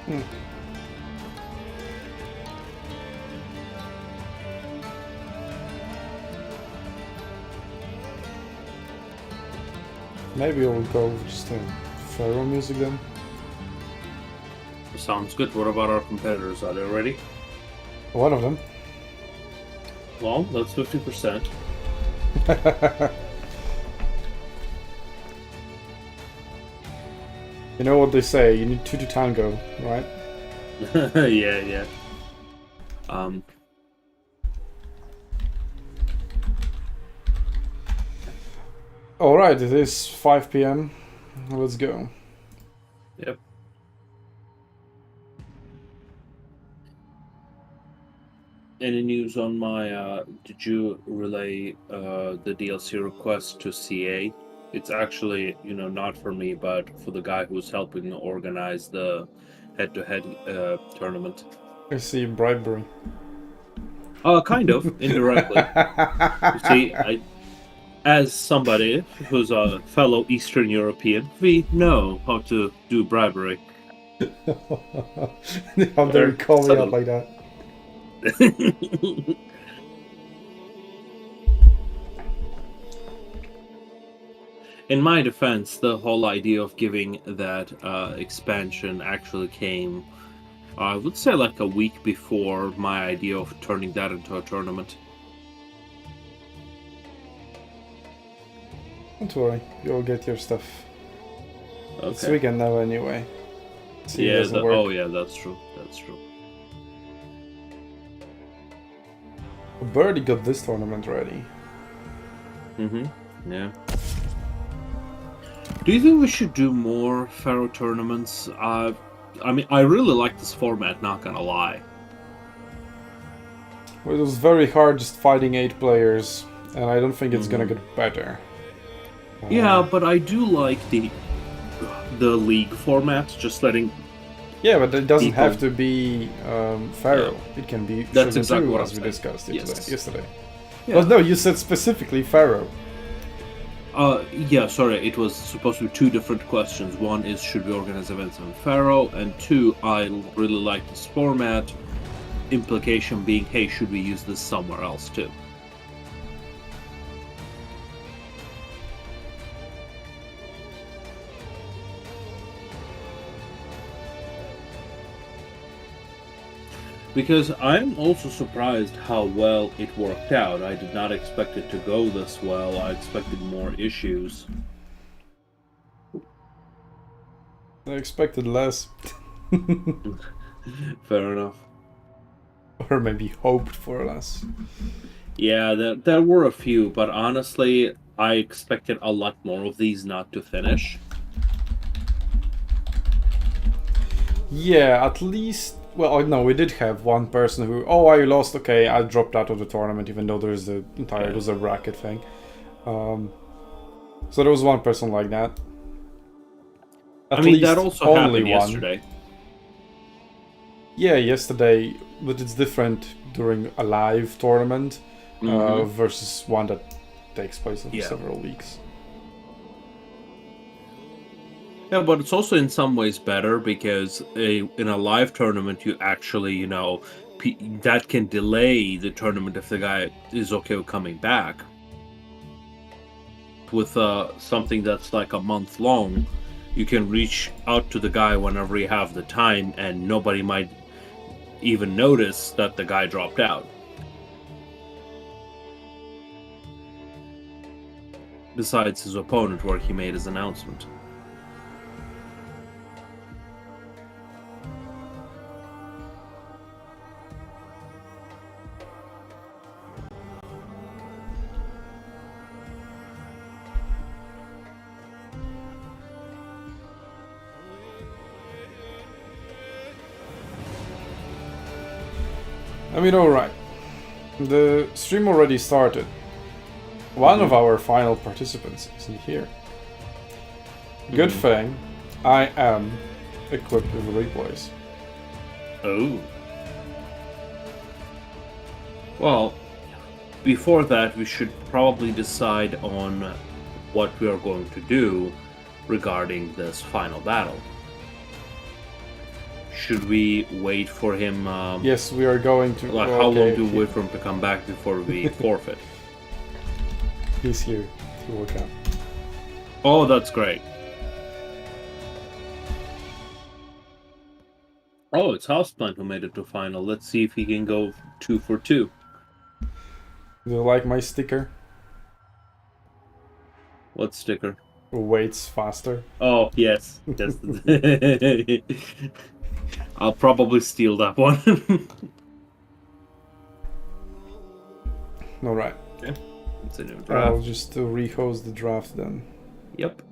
Hmm. Maybe we'll go with just Pharaoh music then. Sounds good. What about our competitors? Are they ready? One of them. Well, that's 50%. You know what they say, you need two to tango, right? Yeah. Alright, it is 5 p.m. Let's go. Yep. Any news on my, did you relay the DLC request to CA? It's actually, not for me, but for the guy who's helping organize the head-to-head tournament. I see bribery. Kind of, indirectly. You see, as somebody who's a fellow Eastern European, we know how to do bribery. How dare you call me out like that? In my defense, the whole idea of giving that expansion actually came, I would say, like a week before my idea of turning that into a tournament. Don't worry, you'll get your stuff. Okay. It's weekend now anyway. See, yeah. work. Yeah, that's true. That's true. Birdie got this tournament ready. Yeah. Do you think we should do more Pharaoh tournaments? I mean, I really like this format, not gonna lie. Well, it was very hard just fighting 8 players, and I don't think it's gonna get better. Yeah, but I do like the league format, just letting... Yeah, but it doesn't have to be Pharaoh. Yeah. It can be That's exactly what as we discussed yesterday. Yeah. Well, no, you said specifically Pharaoh. Yeah, sorry, it was supposed to be 2 different questions. One is, should we organize events on Pharaoh? And 2, I really like this format. Implication being, hey, should we use this somewhere else too? Because I'm also surprised how well it worked out. I did not expect it to go this well. I expected more issues. I expected less. Fair enough. Or maybe hoped for less. Yeah, there were a few, but honestly, I expected a lot more of these not to finish. Yeah, at least... Well, no, we did have one person who... Oh, I lost. Okay, I dropped out of the tournament, even though there's the entire... It was a bracket thing. So there was one person like that. I mean, that also happened yesterday. Yeah, yesterday, but it's different during a live tournament versus one that takes place over several weeks. Yeah, but it's also in some ways better because in a live tournament, you actually, that can delay the tournament if the guy is okay with coming back. With something that's like a month long, you can reach out to the guy whenever you have the time, and nobody might even notice that the guy dropped out. Besides his opponent, where he made his announcement. I mean, alright. The stream already started. One of our final participants isn't here. Good thing I am equipped with replays. Oh. Well, before that, we should probably decide on what we are going to do regarding this final battle. should we wait for him? Yes, we are going to. Like, how long do we wait for him to come back before we forfeit? He's here to work out. Oh, that's great. Oh, it's Houseplant who made it to final. Let's see if he can go 2 for 2. Do you like my sticker? What sticker? Waits faster. Oh, yes. Yes. I'll probably steal that one. Alright. Okay. It's a new draft. I'll just rehost the draft then. Yep.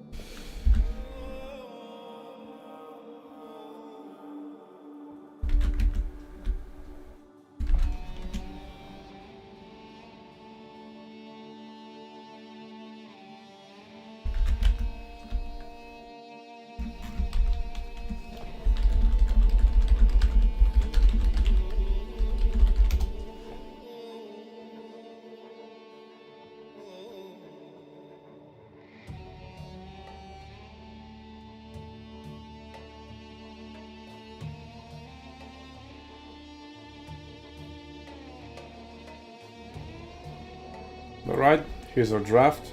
Alright, here's our draft.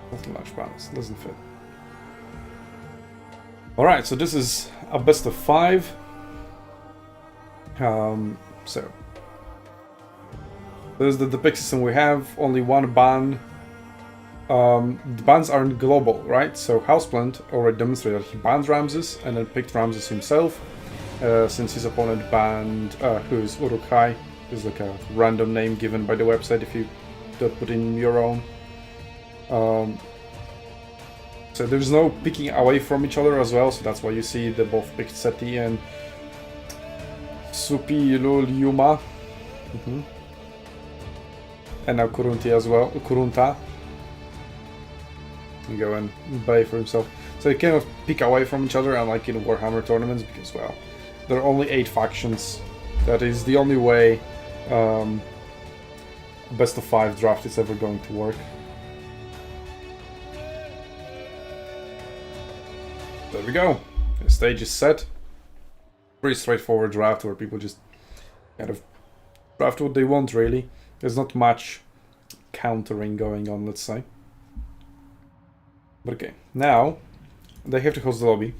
That's large balance, doesn't fit. Alright, so this is a best of 5. So this is the pick system we have, only one ban. The bans aren't global, right? So Houseplant already demonstrated he banned Ramses and then picked Ramses himself, since his opponent banned who's Urukai, is like a random name given by the website if you don't put in your own. So there's no picking away from each other as well, so that's why you see they both picked Seti and Supi Lul Yuma. And now Kurunti as well. Kurunta. You go and buy for himself. So you cannot pick away from each other, unlike in Warhammer tournaments, because, well, there are only 8 factions. That is the only way best of 5 draft is ever going to work. There we go. The stage is set. Pretty straightforward draft where people just kind of draft what they want, really. There's not much countering going on, let's say. But okay, now they have to host the lobby.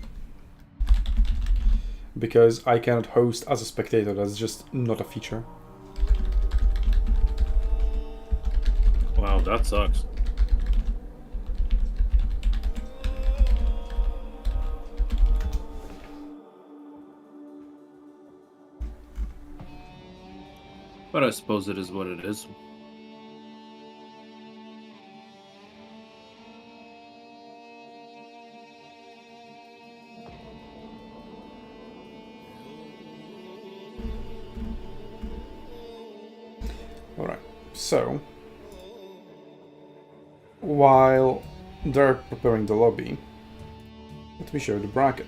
Because I cannot host as a spectator, that's just not a feature. Wow, that sucks. But I suppose it is what it is. Alright, so while they're preparing the lobby, let me show the bracket.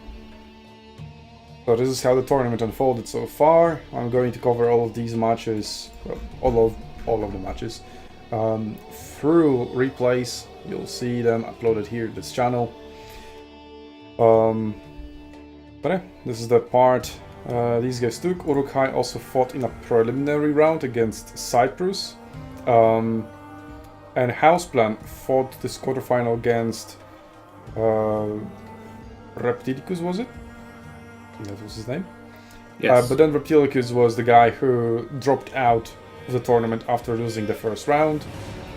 So this is how the tournament unfolded so far. I'm going to cover all of these matches, well, all of the matches, through replays. You'll see them uploaded here to this channel. But yeah, this is the part these guys took. Urukai also fought in a preliminary round against Cyprus. And Houseplant fought this quarterfinal against Reptilicus, was it? That was his name. Yes. But then Reptilicus was the guy who dropped out of the tournament after losing the first round.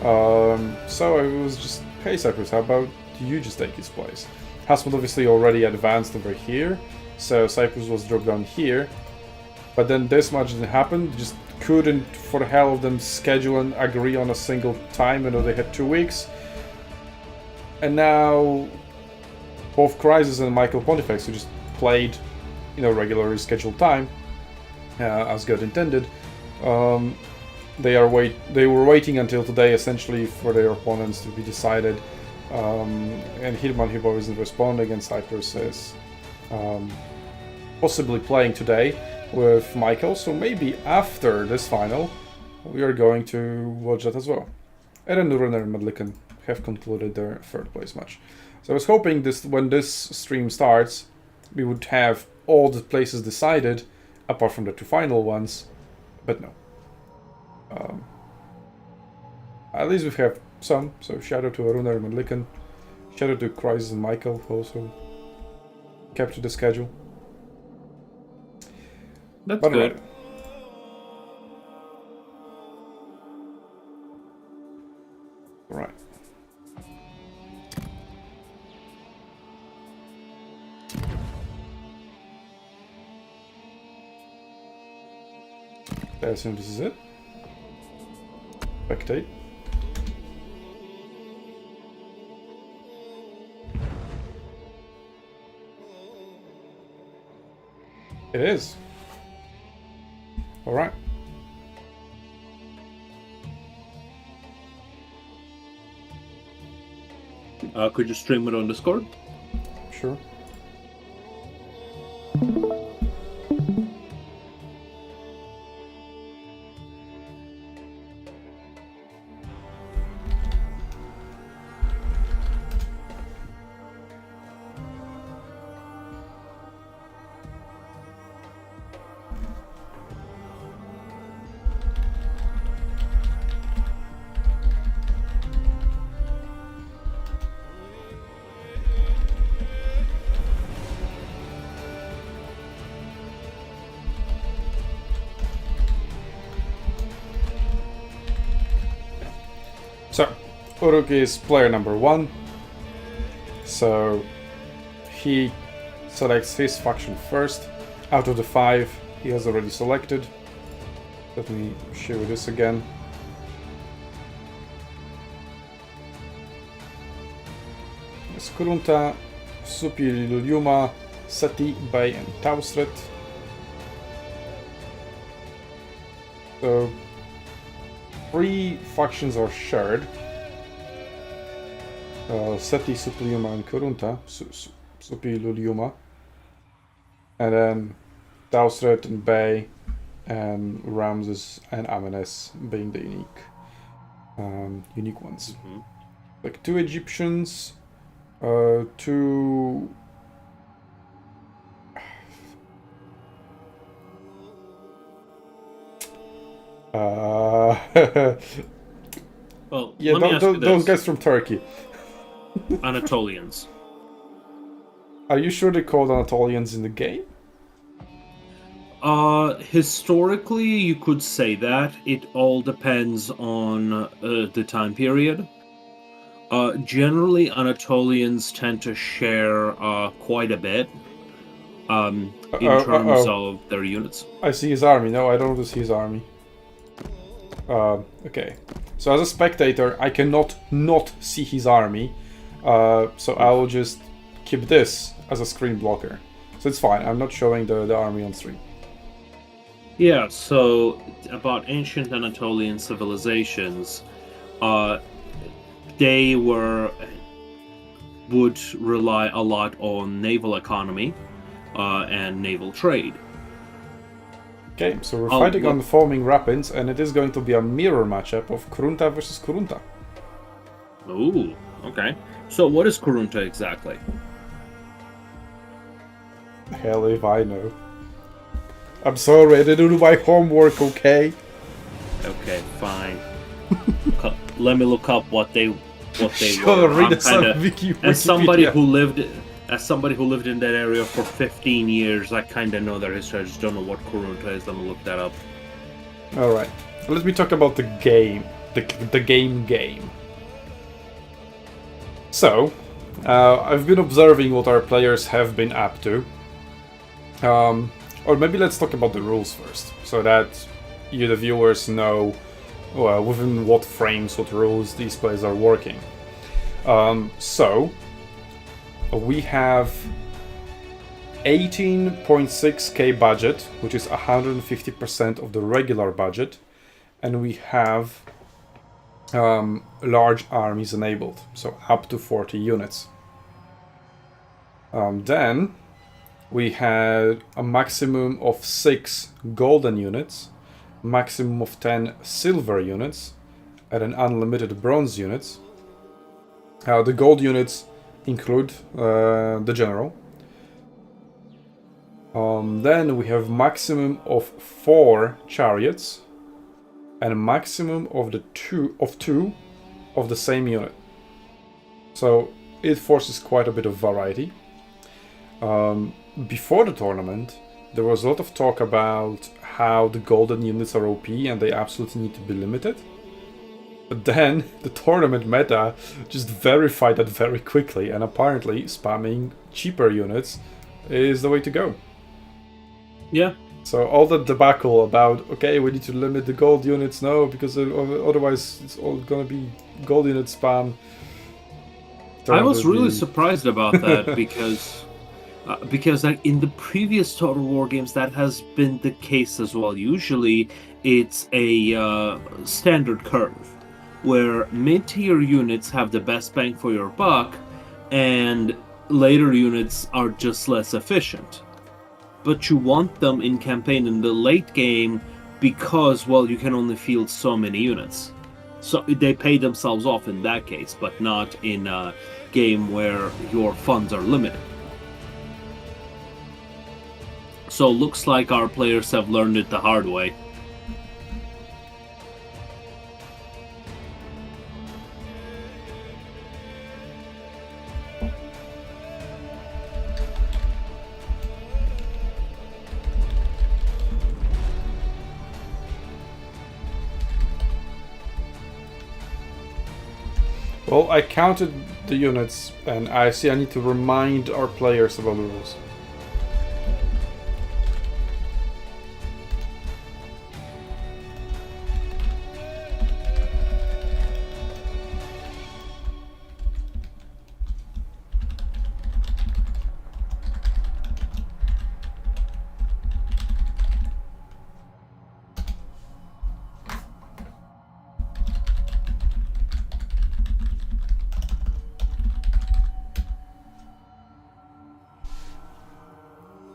So it was just, hey Cyprus, how about you just take his place? Houseplant obviously already advanced over here, so Cyprus was dropped down here. But then this match didn't happen, just couldn't for the hell of them schedule and agree on a single time, you know, they had 2 weeks. And now both Crisis and Michael Pontifex, who just played, you know, regularly scheduled time, as God intended, they were waiting until today essentially for their opponents to be decided. And Hirman Hibo isn't responding, and Cyprus is possibly playing today with Michael, so maybe after this final we are going to watch that as well. And then Runner and Madlikan have concluded their third place match. So I was hoping when this stream starts, we would have all the places decided, apart from the 2 final ones, but no. At least we have some, so shout out to Runar and Madlikan. Shout out to Crisis and Michael, who also captured the schedule. That's good. Right. Right. I assume this is it. Spectate. It is. All right. Could you stream it on Discord? Sure. So, Uruk is player number 1. So, he selects his faction first. Out of the 5, he has already selected. Let me show you this again. It's Kurunta, Supililyuma, Sati, Bay, and Tausret. So, 3 factions are shared. Seti, Supililyuma, and Kurunta. Supililyuma. And then Tausret and Bay and Ramses and Amenes being the unique ones. Mm-hmm. Like 2 Egyptians, 2 Well, yeah, let me ask you those this. guys from Turkey. Anatolians. Are you sure they're called Anatolians in the game? Historically, you could say that. It all depends on the time period. Generally, Anatolians tend to share quite a bit in terms of their units. I see his army. No, I don't want to see his army. Okay. So as a spectator, I cannot not see his army. So I will just keep this as a screen blocker. So it's fine. I'm not showing the army on stream. Yeah, so about ancient Anatolian civilizations, they would rely a lot on naval economy and naval trade. Okay, so we're fighting on the foaming rapids, and it is going to be a mirror matchup of Kurunta versus Kurunta. Ooh, okay. So what is Kurunta exactly? Hell if I know. I'm sorry, I didn't do my homework, okay? Okay, fine. Let me look up what they Sure, were. read As somebody who lived in that area for 15 years, I kind of know their history. I just don't know what Kurunta is. Let me look that up. Alright, let me talk about the game. The game. So, I've been observing what our players have been up to. Or maybe let's talk about the rules first, so that you, the viewers, know within what frames, what rules these players are working. So, we have 18.6k budget, which is 150% of the regular budget, and we have large armies enabled, so up to 40 units. Then we had a maximum of 6 golden units, maximum of 10 silver units, and an unlimited bronze units. The gold units include the general. Then we have maximum of 4 chariots and a maximum of two of the same unit. So it forces quite a bit of variety. Before the tournament, there was a lot of talk about how the golden units are OP and they absolutely need to be limited. But then the tournament meta just verified that very quickly, and apparently spamming cheaper units is the way to go. Yeah. So all that debacle about, okay, we need to limit the gold units, no, because otherwise it's all gonna be gold unit spam. I was really surprised about that because like, in the previous Total War games that has been the case as well. Usually it's a standard curve where mid-tier units have the best bang for your buck and later units are just less efficient. But you want them in campaign in the late game because, well, you can only field so many units. So they pay themselves off in that case, but not in a game where your funds are limited. So looks like our players have learned it the hard way. Well, I counted the units, and I see I need to remind our players about the rules.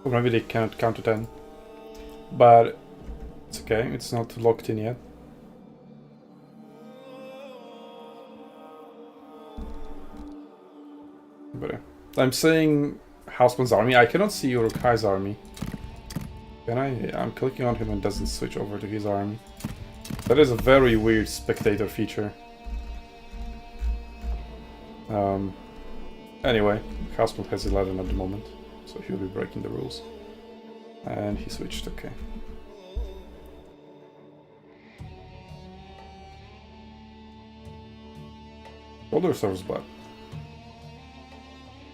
Or maybe they cannot count to 10. But it's okay, it's not locked in yet. But I'm saying Houseman's army. I cannot see Uruk-hai's army. Can I? I'm clicking on him and it doesn't switch over to his army. That is a very weird spectator feature. Anyway, Houseman has 11 at the moment. So he'll be breaking the rules. And he switched, okay. Older serves blood.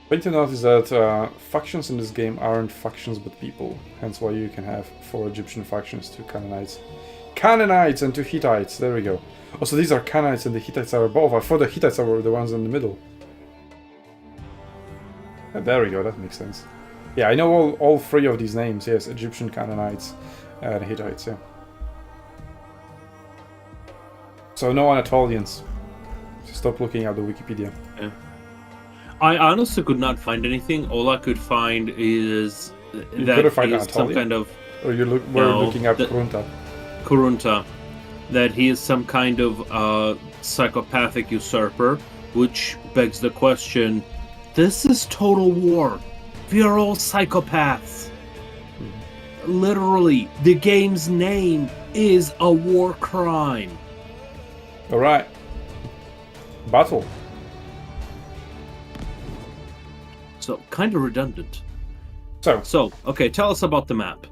Thing to note is that factions in this game aren't factions but people. Hence why you can have 4 Egyptian factions, 2 Canaanites. Canaanites and 2 Hittites, there we go. Oh, so these are Canaanites and the Hittites are above. I thought the Hittites were the ones in the middle. There we go, that makes sense. Yeah, I know all 3 of these names, yes, Egyptian, Canaanites, and Hittites, yeah. So no Anatolians. Stop looking at the Wikipedia. Yeah. I honestly could not find anything. All I could find is that he is some kind of... Or you were looking at Kurunta. Kurunta. That he is some kind of psychopathic usurper, which begs the question, this is Total War. We are all psychopaths. Literally, the game's name is a war crime. Alright. Battle. So, kind of redundant. So, okay, tell us about the map.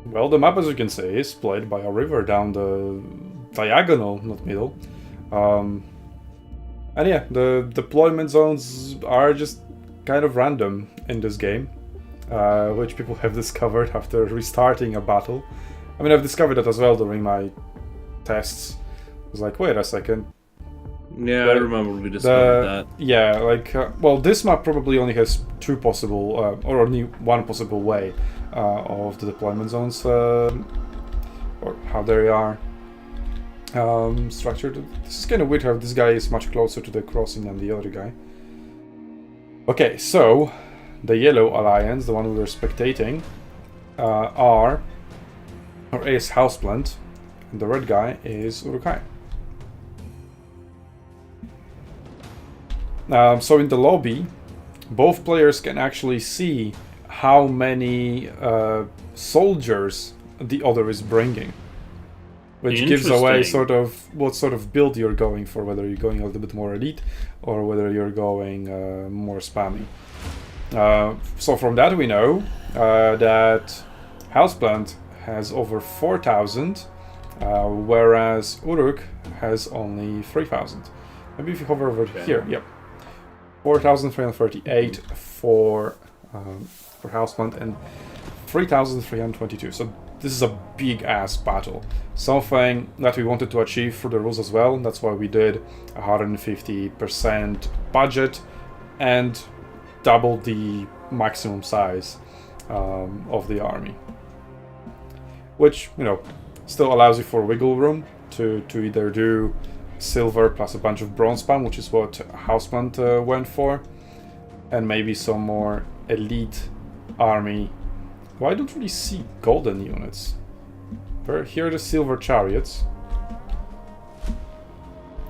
Well, the map, as you can see, is split by a river down the diagonal, not middle. And yeah, the deployment zones are just kind of random in this game, which people have discovered after restarting a battle. I mean, I've discovered that as well during my tests. I was like, wait a second. Yeah, I remember we discovered that. Yeah, like, well, this map probably only has 2 possible, or only 1 possible way of the deployment zones, or how they are structured. This is kind of weird how this guy is much closer to the crossing than the other guy. Okay, so the Yellow Alliance, the one we were spectating, is Houseplant, and the red guy is Uruk-hai. So in the lobby, both players can actually see how many soldiers the other is bringing, which gives away sort of what sort of build you're going for, whether you're going a little bit more elite or whether you're going more spammy. So from that we know that Houseplant has over 4,000, whereas Uruk has only 3,000. Maybe if you hover over here, yep. 4,338 for Houseplant and 3,322. So this is a big-ass battle. Something that we wanted to achieve through the rules as well. That's why we did 150% budget and double the maximum size of the army. Which, you know, still allows you for wiggle room to either do silver plus a bunch of bronze spam, which is what Houseplant went for, and maybe some more elite army. Well, I don't really see golden units. Here are the silver chariots,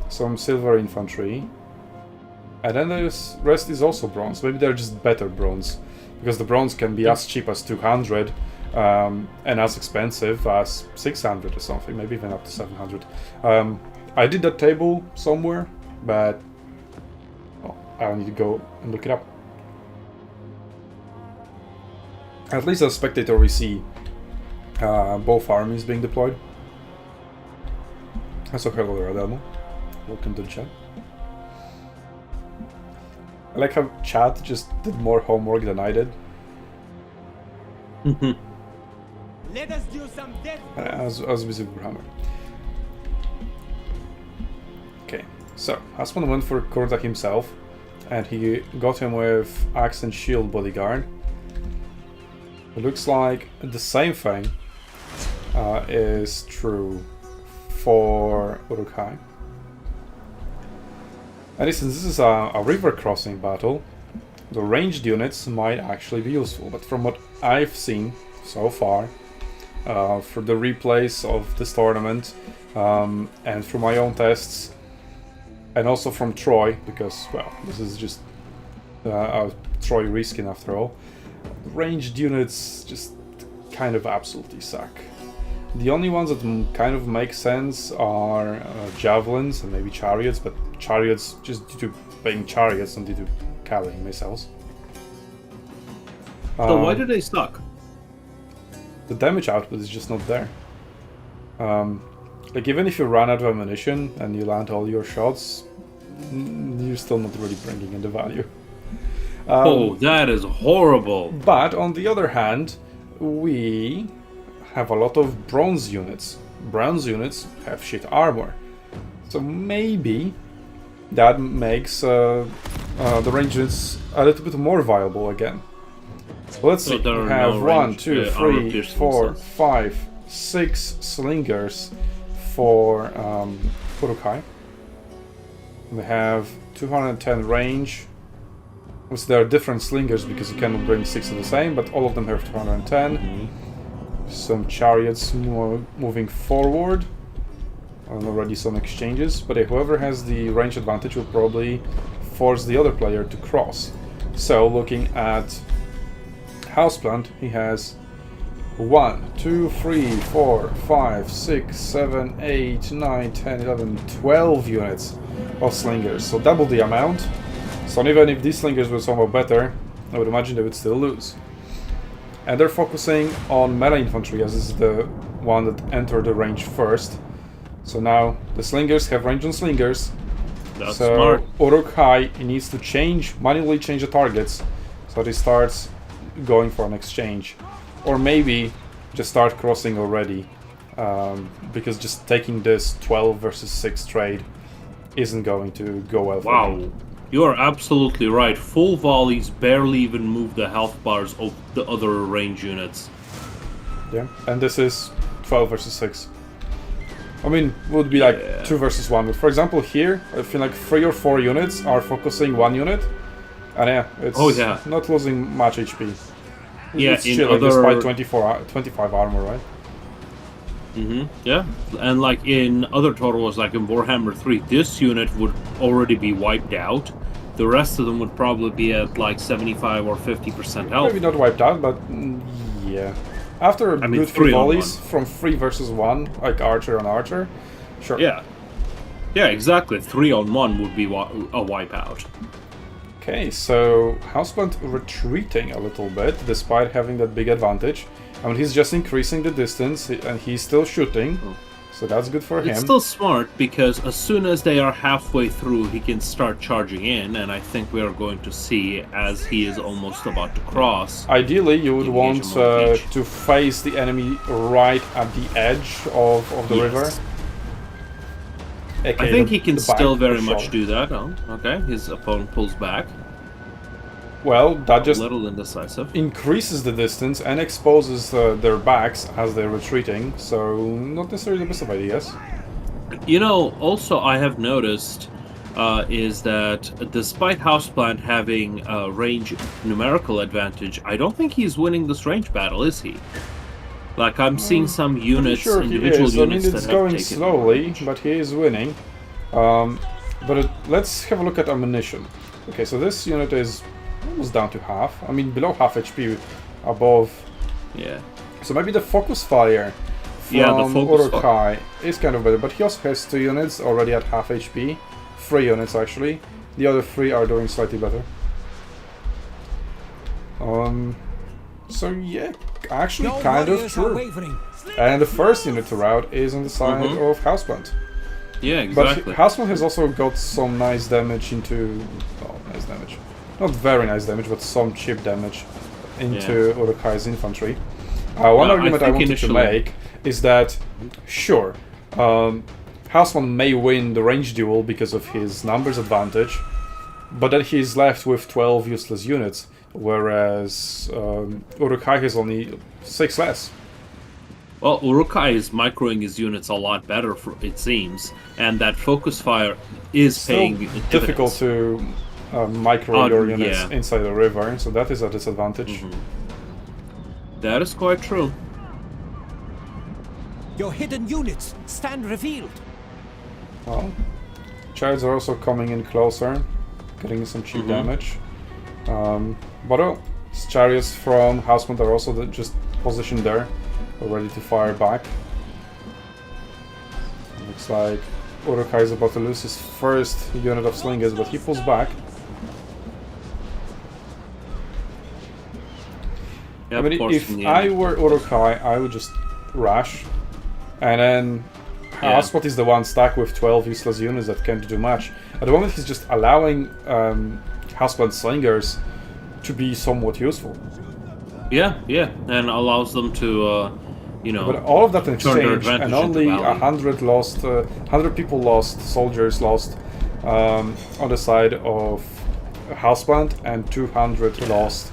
some silver infantry, and then the rest is also bronze. Maybe they're just better bronze, because the bronze can be as cheap as 200 and as expensive as 600 or something, maybe even up to 700. I did that table somewhere, but I'll need to go and look it up. At least as a spectator we see both armies being deployed. So hello there, Adelmo. Welcome to the chat. I like how chat just did more homework than I did. Let us do some death. As busy Warhammer. Okay, so Hasman went for Kurta himself, and he got him with Axe and Shield bodyguard. It looks like the same thing is true for Uruk-hai. And since this is a river crossing battle, the ranged units might actually be useful. But from what I've seen so far, for the replays of this tournament, and from my own tests, and also from Troy, because, well, this is just a Troy reskin after all, ranged units just kind of absolutely suck. The only ones that kind of make sense are javelins and maybe chariots, but chariots just due to being chariots and due to carrying missiles. So why do they suck? The damage output is just not there. Like, even if you run out of ammunition and you land all your shots, you're still not really bringing in the value. Oh, that is horrible. But on the other hand, we have a lot of bronze units. Bronze units have shit armor. So maybe that makes the range units a little bit more viable again. So let's see, we have 1, 2, 3, 4, 5, 6 slingers for Uruk-hai. We have 210 range. Obviously there are different slingers because you cannot bring 6 of the same, but all of them have 210. Some chariots moving forward. And already some exchanges, but whoever has the range advantage will probably force the other player to cross. So looking at Houseplant, he has 1, 2, 3, 4, 5, 6, 7, 8, 9, 10, 11, 12 units of slingers, so double the amount. So even if these slingers were somewhat better, I would imagine they would still lose. And they're focusing on melee infantry, as this is the one that entered the range first. So now the slingers have range on slingers. That's so smart. Uruk-hai needs to manually change the targets, so that he starts going for an exchange. Or maybe just start crossing already, because just taking this 12 versus 6 trade isn't going to go well for him. Wow, you are absolutely right. Full volleys barely even move the health bars of the other range units. Yeah, and this is 12 versus 6. I mean, it would be like 2 versus 1, but for example here, I feel like 3 or 4 units are focusing 1 unit, and yeah, it's not losing much HP. Yeah, it's shit, like despite 25 armor, right? Yeah, and like in other totals, like in Warhammer 3, this unit would already be wiped out, The rest of them would probably be at like 75 or 50% health. Maybe not wiped out, but yeah. After I mean, good 3 3 on volleys from 3 versus 1, like Archer on Archer, sure. Yeah. Yeah, exactly. 3 on 1 would be a wipeout. Okay, so Houseplant retreating a little bit, despite having that big advantage. I mean, he's just increasing the distance, and he's still shooting, so that's good for him. It's still smart, because as soon as they are halfway through, he can start charging in, and I think we are going to see, as he is almost about to cross... Ideally, you would want engage him on to face the enemy right at the edge of the river. I think he can still very much do that. Oh, okay, his opponent pulls back. Well, that just a little indecisive. increases the distance and exposes their backs as they're retreating, so not necessarily the best of ideas. You know, also I have noticed is that despite Houseplant having a range numerical advantage, I don't think he's winning this range battle, is he? Like, I'm seeing some units, Sure individual he is. units I mean, it's that going have taken slowly, advantage. but he is winning. Let's have a look at ammunition. Okay, so this unit is almost down to half. I mean, below half HP, above. Yeah. So maybe the focus fire from Urukai is kind of better, but he also has 2 units already at half HP. 3 units, actually. The other 3 are doing slightly better. So yeah, actually kind of true. And the first unit to rout is on the side of Houseplant. Yeah, exactly. But Houseplant has also got some nice damage into... Oh, nice damage. Not very nice damage, but some cheap damage into Urukai's infantry. One argument I wanted to make is that, sure, Houseplant may win the range duel because of his numbers advantage, but then he's left with 12 useless units, whereas Urukai has only 6 less. Well, Urukai is microing his units a lot better, it seems, and that focus fire is Still paying difficult dividends. to micro your units inside the river, so that is a disadvantage. That is quite true. Your hidden units stand revealed. Well, chariots are also coming in closer, getting some cheap damage. But chariots from Houseplant are also just positioned there, ready to fire back. Looks like Urukai is about to lose his first unit of slingers, but he pulls back. Yeah, I mean, if I were Urukai, I would just rush, and then Houseplant is the one stuck with 12 useless units that can't do much. At the moment, he's just allowing Houseplant slingers to be somewhat useful. Yeah, and allows them to, But all of that in turn their exchange, advantage and only into value. 100 lost, 100 people lost, soldiers lost on the side of Houseplant, and 200 lost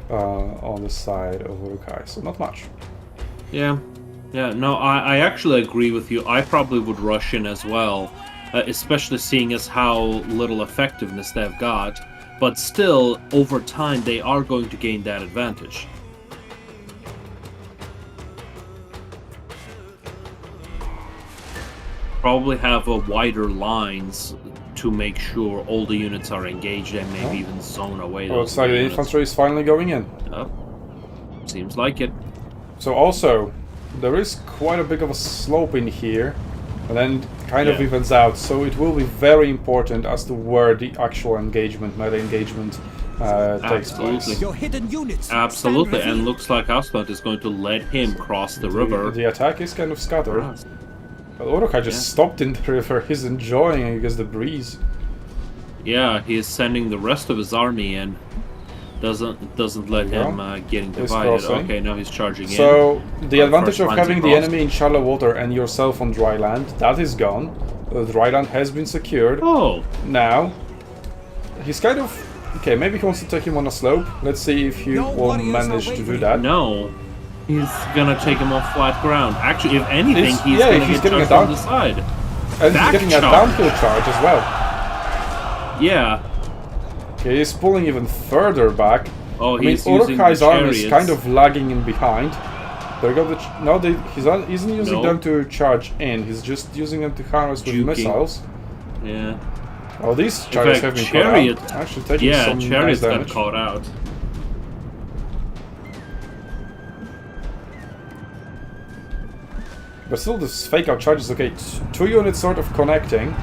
on the side of Urukai. So not much. Yeah, no, I actually agree with you. I probably would rush in as well, especially seeing as how little effectiveness they've got. But still, over time, they are going to gain that advantage. Probably have a wider lines to make sure all the units are engaged and maybe even zone away those Looks like the units. infantry is finally going in. Seems like it. So also, there is quite a bit of a slope in here, and then kind of evens out, so it will be very important as to where the actual engagement, meta engagement, takes place. Your hidden units. Absolutely, and looks like Houseplant is going to let him cross the river. The attack is kind of scattered. But Urukai just stopped in the river. He's enjoying, I guess, the breeze. Yeah, he is sending the rest of his army in. Doesn't let him getting divided. Okay, now he's charging in. So the advantage of lines having the across. enemy in shallow water and yourself on dry land, that is gone. The dry land has been secured. Oh, Now, he's kind of... Okay, maybe he wants to take him on a slope. Let's see if he will manage to do that. no. He's gonna take him off flat ground. Actually, if anything, He's- he's yeah, gonna he's get getting charged a on the side. And he's Back getting a charge. downhill charge as well. Yeah. Okay, he's pulling even further back. Oh, I mean, he's using Urukai's the army is chariots. kind of lagging in behind. There go the... No, he isn't using them to charge in. He's just using them to harness with Juking. missiles. Yeah. Well, these chariots have been Chariot, caught out. Actually taking some Chariots nice got damage. caught out. But still, this fake out charges. Okay, 2 units sort of connecting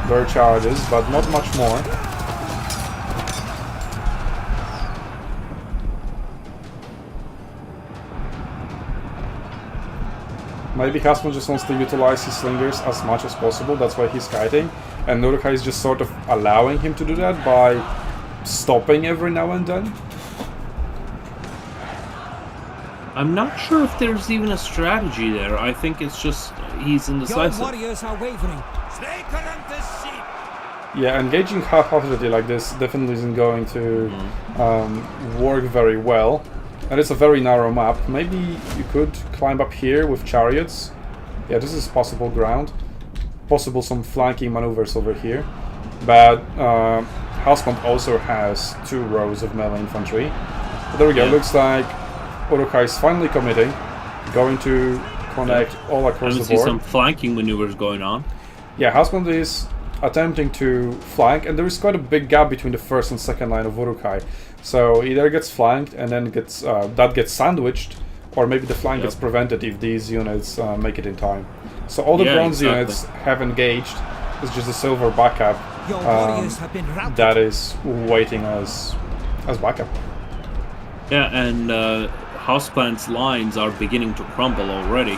their charges, but not much more. Maybe Hasman just wants to utilize his slingers as much as possible, that's why he's kiting. And Urukai is just sort of allowing him to do that by stopping every now and then. I'm not sure if there's even a strategy there. I think it's just he's Your indecisive. warriors are wavering. Yeah, engaging half-heartedly like this definitely isn't going to work very well. And it's a very narrow map. Maybe you could climb up here with chariots. Yeah, this is possible ground. Possible some flanking maneuvers over here. But Housepound also has 2 rows of melee infantry. But there we go, looks like Urukai is finally committing. Going to connect all across I the see board. some flanking maneuvers going on. Yeah, Housepound is attempting to flank, and there is quite a big gap between the first and second line of Urukai. So either gets flanked and then gets that gets sandwiched, or maybe the flank gets prevented if these units make it in time. So all the bronze units have engaged. It's just a silver backup Your warriors have been routed. that is waiting as backup. Yeah, and Houseplant's lines are beginning to crumble already.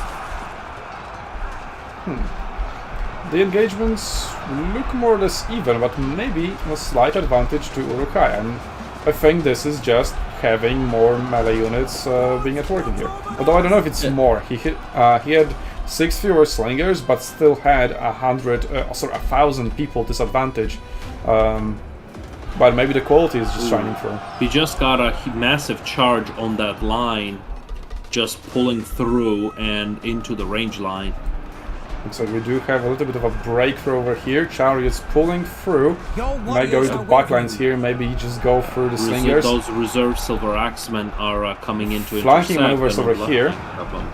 The engagements look more or less even, but maybe a slight advantage to Urukai. And I think this is just having more melee units being at work in here. Although I don't know if it's more. He had 6 fewer slingers, but still had 1,000 people disadvantage. But maybe the quality is just shining through. He just got a massive charge on that line, just pulling through and into the range line. So we do have a little bit of a breakthrough over here. Chariots pulling through. Your Might go warriors into are backlines wavering. here. Maybe just go through the slingers. Those reserve silver axemen are coming into Flanking intercept maneuvers and over left here.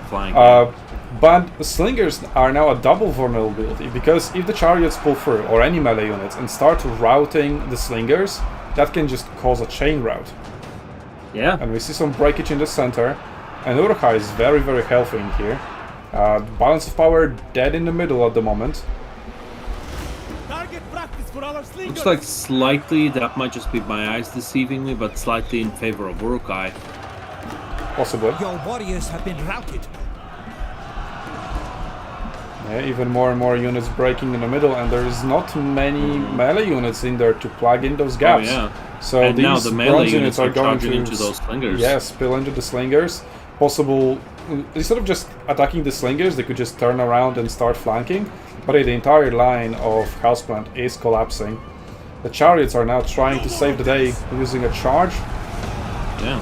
flanking. But the slingers are now a double vulnerability, because if the chariots pull through, or any melee units, and start routing the slingers, that can just cause a chain rout. Yeah. And we see some breakage in the center, and Urukai is very, very healthy in here. Balance of power dead in the middle at the moment. Looks like slightly, that might just be my eyes deceiving me, but slightly in favor of Urukai. Possibly. Your warriors have been routed. Yeah, even more and more units breaking in the middle, and there's not many melee units in there to plug in those gaps. Oh, yeah. So And these now the melee bronze units are are going charging to into those slingers. Yeah, spill into the slingers. Possible. Instead of just attacking the slingers, they could just turn around and start flanking. But the entire line of Houseplant is collapsing. The chariots are now trying to save the day using a charge. Yeah.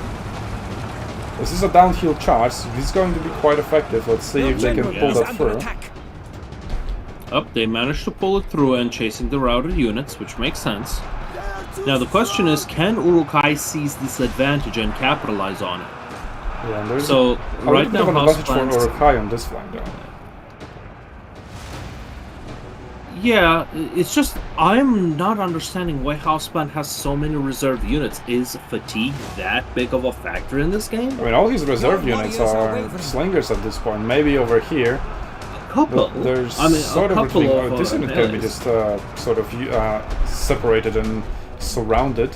This is a downhill charge, so this is going to be quite effective. Let's see if they can pull is that under through. attack. Up, they managed to pull it through and chasing the routed units, which makes sense. Now the question is, can Urukai seize this advantage and capitalize on it? Yeah, and there's So a right little bit now, of an advantage for Houseplants. Urukai on this flank, though. Yeah, it's just I'm not understanding why Houseplant has so many reserve units. Is fatigue that big of a factor in this game? I mean, all his reserve Your units warriors are are wavering. slingers at this point. Maybe over here. Couple. But there's I mean, sort a of couple between. of This unit can be melees. just sort of separated and surrounded.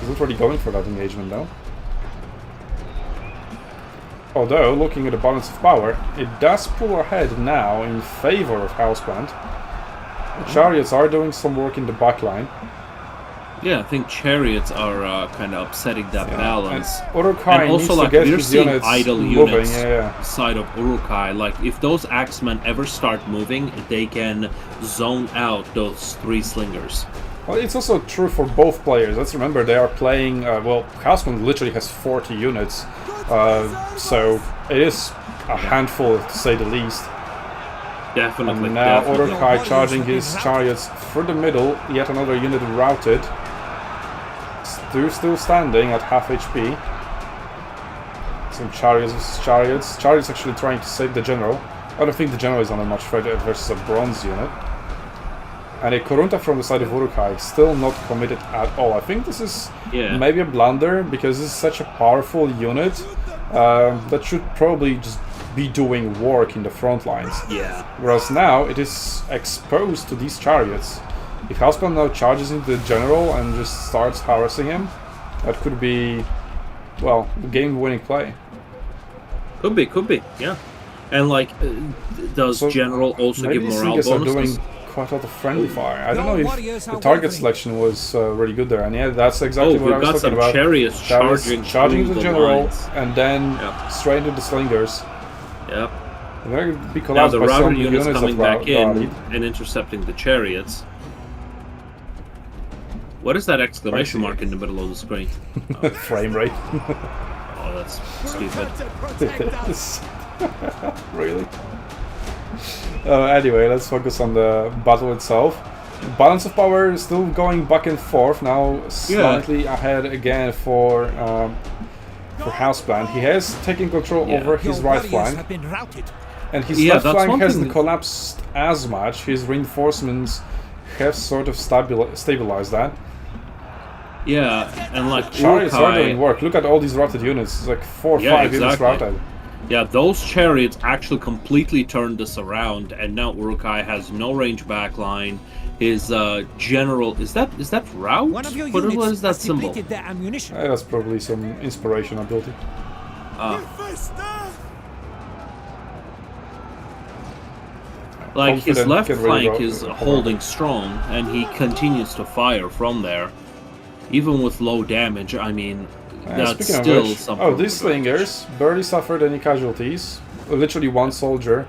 He's not really going for that engagement, though. Although, looking at the balance of power, it does pull ahead now in favor of Houseplant. The chariots are doing some work in the backline. Yeah, I think chariots are kind of upsetting that balance. And Urukai And also, needs like, to get we're his seeing units idle moving. units Yeah. side of Urukai. Like, if those axemen ever start moving, they can zone out those 3 slingers. Well, it's also true for both players. Let's remember they are playing. Well, Houseman literally has 40 units, so it is a handful to say the least. Definitely. And now definitely. Urukai charging his chariots through the middle. Yet another unit routed. Still standing at half HP. Some chariots versus chariots. Chariots actually trying to save the general. I don't think the general is under much threat versus a bronze unit. and a Kurunta from the side of Urukai, still not committed at all. I think this is maybe a blunder, because this is such a powerful unit that should probably just be doing work in the front lines. Yeah. Whereas now it is exposed to these chariots. If Houseplant now charges into the general and just starts harassing him, that could be, well, a game-winning play. Could be, yeah. And like, does General also give morale bonuses? Maybe these are doing quite a lot of friendly fire. I don't know if the target selection was really good there. And yeah, that's exactly what I was talking about. Chariots charging the general lines. and then straight into the slingers. Yep. And they're going to be Now collapsed the by router some units units coming that back in rallied. and intercepting the chariots. What is that exclamation mark in the middle of the screen? Oh. Frame rate. Oh, that's stupid. Really? Anyway, let's focus on the battle itself. Balance of power is still going back and forth. Now slightly ahead again for Houseplant. He has taken control over his right flank, and his left flank hasn't collapsed as much. His reinforcements have sort of stabilized that. Yeah, and like chariots are doing work. Look at all these routed units. It's like 4 or 5 units routed. Yeah, those chariots actually completely turned this around, and now Urukai has no range backline. His general is that route? One of your what units is that has symbol? depleted their ammunition. That's probably some inspiration ability. Like his left really flank is holding strong, and he continues to fire from there, even with low damage. I mean, that's still something. Oh, these slingers barely suffered any casualties. Literally one soldier,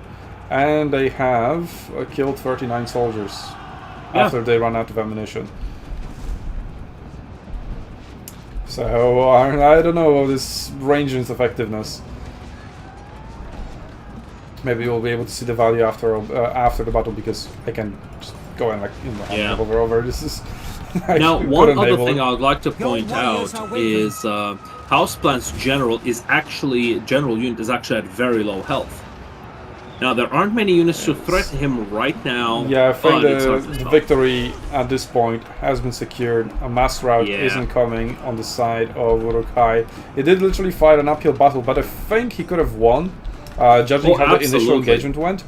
and they have killed 39 soldiers after they run out of ammunition. So I don't know this range's effectiveness. Maybe we'll be able to see the value after the battle, because I can just go and over. This is now one other thing I would like to point out is Houseplant's general unit is actually at very low health. Now there aren't many units to threaten him right now. Yeah, I think the victory at this point has been secured. A mass rout isn't coming on the side of Urukai. He did literally fight an uphill battle, but I think he could have won. Judging how the initial engagement went,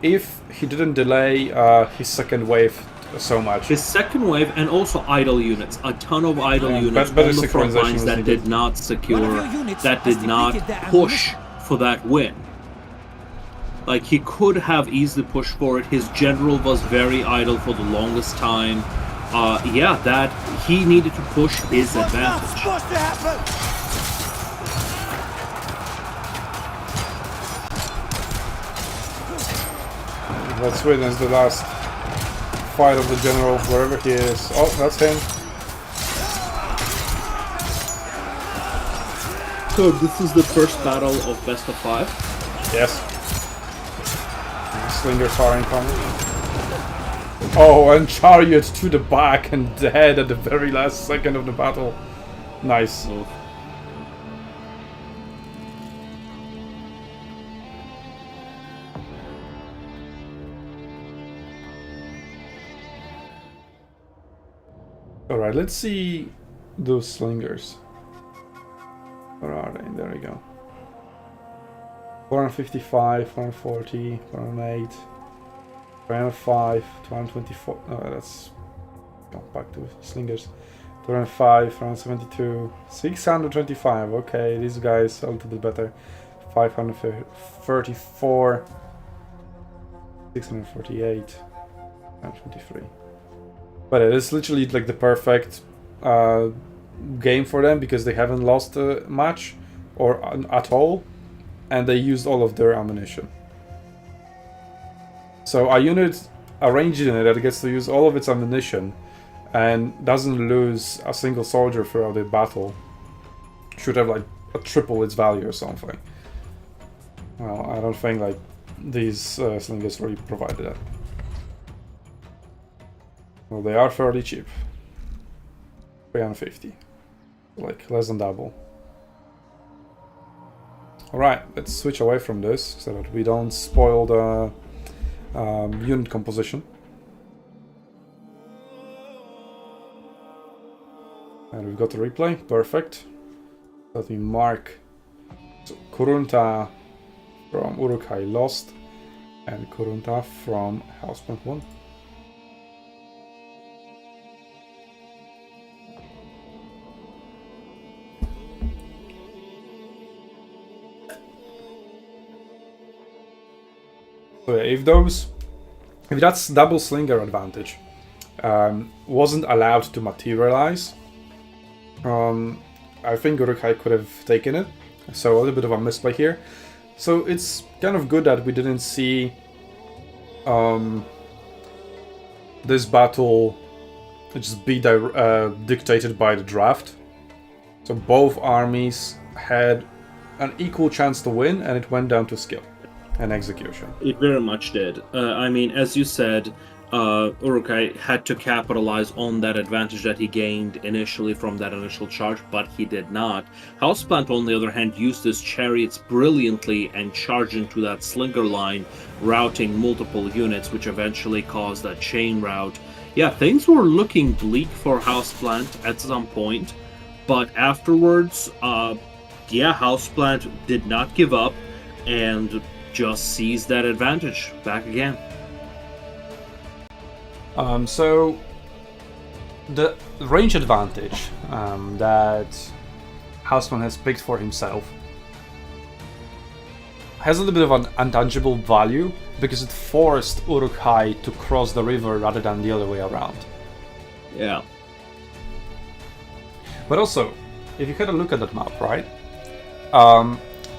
if he didn't delay his second wave so much. His second wave, and also idle units, a ton of idle units on the front lines that did not secure, that did not push for that win. Like, he could have easily pushed for it. His general was very idle for the longest time. That he needed to push his advantage. Let's witness the last fight of the general, wherever he is. Oh, that's him. So this is the first battle of best of 5? Yes. Slinger firing coming. Oh, and chariot to the back and dead at the very last second of the battle. Nice. Oh. Alright, let's see those slingers. Where are they? There we go. 455, 440, 408, 405, 224. Oh, that's go back to slingers. 205, 472, 625. Okay, these guys a little bit better. 534, 648, 523. But it is literally like the perfect game for them, because they haven't lost a match or at all, and they used all of their ammunition. So a ranged unit that gets to use all of its ammunition and doesn't lose a single soldier throughout the battle should have like a triple its value or something. Well, I don't think like these slingers really provided that. Well, they are fairly cheap. 350. Like, less than double. Alright, let's switch away from this, so that we don't spoil the unit composition. And we've got the replay. Perfect. Let me mark. So Kurunta from Uruk-hai lost, and Kurunta from Houseplant won. So yeah, if that's double slinger advantage wasn't allowed to materialize, I think Uruk-hai could have taken it. So a little bit of a misplay here. So it's kind of good that we didn't see this battle just be dictated by the draft. So both armies had an equal chance to win, and it went down to skill and execution. It very much did. I mean, as you said, Uruk-hai had to capitalize on that advantage that he gained initially from that initial charge, but he did not. Houseplant, on the other hand, used his chariots brilliantly and charged into that slinger line, routing multiple units, which eventually caused that chain rout. Yeah, things were looking bleak for Houseplant at some point, but afterwards, Houseplant did not give up and just seized that advantage back again. So the range advantage that Houseplant has picked for himself has a little bit of an intangible value because it forced Uruk-hai to cross the river rather than the other way around. Yeah. But also, if you had a look at that map, right?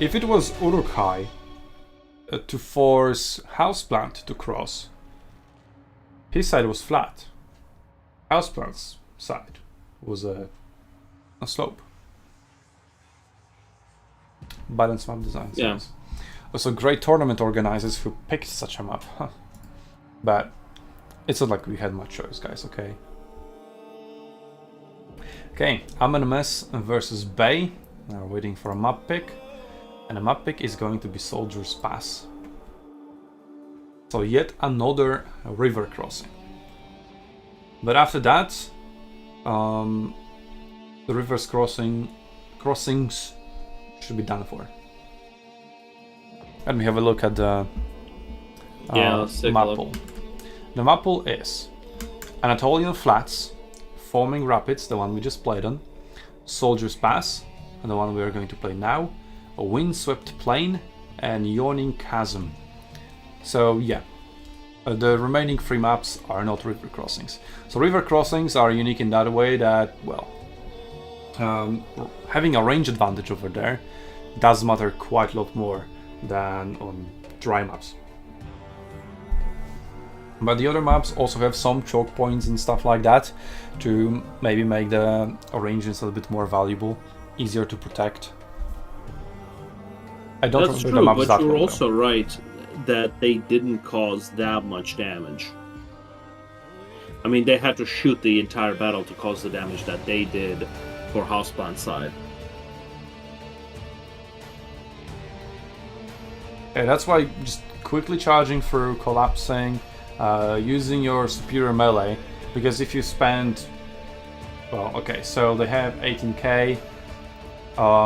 If it was Uruk-hai to force Houseplant to cross, his side was flat. Houseplant's side was a slope. Balanced map design. Yeah. Also, great tournament organizers who picked such a map. Huh. But it's not like we had much choice, guys, okay? Okay, Amenemnes versus Bay. Now waiting for a map pick. And the map pick is going to be Soldier's Pass. So yet another river crossing. But after that, the river's crossings should be done for. Let me have a look at the map pool. The map pool is Anatolian Flats, Foaming Rapids, the one we just played on, Soldier's Pass, and the one we are going to play now, a Windswept Plain, and Yawning Chasm. So yeah, the remaining 3 maps are not river crossings. So river crossings are unique in that way that, well, having a range advantage over there does matter quite a lot more than on dry maps. But the other maps also have some choke points and stuff like that to maybe make the arrangements a little bit more valuable, easier to protect. I don't That's remember true, the maps but that you're well, also right that they didn't cause that much damage. I mean, they had to shoot the entire battle to cause the damage that they did for Houseplant's side. Yeah, that's why just quickly charging through, collapsing, using your superior melee, because if you spend, well, okay, so they have 18k,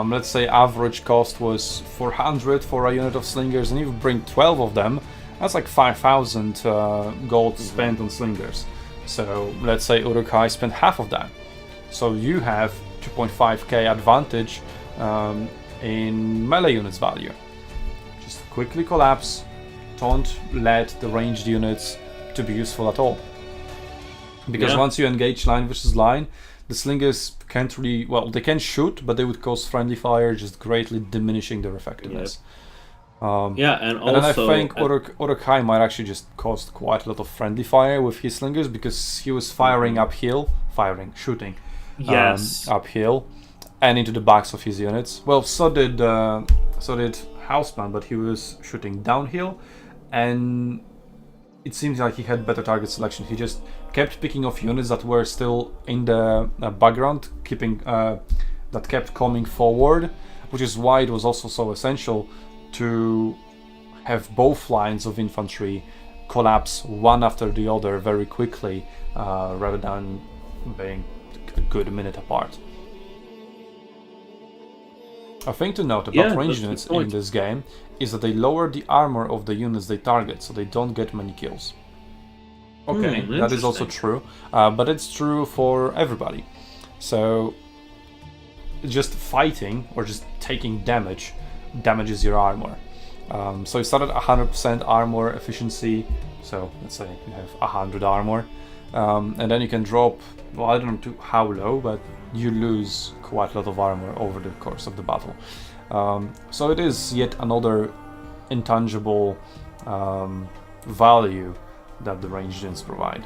let's say average cost was 400 for a unit of slingers, and if you bring 12 of them, that's like 5,000 gold spent on slingers. So let's say Uruk-hai spent half of that. So you have 2.5k advantage in melee units value. Just quickly collapse, don't let the ranged units to be useful at all. Because once you engage line versus line, the slingers can't really, well, they can shoot, but they would cause friendly fire, just greatly diminishing their effectiveness. And also, and then I think Uruk-hai might actually just cause quite a lot of friendly fire with his slingers because he was firing uphill, shooting uphill and into the backs of his units. Well, so did Houseplant, but he was shooting downhill, and it seems like he had better target selection. He just kept picking off units that were still in the background, that kept coming forward, which is why it was also so essential to have both lines of infantry collapse one after the other very quickly, rather than being a good minute apart. A thing to note Yeah, about range that's a good units in point. this game is that they lower the armor of the units they target, so they don't get many kills. Okay, that is also Interesting. true, but it's true for everybody. So just fighting or just taking damage damages your armor. So you start at 100% armor efficiency, so let's say you have 100 armor, and then you can drop, well, I don't know how low, but you lose quite a lot of armor over the course of the battle. So it is yet another intangible value that the ranged units provide.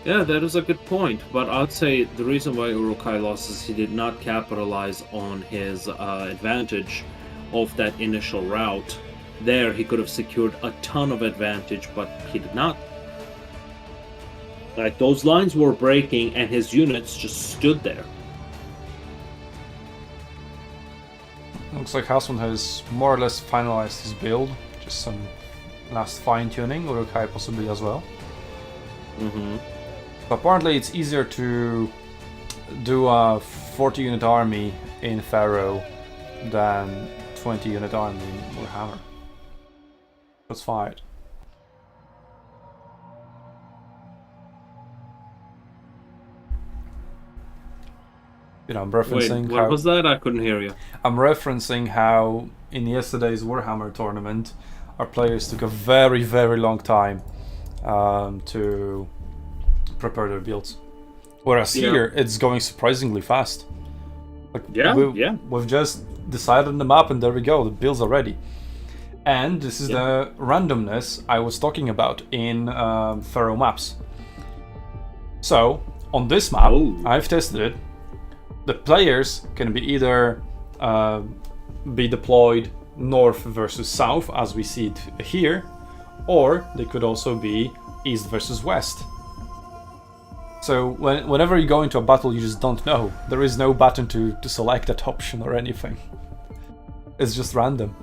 Yeah, that is a good point, but I'd say the reason why Urukai lost is he did not capitalize on his advantage of that initial route. There, he could have secured a ton of advantage, but he did not. Like, those lines were breaking, and his units just stood there. Looks like Hassan has more or less finalized his build, just some last fine-tuning, Urukai possibly as well. Mm-hmm. Apparently it's easier to do a 40 unit army in Pharaoh than 20 unit army in Warhammer. That's fired. You know, I'm referencing Wait, what was that? I couldn't hear you. I'm referencing how in yesterday's Warhammer tournament our players took a very, very long time to prepare their builds. Whereas here, it's going surprisingly fast. Like, we've just decided on the map and there we go, the builds are ready. And this is the randomness I was talking about in Pharaoh maps. So, on this map, I've tested it. The players can be either be deployed north versus south, as we see it here, or they could also be east versus west. So whenever you go into a battle, you just don't know. There is no button to select that option or anything. It's just random.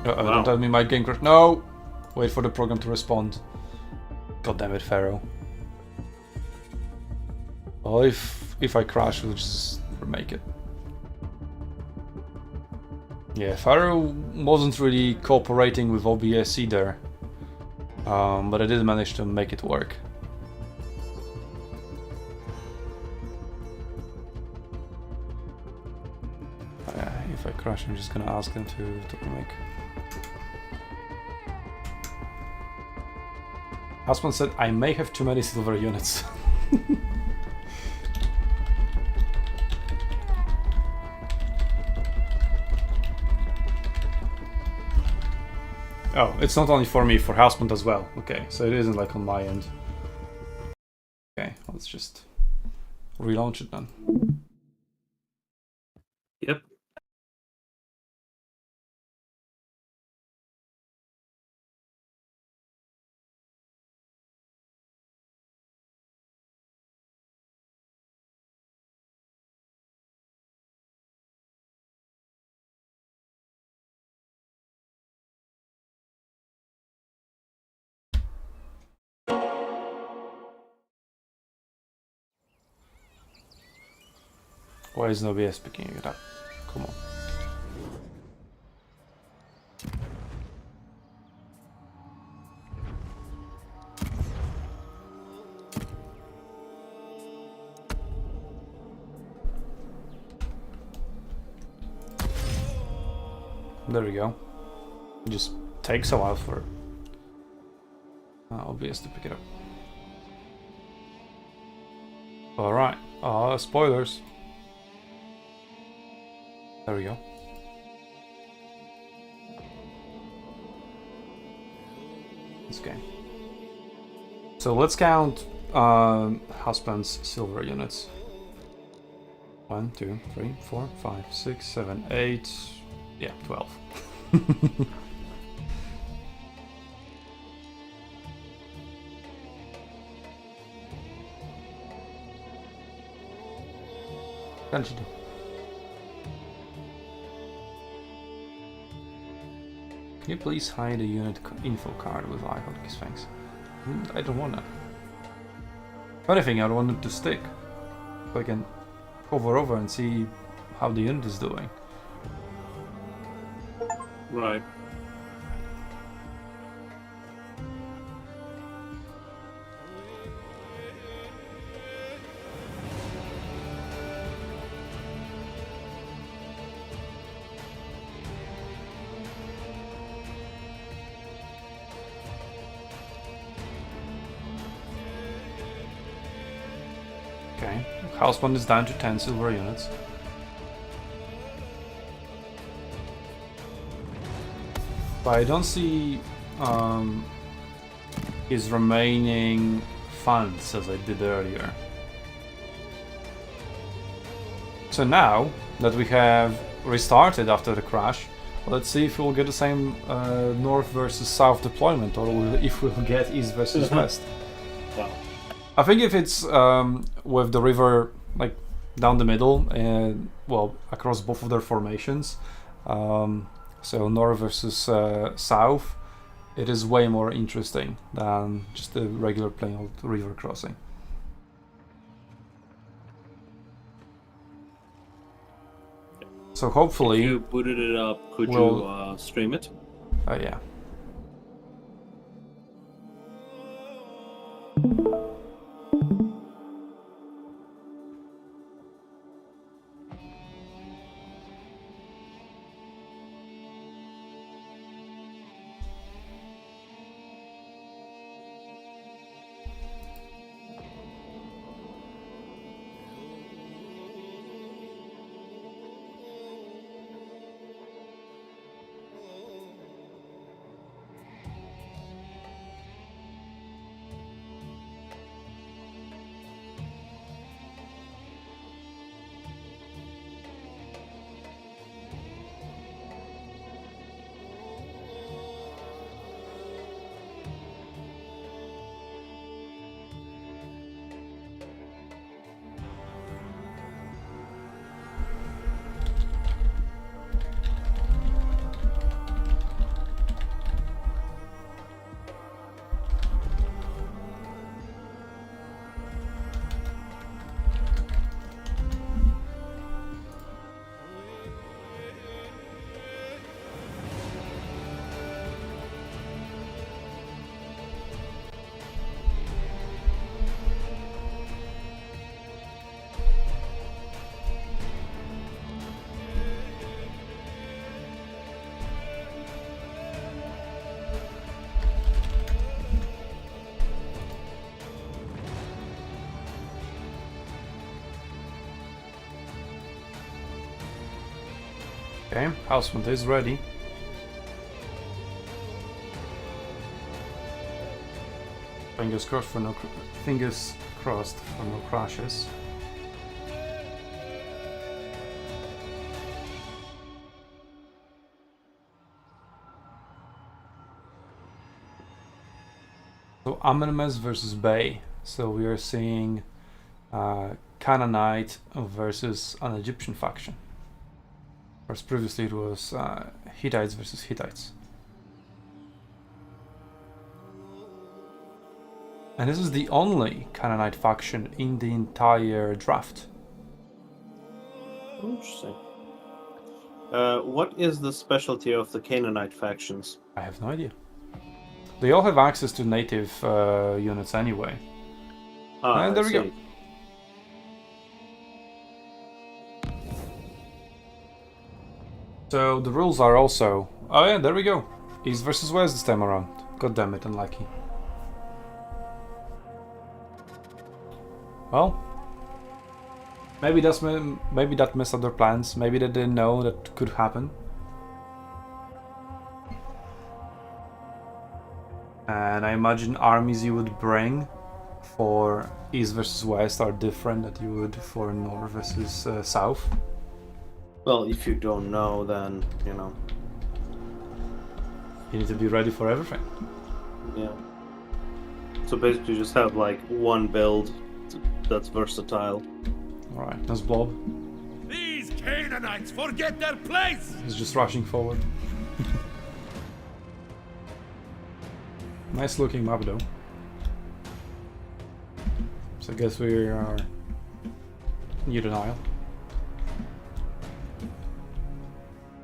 Wow. Don't tell me my game crash. No! Wait for the program to respond. God damn it, Pharaoh. Well, if I crash, we'll just remake it. Yeah, Pharaoh wasn't really cooperating with OBS either. But I did manage to make it work. If I crash, I'm just gonna ask them to remake. Aspen said, I may have too many silver units. Oh, it's not only for me, for Housemount as well. Okay, so it isn't like on my end. Okay, let's just relaunch it then. Yep. Why is nobody picking it up? Come on. There we go. It just takes a while for OBS to pick it up. Alright, spoilers. There we go. Okay. So let's count Houseplant's silver units. 1, 2, 3, 4, 5, 6, 7, 8. Yeah, 12. Continue. Can you please hide a unit info card with icons? Thanks. I don't wanna. If anything, I want it to stick. So I can hover over and see how the unit is doing. Right. Okay. House bond is down to 10 silver units. But I don't see his remaining funds as I did earlier. So now that we have restarted after the crash, let's see if we'll get the same north versus south deployment, or if we'll get east versus west. Wow. I think if it's with the river like down the middle and well across both of their formations, so north versus south, it is way more interesting than just a regular plain old river crossing. So hopefully, If you booted it up, could we'll- you stream it? yeah. Okay, Houseman is ready. Fingers crossed for no crashes. So Amenemez versus Bay. So we are seeing Canaanite versus an Egyptian faction. Whereas previously it was Hittites versus Hittites. And this is the only Canaanite faction in the entire draft. Interesting. What is the specialty of the Canaanite factions? I have no idea. They all have access to native units anyway. And there we go. So the rules are also... Oh yeah, there we go. East versus west this time around. God damn it, unlucky. Well, maybe that messed up their plans. Maybe they didn't know that could happen. And I imagine armies you would bring for east versus west are different that you would for north versus south. Well, if you don't know, then, you know. You need to be ready for everything. Yeah. So basically just have like one build that's versatile. Alright, let's blob. Canaanites forget their place! He's just rushing forward. Nice looking map though. So I guess we are near the Nile.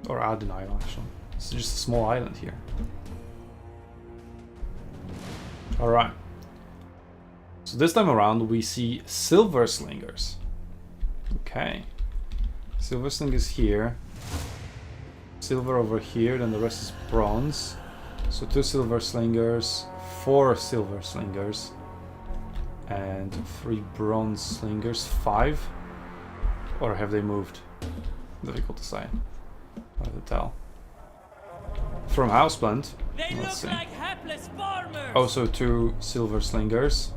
Or at the Nile actually. It's just a small island here. Alright. So this time around we see silver slingers. Okay. Silver slingers here. Silver over here, then the rest is bronze. So 2 silver slingers, 4 silver slingers, and 3 bronze slingers. 5? Or have they moved? Difficult to say. Hard to tell. From Houseplant, let's see. Like hapless farmers. Also 2 silver slingers.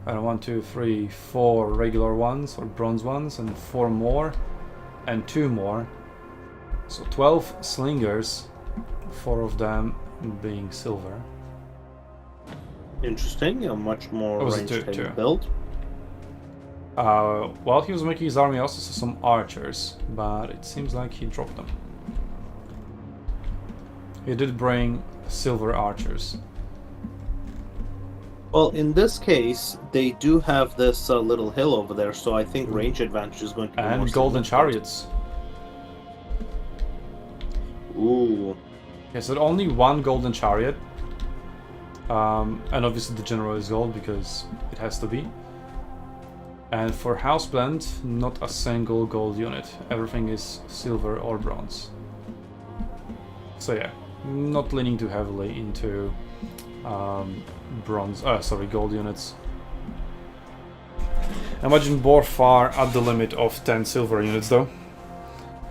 And 1, 2, 3, 4 regular ones or bronze ones, and 4 more, and 2 more. So 12 slingers, 4 of them being silver. Interesting, a much more Was it ranged two? build. While he was making his army, I also saw some archers, but it seems like he dropped them. He did bring silver archers. Well, in this case, they do have this little hill over there, so I think range advantage is going to be more And golden significant. chariots. Ooh. Okay, so only 1 golden chariot. And obviously the general is gold because it has to be. And for Houseplant, not a single gold unit. Everything is silver or bronze. So yeah, not leaning too heavily into gold units. Imagine Borfar at the limit of 10 silver units though.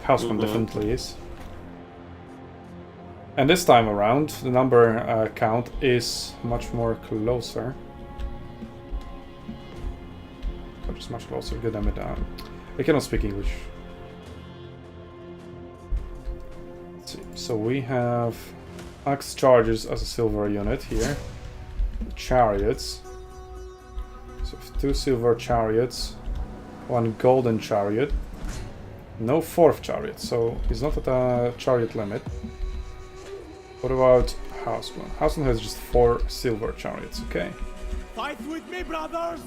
Houseplant definitely is. And this time around, the number count is much more closer. Or just much closer, good damn it. I cannot speak English. Let's see. So we have axe chargers as a silver unit here. Chariots. So 2 silver chariots, 1 golden chariot. No 4th chariot, so he's not at a chariot limit. What about Houseplant? Houseplant has just 4 silver chariots, okay. Fight with me, brothers!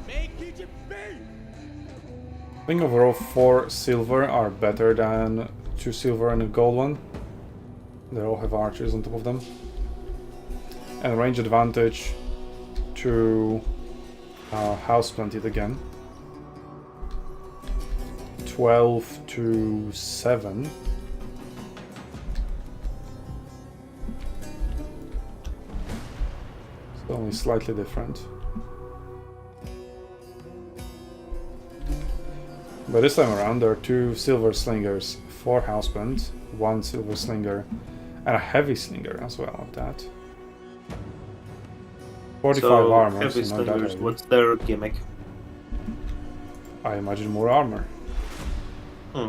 Make Egypt pay! I think overall 4 silver are better than 2 silver and a gold one. They all have archers on top of them. And range advantage to Houseplant it again. 12 to 7. Only slightly different. But this time around there are 2 silver slingers for Houseplant, 1 silver slinger, and a heavy slinger as well of that. 45 So, armor, heavy so not that slingers, heavy. what's their gimmick? I imagine more armor. Hmm.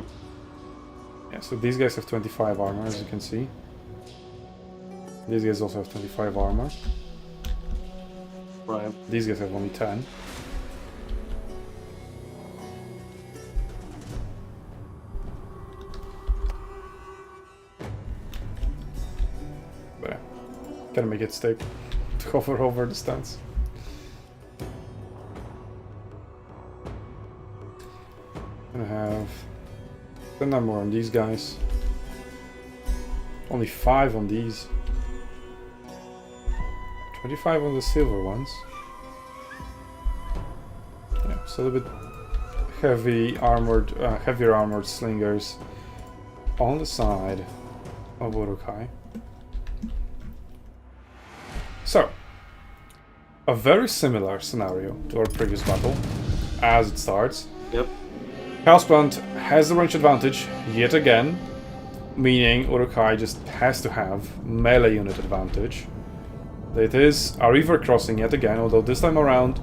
Yeah, so these guys have 25 armor, as you can see. These guys also have 25 armor. Right. These guys have only 10. But yeah, gotta make it stick to cover over the stance. Gonna have 10 more on these guys. Only 5 on these. 25 on the silver ones. Yeah, so a little bit heavier armored slingers on the side of Urukai. So, a very similar scenario to our previous battle as it starts. Yep. Houseplant has the range advantage yet again, meaning Urukai just has to have melee unit advantage. It is a river crossing yet again, although this time around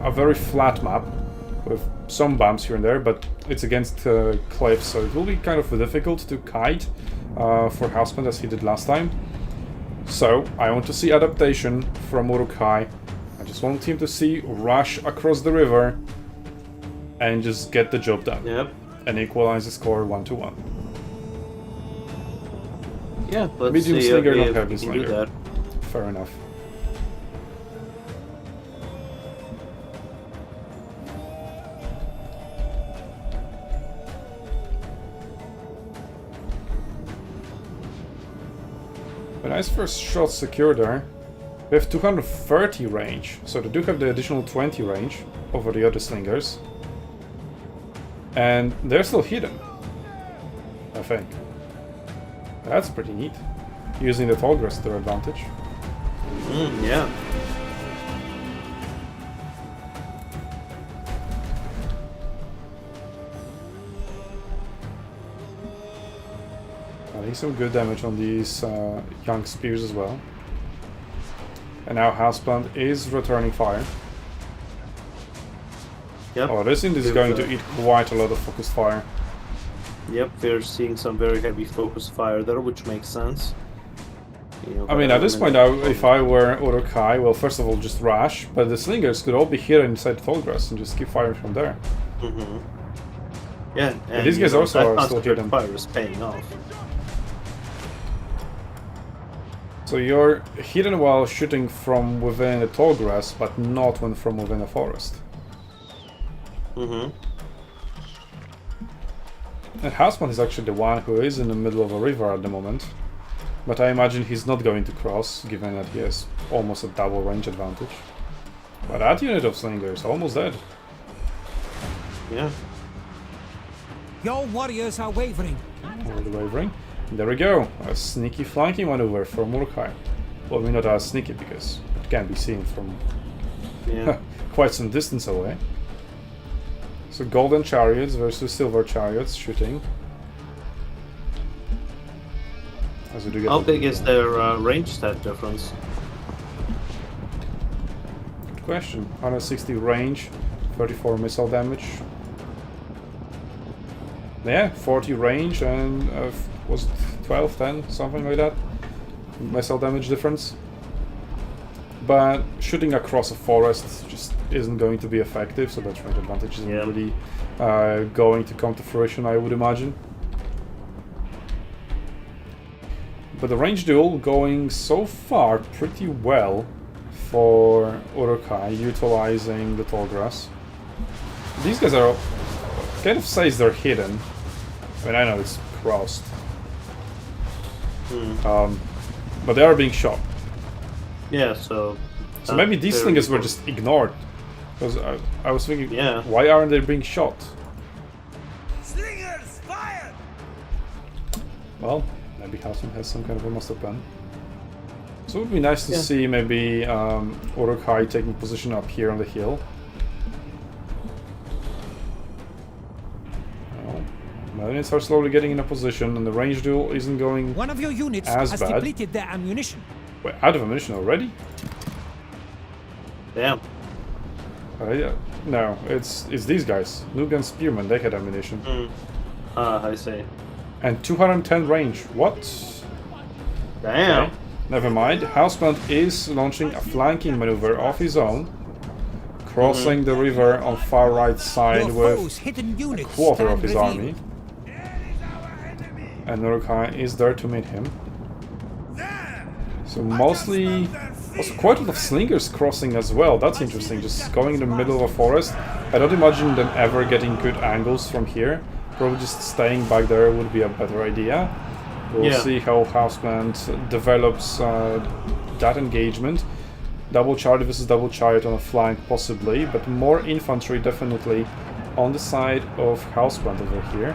a very flat map with some bumps here and there, but it's against cliffs, so it will be kind of difficult to kite for Houseplant as he did last time. So I want to see adaptation from Urukai. I just want him to see rush across the river and just get the job done. Yep. and equalize the score 1-1. Yeah, let's Medium see slinger, not if heavy we can do slinger. that. Fair enough. A nice first shot secured there. We have 230 range, so they do have the additional 20 range over the other slingers. And they're still hidden, I think. That's pretty neat. Using the tall grass to their advantage. Yeah. Adding some good damage on these young spears as well. And now Houseplant is returning fire. Yep. Oh, this is going to eat quite a lot of focused fire. Yep, we're seeing some very heavy focus fire there, which makes sense. You know, I mean, at this point, if I were Urukai, well, first of all, just rush, but the slingers could all be here inside the tall grass and just keep firing from there. Yeah, and these guys also that are still concentrated hidden. fire is paying off. So you're hidden while shooting from within the tall grass, but not when from within a forest. And Houseplant is actually the one who is in the middle of a river at the moment. But I imagine he's not going to cross, given that he has almost a double range advantage. But that unit of slingers almost dead. Yeah. Your warriors are wavering. All the wavering. There we go. A sneaky flanking maneuver from Urukai. Well, maybe not as sneaky because it can be seen from quite some distance away. So golden chariots versus silver chariots shooting. As we do get How big is their range stat difference? Good question. 160 range, 34 missile damage. Yeah, 40 range and was it 12, 10, something like that. Missile damage difference. But shooting across a forest just isn't going to be effective, so that range advantage isn't really going to come to fruition, I would imagine. But the range duel going so far pretty well for Urukai, utilizing the tall grass. These guys are kind of says they're hidden. I mean, I know it's crossed. But they are being shot. Yeah, so maybe these slingers were just ignored. Because I was thinking, why aren't they being shot? Slingers, fire! Well, maybe Houseplant has some kind of a master plan. So it would be nice to see maybe Urukai taking position up here on the hill. Marines are slowly getting in a position, and the range duel isn't going One of your units as has bad. depleted their ammunition. Wait, out of ammunition already? Damn. Yeah. No, it's these guys. Nugan Spearmen, they had ammunition. I see. And 210 range. What? Damn. Okay. Never mind. Houseplant is launching a flanking maneuver of his own, crossing the river on far right side Your with foes' hidden a units quarter of stand his revealed. army. And Urukai is there to meet him. So mostly, also quite a lot of slingers crossing as well. That's interesting, just going in the middle of a forest. I don't imagine them ever getting good angles from here. Probably just staying back there would be a better idea. We'll see how Houseplant develops that engagement. Double chariot versus double chariot on a flank possibly, but more infantry definitely on the side of Houseplant over here.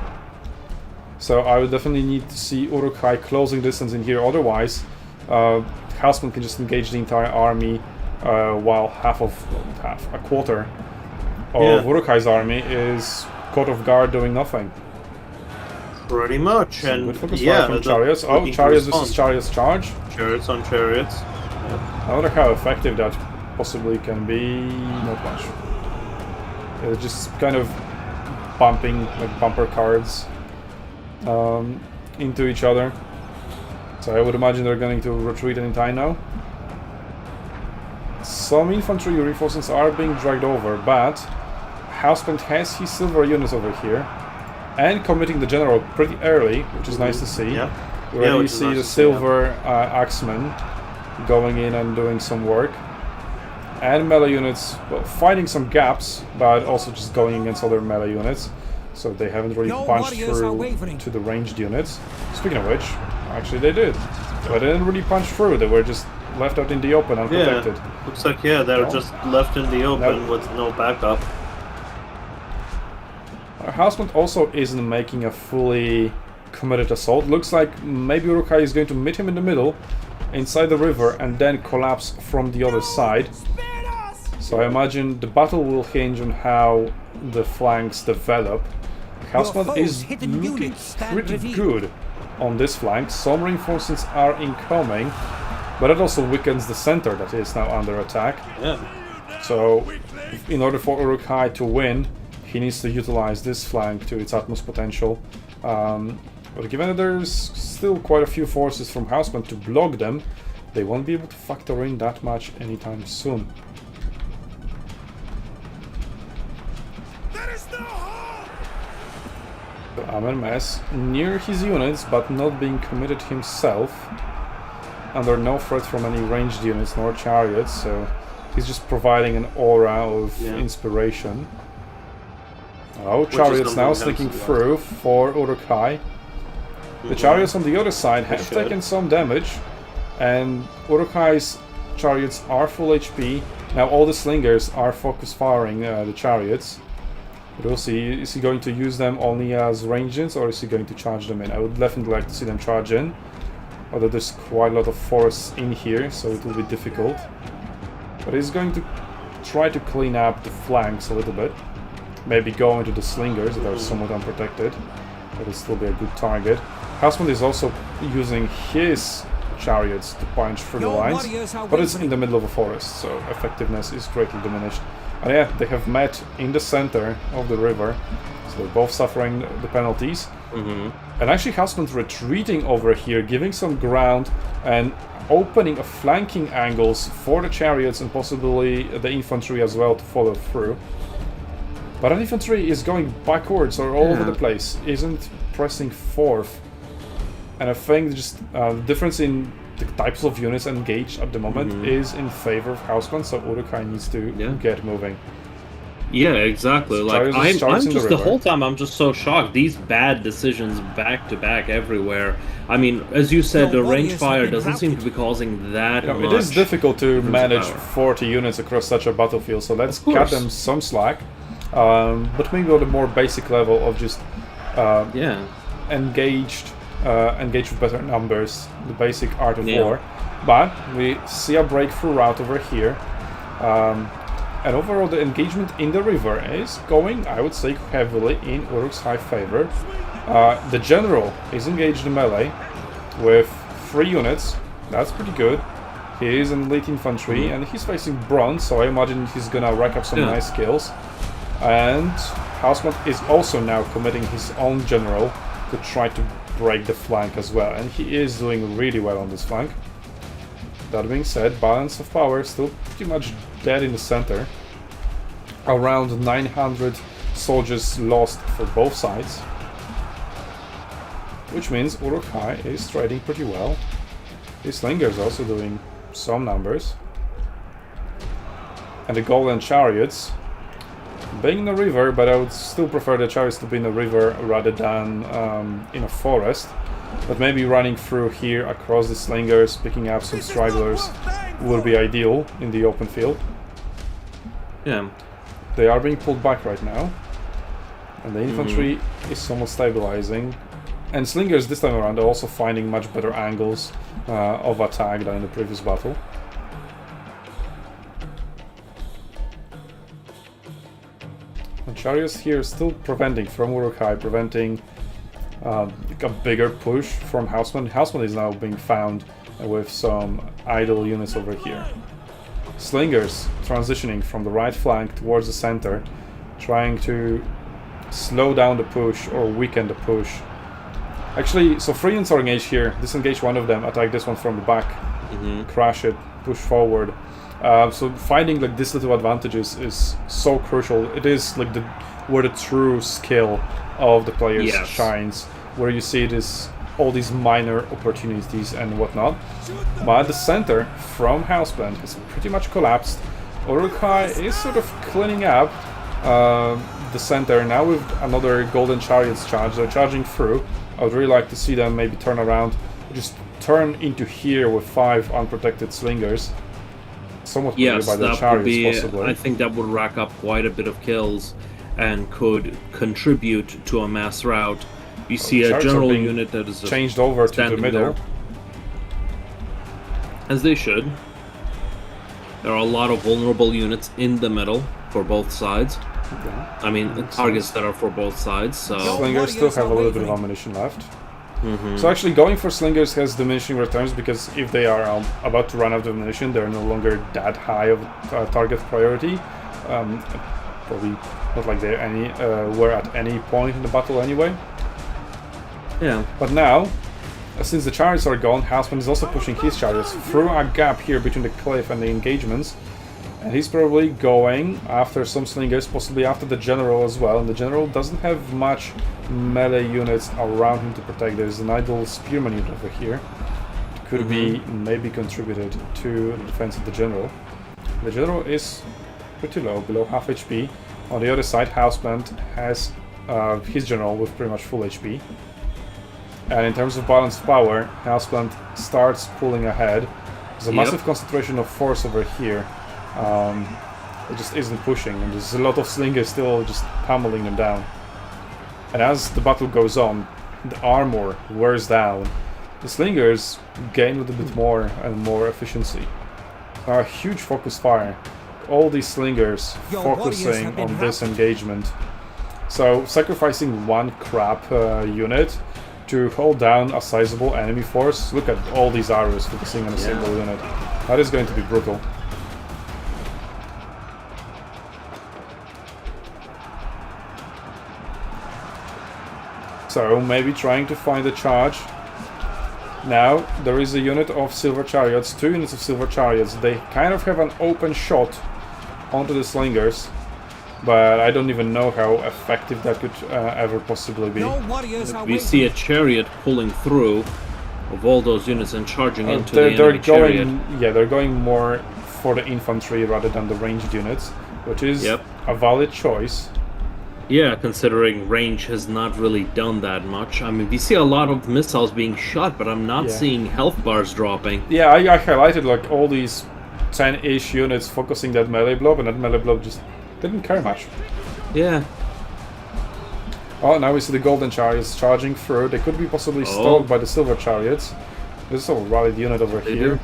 So I would definitely need to see Urukai closing distance in here, otherwise Houseplant can just engage the entire army while a quarter of Urukai's army is caught off guard doing nothing. Pretty much. So And good focus fire from chariots. Oh, chariots versus chariots charge. Chariots on chariots. I wonder how effective that possibly can be. Not much. They're just kind of bumping like bumper cards into each other. So I would imagine they're going to retreat any time now. Some infantry reinforcements are being dragged over, but Houseplant has his silver units over here. and committing the general pretty early, which is nice to see. Yeah. We already which is see nice the to see, yeah. silver axemen going in and doing some work. And melee units, well, finding some gaps, but also just going against other melee units. So they haven't really Your punched warriors are through wavering. to the ranged units. Speaking of which, actually they did. But they didn't really punch through, they were just left out in the open, unprotected. Yeah, looks like, they're No. just left in the open Nope. with no backup. Houseman also isn't making a fully committed assault. Looks like maybe Uruk-hai is going to meet him in the middle, inside the river, and then collapse from the other side. So I imagine the battle will hinge on how the flanks develop. Houseman foe's is hidden looking units stand pretty revealed. good on this flank. Some reinforcements are incoming, but it also weakens the center that is now under attack. Yeah. So, in order for Uruk-hai to win, he needs to utilize this flank to its utmost potential. But given that there's still quite a few forces from Houseman to block them, they won't be able to factor in that much anytime soon. There is no hope! So Amen Mess near his units, but not being committed himself. Under no threat from any ranged units nor chariots, so he's just providing an aura of inspiration. Oh, chariots now sneaking through for Uruk-hai. The chariots on the other side have taken some damage, and Uruk-hai's chariots are full HP. Now all the slingers are focus firing the chariots. But we'll see, is he going to use them only as range-ins, or is he going to charge them in? I would definitely like to see them charge in. Although there's quite a lot of forests in here, so it will be difficult. But he's going to try to clean up the flanks a little bit. Maybe go into the slingers that are somewhat unprotected. That will still be a good target. Houseman is also using his chariots to punch through the lines, but it's in the middle of a forest, so effectiveness is greatly diminished. And yeah, they have met in the center of the river, so they're both suffering the penalties. And actually Houseman's retreating over here, giving some ground and opening a flanking angles for the chariots and possibly the infantry as well to follow through. But an infantry is going backwards or all over the place, isn't pressing forth. And I think just the difference in the types of units engaged at the moment is in favor of Houseman, so Uruk-hai needs to get moving. Yeah, exactly. Like I'm Chariots in just the the river. whole time I'm just so shocked. These bad decisions back to back everywhere. I mean, as you said, Your the range warriors fire have been doesn't seem to routed. be causing that You know, much. it is difficult to manage power. 40 units across such a battlefield, so let's Of cut course. them some slack. But maybe on a more basic level of just engaged with better numbers, the basic art of war. But we see a breakthrough route over here. And overall the engagement in the river is going, I would say, heavily in Uruk's high favor. The general is engaged in melee with 3 units. That's pretty good. He is in elite infantry and he's facing bronze, so I imagine he's gonna rack up some nice kills. And Houseman is also now committing his own general to try to break the flank as well, and he is doing really well on this flank. That being said, balance of power still pretty much dead in the center. Around 900 soldiers lost for both sides, which means Uruk-hai is trading pretty well. His slinger is also doing some numbers, and the golden chariots being in the river, but I would still prefer the chariots to be in the river rather than in a forest. But maybe running through here across the slingers, picking up some stragglers would be ideal in the open field. Yeah. They are being pulled back right now, and the infantry is somewhat stabilizing. And slingers this time around are also finding much better angles of attack than in the previous battle. And chariots here still preventing from Uruk-hai, preventing a bigger push from Houseman. Houseman is now being found with some idle units over here. Slingers transitioning from the right flank towards the center, trying to slow down the push or weaken the push. Actually, so 3 units are engaged here. Disengage one of them, attack this one from the back, crash it, push forward. So finding like these little advantages is so crucial. It is like where the true skill of the players Yes. shines, where you see this all these minor opportunities and whatnot. But the center from Houseplant is pretty much collapsed. Uruk-hai is sort of cleaning up the center now with another Golden Chariots charge. They're charging through. I would really like to see them maybe turn around, just turn into here with 5 unprotected slingers. Somewhat Yes, by the that would chariots, be. possibly. I think that would rack up quite a bit of kills, and could contribute to a mass rout. You see a chariots are general being unit that is changed over to the standing middle. there. As they should. There are a lot of vulnerable units in the middle for both sides. Yeah. I mean, targets that are for both sides. So Slingers still have a little bit of ammunition left. So actually going for slingers has diminishing returns, because if they are about to run out of ammunition, they're no longer that high of target priority. Probably not like they were at any point in the battle anyway. yeah, But now, since the chariots are gone, Houseman is also pushing his chariots through a gap here between the cliff and the engagements. And he's probably going after some slingers, possibly after the general as well. And the general doesn't have much melee units around him to protect. There's an idle spearman unit over here. It could be maybe contributed to the defense of the general. The general is pretty low, below half HP. On the other side, Houseplant has his general with pretty much full HP. And in terms of balance of power, Houseplant starts pulling ahead. There's a massive concentration of force over here. It just isn't pushing, and there's a lot of slingers still just pummeling them down. And as the battle goes on, the armor wears down. The slingers gain a little bit more and more efficiency. A huge focus fire. All these slingers focusing on this engagement. So sacrificing one crap unit to hold down a sizable enemy force. Look at all these arrows focusing on a single unit. That is going to be brutal. So maybe trying to find a charge. Now there is a unit of silver chariots, 2 units of silver chariots. They kind of have an open shot onto the slingers, but I don't even know how effective that could ever possibly be. we see a chariot pulling through of all those units and charging into the enemy chariot. They're going more for the infantry rather than the ranged units, which is a valid choice. Yeah, considering range has not really done that much. I mean, we see a lot of missiles being shot, but I'm not seeing health bars dropping. Yeah, I highlighted like all these 10-ish units focusing that melee blob, and that melee blob just didn't care much. Yeah. Oh, now we see the golden chariots charging through. They could be possibly stalled by the silver chariots. There's a rallied unit over here.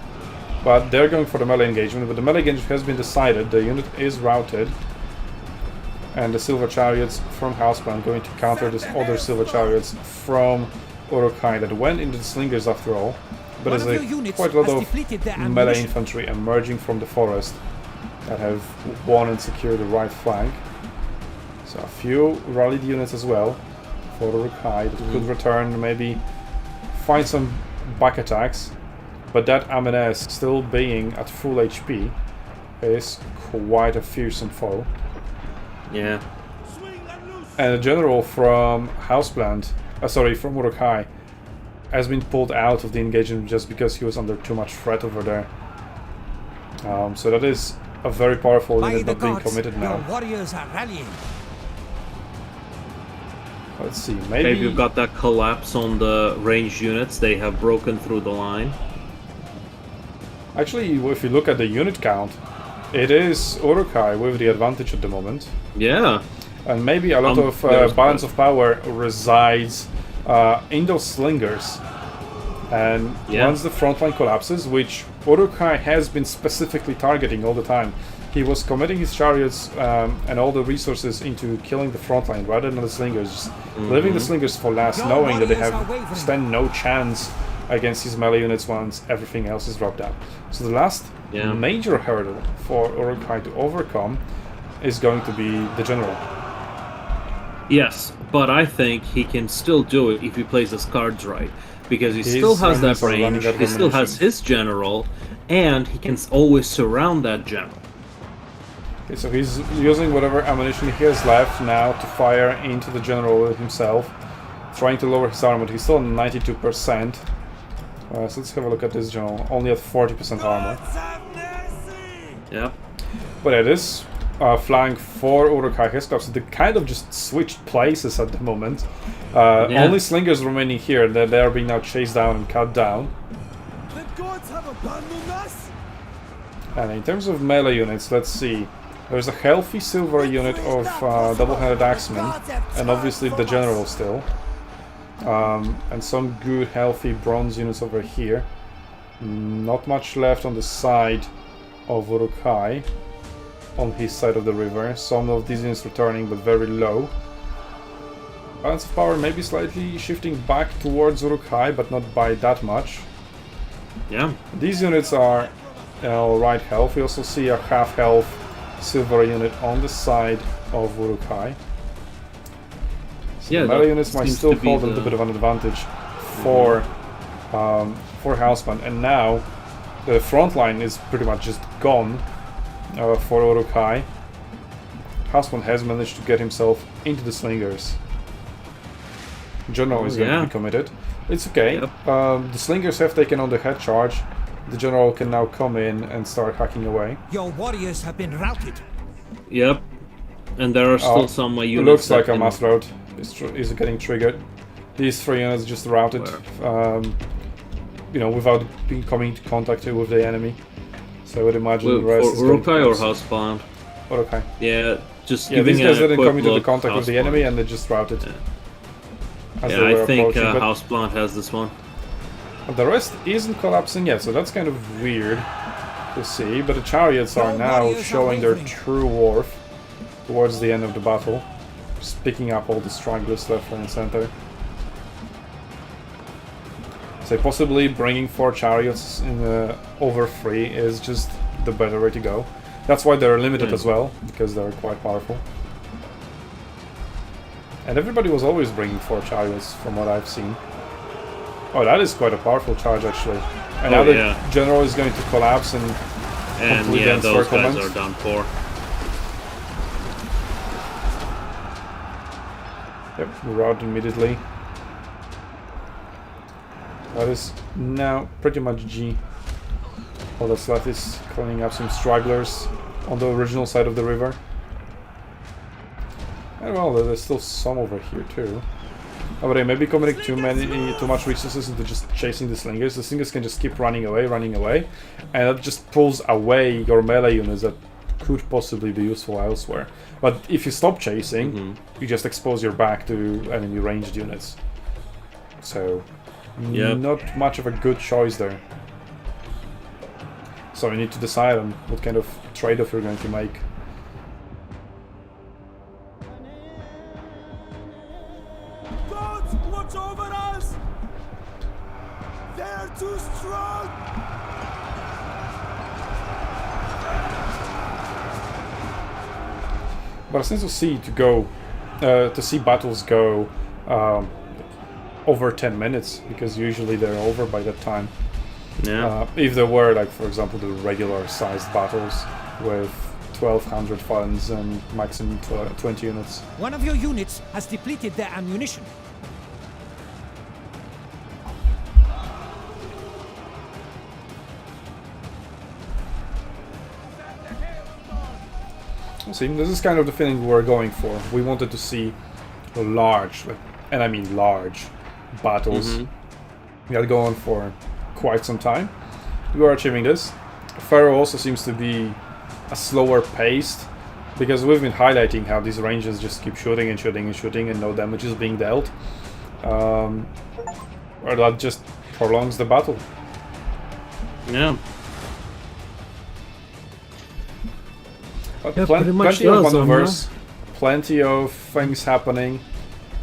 But they're going for the melee engagement. But the melee engagement has been decided. The unit is routed. And the silver chariots from Houseplant going to counter this other silver chariots from Uruk-hai that went into the slingers after all. But there's quite a lot of melee infantry emerging from the forest that have won and secured the right flank. So a few rallied units as well for Uruk-hai that could return, maybe find some back attacks. But that Amenes still being at full HP is quite a fearsome foe. Yeah. And the general from Houseplant, from Uruk-hai, has been pulled out of the engagement just because he was under too much threat over there. So that is a very powerful unit not being committed now. Warriors are rallying. Let's see, Okay, we've got that collapse on the ranged units. They have broken through the line. Actually, if you look at the unit count, it is Uruk-hai with the advantage at the moment. Yeah. And maybe a lot of balance of power resides in those slingers. And once the front line collapses, which Uruk-hai has been specifically targeting all the time, he was committing his chariots and all the resources into killing the front line rather than the slingers, just leaving the slingers for last, knowing that they stand no chance against his melee units once everything else is dropped out. So the last major hurdle for Uruk-hai to overcome is going to be the general. Yes, but I think he can still do it if he plays his cards right. Because he still has that range, he still has his general, and he can always surround that general. Okay, so he's using whatever ammunition he has left now to fire into the general himself, trying to lower his armor. He's still on 92%. So let's have a look at this general, only at 40% armor. Yep. But it is flying for Uruk-hai has collapsed. They kind of just switched places at the moment. Only slingers remaining here, and they are being now chased down and cut down. The gods have abandoned us. And in terms of melee units, let's see. There's a healthy silver unit of double-handed axemen, and obviously the general still. And some good healthy bronze units over here. Not much left on the side of Uruk-hai, on his side of the river. Some of these units returning, but very low. Balance of power maybe slightly shifting back towards Uruk-hai, but not by that much. Yeah. These units are alright health. We also see a half health silver unit on the side of Uruk-hai. So Yeah, the melee units might still hold a the... little bit of an advantage for Houseband, and now the front line is pretty much just gone for Uruk-hai. Houseband has managed to get himself into the slingers. General is going to be committed. It's okay. Yep. The slingers have taken on the head charge. The general can now come in and start hacking away. Your warriors have been routed. Yep. And there are still some It units. looks like a mass rout is getting triggered. These 3 units just routed, you know, without coming into contact with the enemy. So I would imagine the rest is going to Uruk-hai or Housebound? Uruk-hai. Yeah, just Yeah, giving these guys a didn't quick come into the look, contact with the Housebound. enemy, and they just routed. As Yeah, they were I think approaching, but Housebound has this one. the rest isn't collapsing yet, so that's kind of weird to see. But the chariots are now showing their true worth towards the end of the battle. Just picking up all the stragglers left, right, and center. So possibly bringing 4 chariots in over 3 is just the better way to go. That's why they're limited as well, because they're quite powerful. And everybody was always bringing 4 chariots, from what I've seen. Oh, that is quite a powerful charge, actually. And now the general is going to collapse and completely those guys encirclement. are done for. Yep, rout immediately. That is now pretty much G. All that's left is cleaning up some stragglers on the original side of the river. And well, there's still some over here too. Oh, but they may be committing too much resources into just chasing the slingers. The slingers can just keep running away, and that just pulls away your melee units that could possibly be useful elsewhere. But if you stop chasing, you just expose your back to enemy ranged units. So, not much of a good choice there. So you need to decide on what kind of trade-off you're going to make. Gods, watch over us! They're too strong! But since you see to see battles go over 10 minutes, because usually they're over by that time. Yeah. If there were, like, for example, the regular-sized battles with 1,200 funds and maximum 20 units. One of your units has depleted their ammunition. See, this is kind of the feeling we were going for. We wanted to see large, and I mean large, battles that go on for quite some time. We are achieving this. Pharaoh also seems to be a slower paced, because we've been highlighting how these ranges just keep shooting and shooting and shooting and no damage is being dealt. Or that just prolongs the battle. Yeah. But Yeah, pretty much plenty of does, maneuvers, plenty of things happening.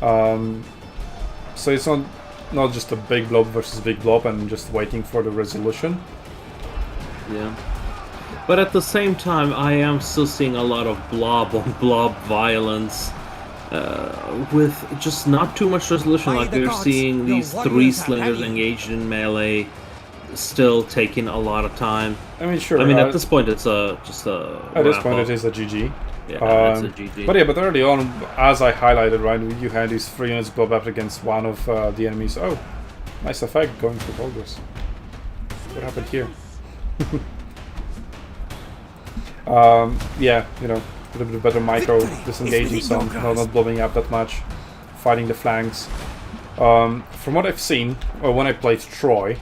So it's not just a big blob versus big blob and just waiting for the resolution. Yeah. But at the same time, I am still seeing a lot of blob on blob violence. With just not too much resolution. Like we're seeing these 3 slingers engaged in melee. still taking a lot of time. I mean, sure. I mean, at this point, it's just a. At this point, it is a GG. Yeah, it's a GG. But yeah, but early on, as I highlighted, right, you had these 3 units blow up against one of the enemies. Oh, nice effect going for progress. What happened here? Yeah, you know, a little bit better micro, disengaging some, not blowing up that much, fighting the flanks. From what I've seen, or when I played Troy,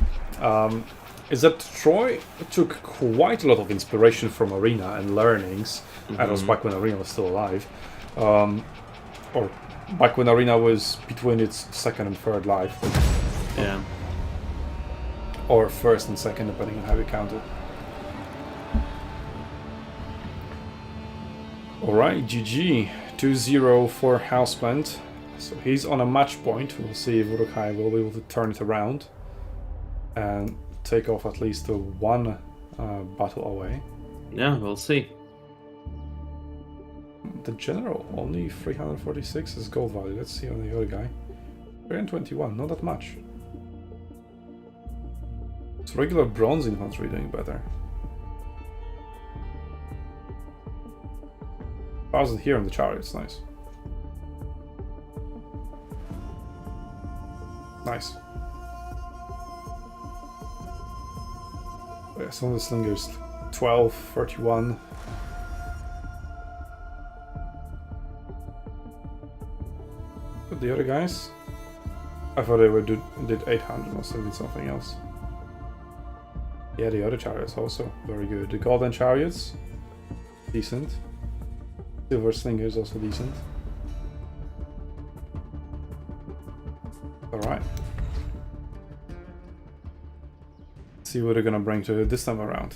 is that Troy took quite a lot of inspiration from Arena and learnings. And it was back when Arena was still alive, or back when Arena was between its second and third life. Yeah. Or first and second, depending on how you count it. Alright, GG. 2-0 for Houseplant. So he's on a match point. We'll see if Uruk-hai will be able to turn it around and take off at least one battle away. Yeah, we'll see. The general, only 346 is gold value. Let's see on the other guy. 321, not that much. It's regular bronze infantry doing better. 1,000 here on the chariots, nice. Nice. Yeah, some of the slingers, 12, 31. But the other guys, I thought they did 800, must have been something else. Yeah, the other chariots also very good. The golden chariots, decent. Silver slingers also decent. Alright. See what they're gonna bring to it this time around.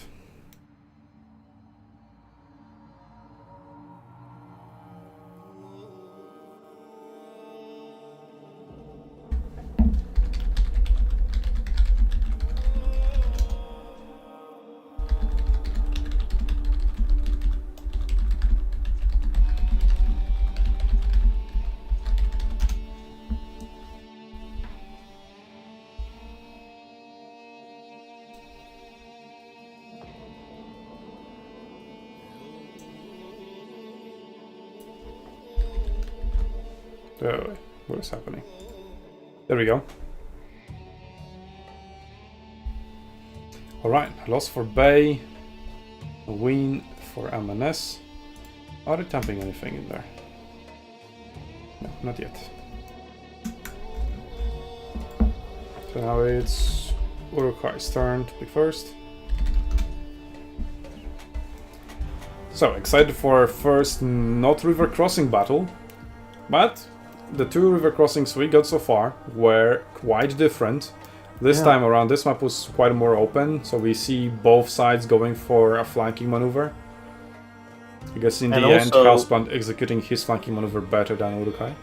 Oh, what is happening? There we go. Alright, loss for Bay, a win for MNS. Are they tamping anything in there? No, not yet. So now it's Uruk-hai's turn to be first. So, excited for our first not river crossing battle, but the 2 river crossings we got so far were quite different. This time around, this map was quite more open, so we see both sides going for a flanking maneuver. I guess in the end, Houseplant executing his flanking maneuver better than Uruk-hai.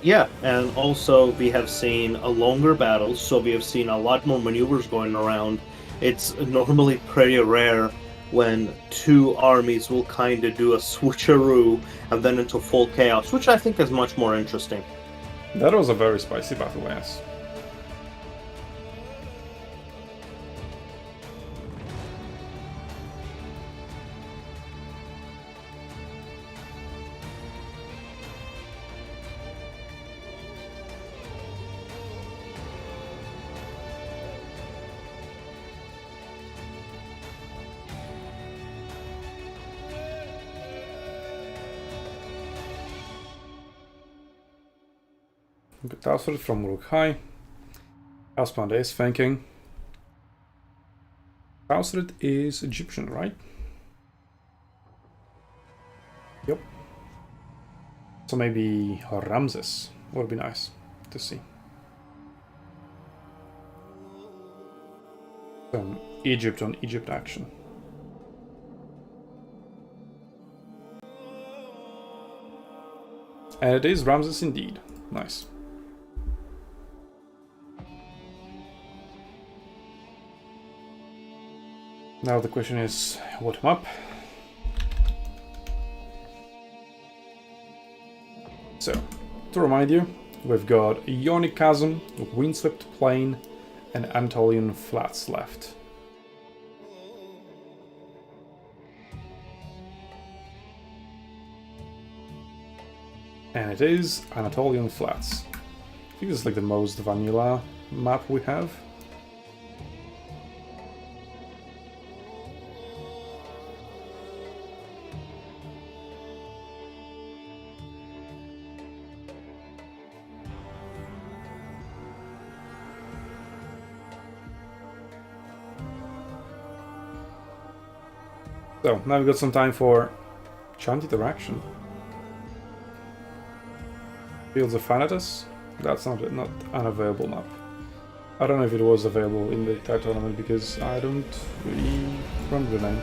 Yeah, and also we have seen a longer battle, so we have seen a lot more maneuvers going around. It's normally pretty rare when 2 armies will kind of do a switcheroo and then into full chaos, which I think is much more interesting. That was a very spicy battle, yes. Good Alfred from Uruk-hai. Houseplant is thinking. Alfred is Egyptian, right? Yep. So maybe Ramses would be nice to see. Some Egypt on Egypt action. And it is Ramses indeed. Nice. Now the question is, what map? So, to remind you, we've got Ionic Chasm, Windswept Plain, and Anatolian Flats left. And it is Anatolian Flats. I think this is like the most vanilla map we have. So, now we've got some time for chant interaction. Fields of Thanatos? That's not an available map. I don't know if it was available in the entire tournament because I don't really remember the name.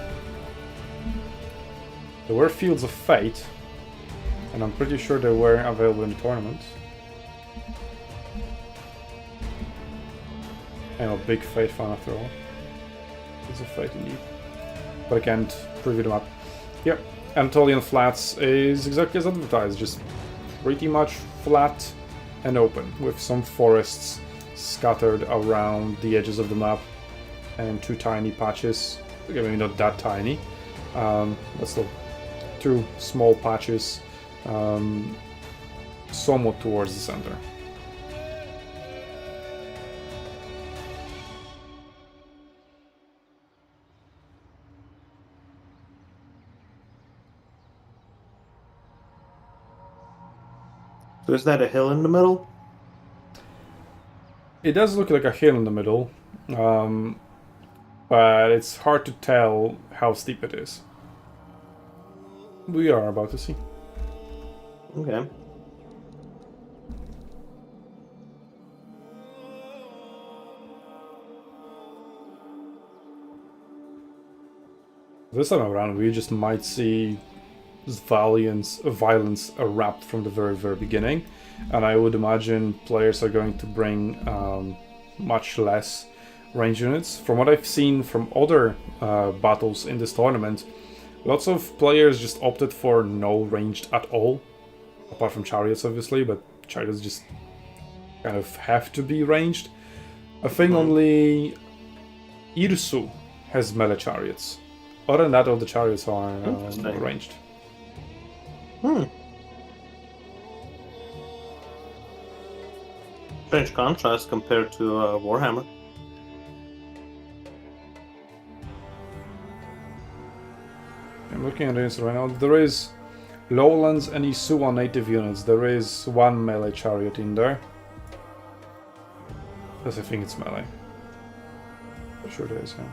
There were Fields of Fate, and I'm pretty sure they were available in the tournament. I'm a big Fate fan after all. Fields of Fate indeed. But I can't preview them up. Yep, Anatolian Flats is exactly as advertised, just pretty much flat and open, with some forests scattered around the edges of the map, and two tiny patches, okay, maybe not that tiny, but still two small patches somewhat towards the center. So is that a hill in the middle? It does look like a hill in the middle, but it's hard to tell how steep it is. We are about to see. Okay. This time around, we just might see violence erupt from the very beginning, and I would imagine players are going to bring much less range units. From what I've seen from other battles in this tournament, lots of players just opted for no ranged at all, apart from chariots obviously, but chariots just kind of have to be ranged. I think only Irsu has melee chariots. Other than that, all the chariots are ranged. Strange contrast compared to Warhammer. I'm looking at this right now. There is Lowlands and Isua native units. There is one melee chariot in there. Yes, I think it's melee. For sure there is, yeah.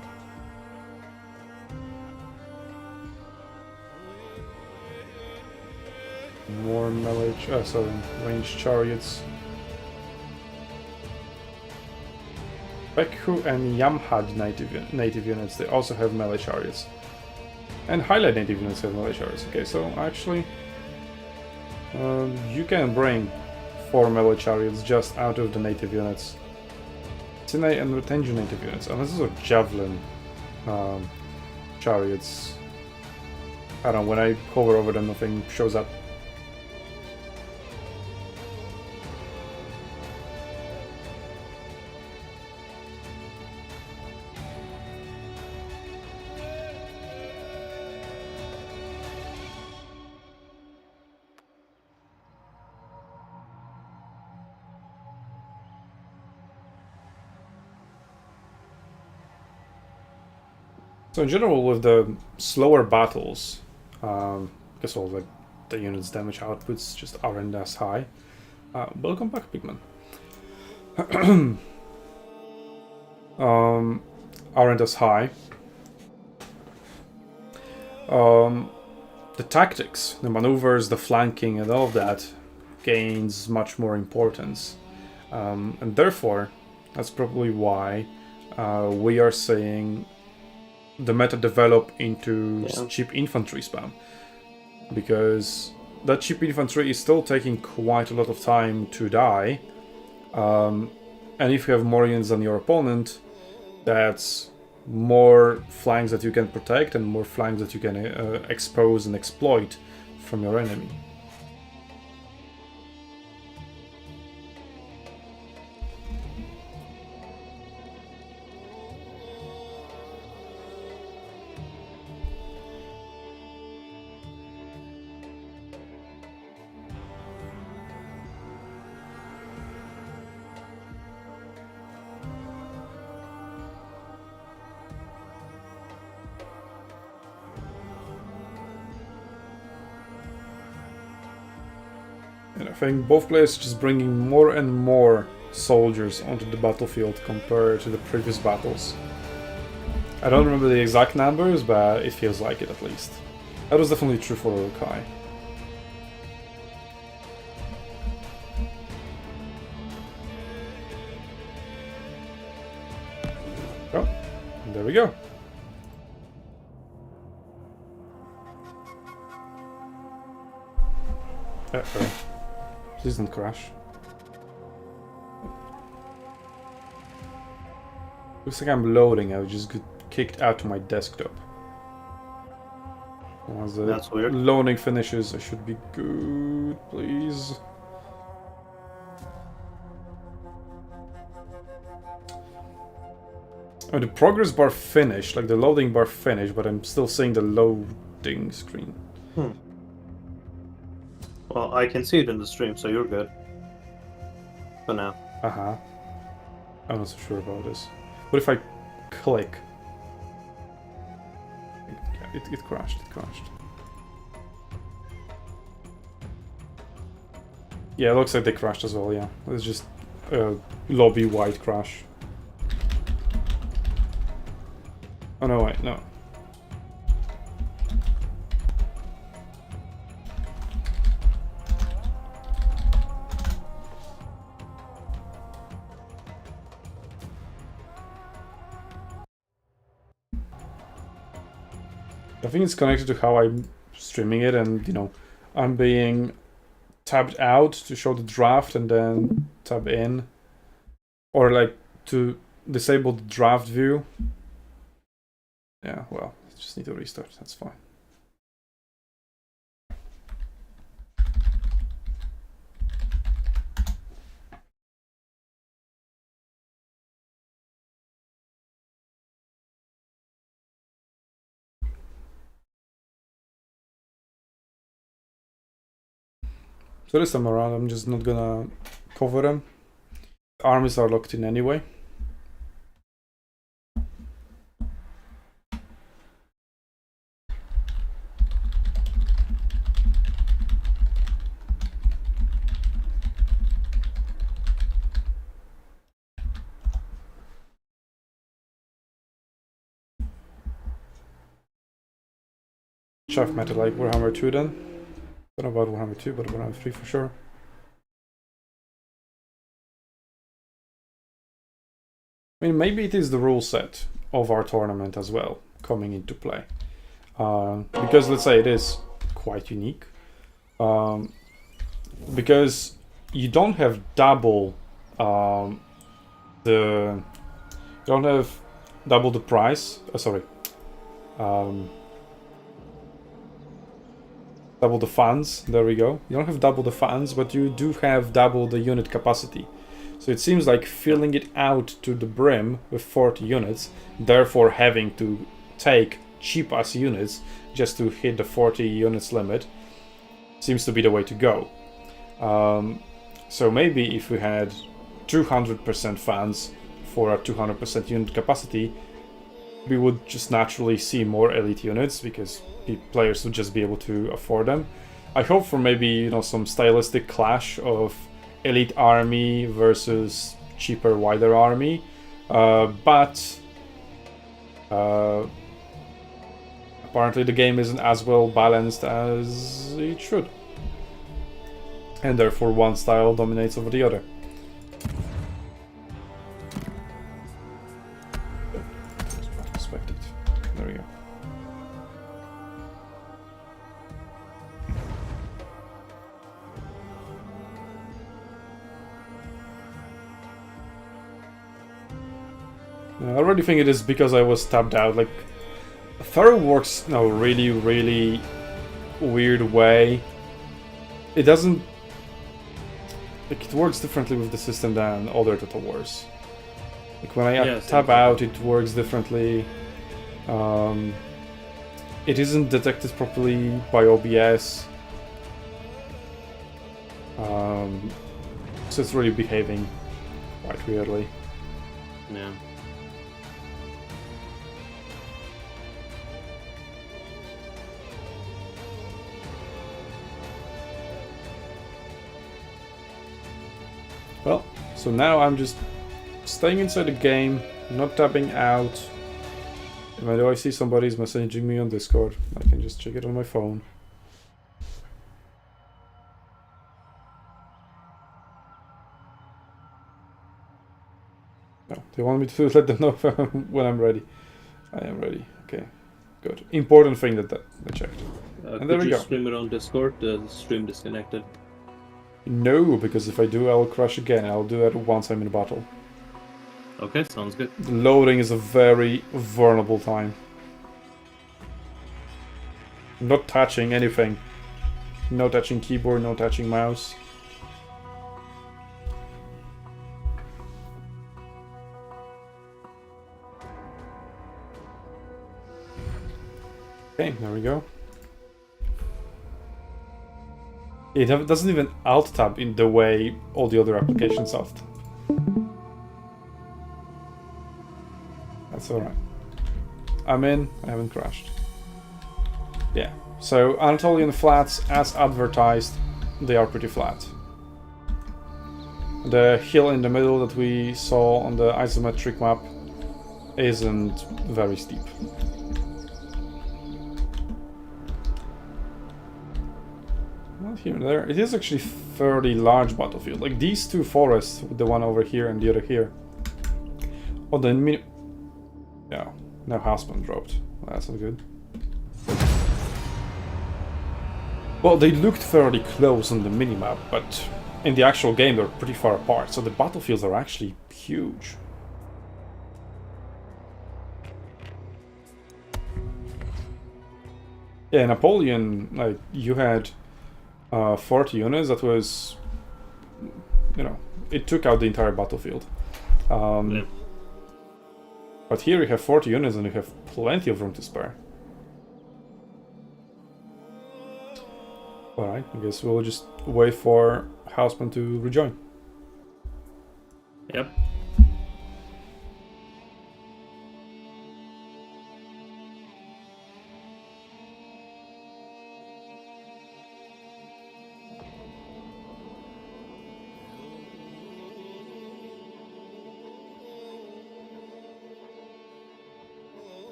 More melee, ranged chariots. Bekhu and Yamhad native units, they also have melee chariots. And Highlight native units have melee chariots. Okay, so actually, you can bring 4 melee chariots just out of the native units. Sine and Retenju native units, and this is a Javelin chariots. I don't know, when I hover over them, nothing shows up. So in general, with the slower battles, because all the unit's damage outputs just aren't as high. Welcome back, Pigman. Aren't as high. The tactics, the maneuvers, the flanking, and all of that gains much more importance, and therefore, that's probably why we are saying the meta develop into cheap infantry spam, because that cheap infantry is still taking quite a lot of time to die, and if you have more units than your opponent, that's more flanks that you can protect and more flanks that you can expose and exploit from your enemy. And I think both players just bringing more and more soldiers onto the battlefield compared to the previous battles. I don't remember the exact numbers, but it feels like it at least. That was definitely true for Urukai. Oh, and there we go. Uh-oh. Please don't crash. Looks like I'm loading, I was just get kicked out to my desktop. Once the That's weird. loading finishes, I should be good, please. Oh, the progress bar finished, like the loading bar finished, but I'm still seeing the loading screen. Well, I can see it in the stream, so you're good. For now. Uh-huh. I'm not so sure about this. What if I click? Yeah, it crashed, it crashed. Yeah, it looks like they crashed as well, yeah. It's just a lobby-wide crash. Oh no, wait, no. I think it's connected to how I'm streaming it, and you know, I'm being tabbed out to show the draft and then tab in, or like to disable the draft view. Yeah, well, just need to restart, that's fine. So this time around, I'm just not gonna cover them. Armies are locked in anyway. Chef meta like Warhammer 2 then. Don't know about Warhammer 2, but Warhammer 3 for sure. I mean, maybe it is the rule set of our tournament as well coming into play. Because let's say it is quite unique. Because you don't have double you don't have double the price. Double the funds, there we go. You don't have double the funds, but you do have double the unit capacity. So it seems like filling it out to the brim with 40 units, therefore having to take cheap ass units just to hit the 40 units limit, seems to be the way to go. So maybe if we had 200% funds for a 200% unit capacity, we would just naturally see more elite units because players would just be able to afford them. I hope for maybe, you know, some stylistic clash of elite army versus cheaper, wider army, but apparently the game isn't as well balanced as it should, and therefore one style dominates over the other. There we go. I already think it is because I was tapped out. Like, Pharaoh works in a really, really weird way. It doesn't... Like, it works differently with the system than other Total Wars. Like, when I tab out, it works differently. It isn't detected properly by OBS. So it's really behaving quite weirdly. Yeah. Well, so now I'm just staying inside the game, not tapping out. Even though I see somebody's messaging me on Discord, I can just check it on my phone. No, they want me to let them know when I'm ready. I am ready. Okay, good. Important thing that I checked. And there we could you go. stream it on Discord? The stream disconnected. No, because if I do, I'll crash again. I'll do that once I'm in battle. Okay, sounds good. The loading is a very vulnerable time. Not touching anything. No touching keyboard, no touching mouse. Okay, there we go. It doesn't even alt tab in the way all the other applications alt tab. That's alright. I'm in, I haven't crashed. Yeah, so Anatolian flats, as advertised, they are pretty flat. The hill in the middle that we saw on the isometric map isn't very steep. Not here and there. It is actually fairly large battlefield. Like these two forests, with the one over here and the other here. Oh, the no houseman dropped. That's not good. Well, they looked fairly close on the minimap, but in the actual game they're pretty far apart, so the battlefields are actually huge. Yeah, Napoleon, like, you had 40 units, that was, you know, it took out the entire battlefield. Yeah. But here you have 40 units and you have plenty of room to spare. Alright, I guess we'll just wait for Houseman to rejoin. Yep.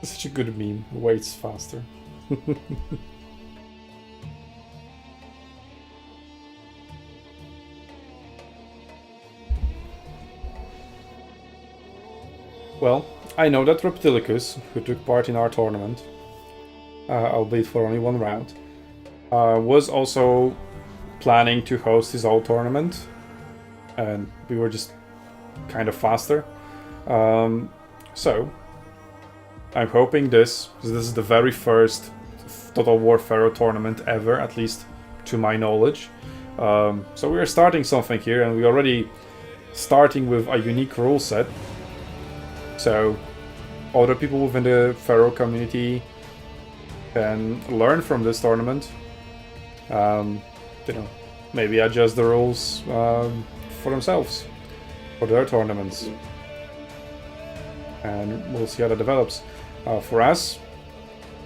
Such a good meme. Waits faster. Well, I know that Reptilicus, who took part in our tournament, albeit for only one round, was also planning to host his own tournament, and we were just kind of faster. So, I'm hoping this is the very first Total War Pharaoh tournament ever, at least to my knowledge. So we are starting something here, and we're already starting with a unique rule set. So other people within the Pharaoh community can learn from this tournament. You know, maybe adjust the rules for themselves for their tournaments, and we'll see how that develops. For us,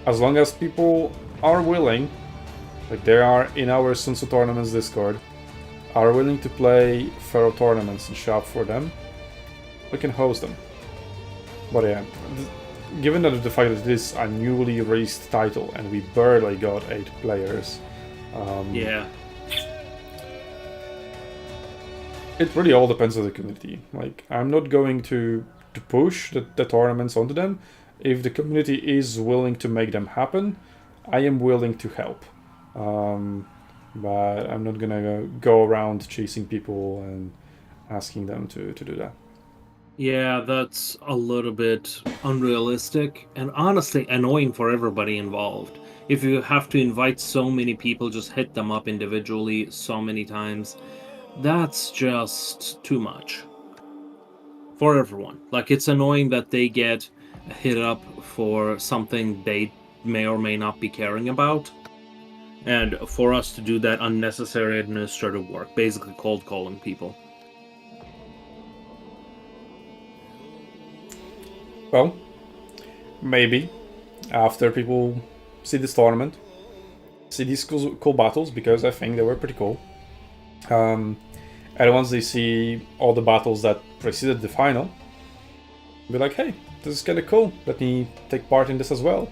as long as people are willing, like they are in our SUNTZU Tournaments Discord, are willing to play Pharaoh tournaments and shop for them, we can host them. But yeah, given that the fact that it is a newly released title and we barely got 8 players, Yeah. it really all depends on the community. Like, I'm not going to push the tournaments onto them. If the community is willing to make them happen, I am willing to help. But I'm not gonna go around chasing people and asking them to do that. Yeah, that's a little bit unrealistic and honestly annoying for everybody involved. If you have to invite so many people, just hit them up individually so many times, that's just too much for everyone. Like, it's annoying that they get hit up for something they may or may not be caring about, and for us to do that unnecessary administrative work, basically cold calling people. Well, maybe after people see this tournament, see these cool battles, because I think they were pretty cool, And once they see all the battles that preceded the final, be like, hey, this is kind of cool. Let me take part in this as well.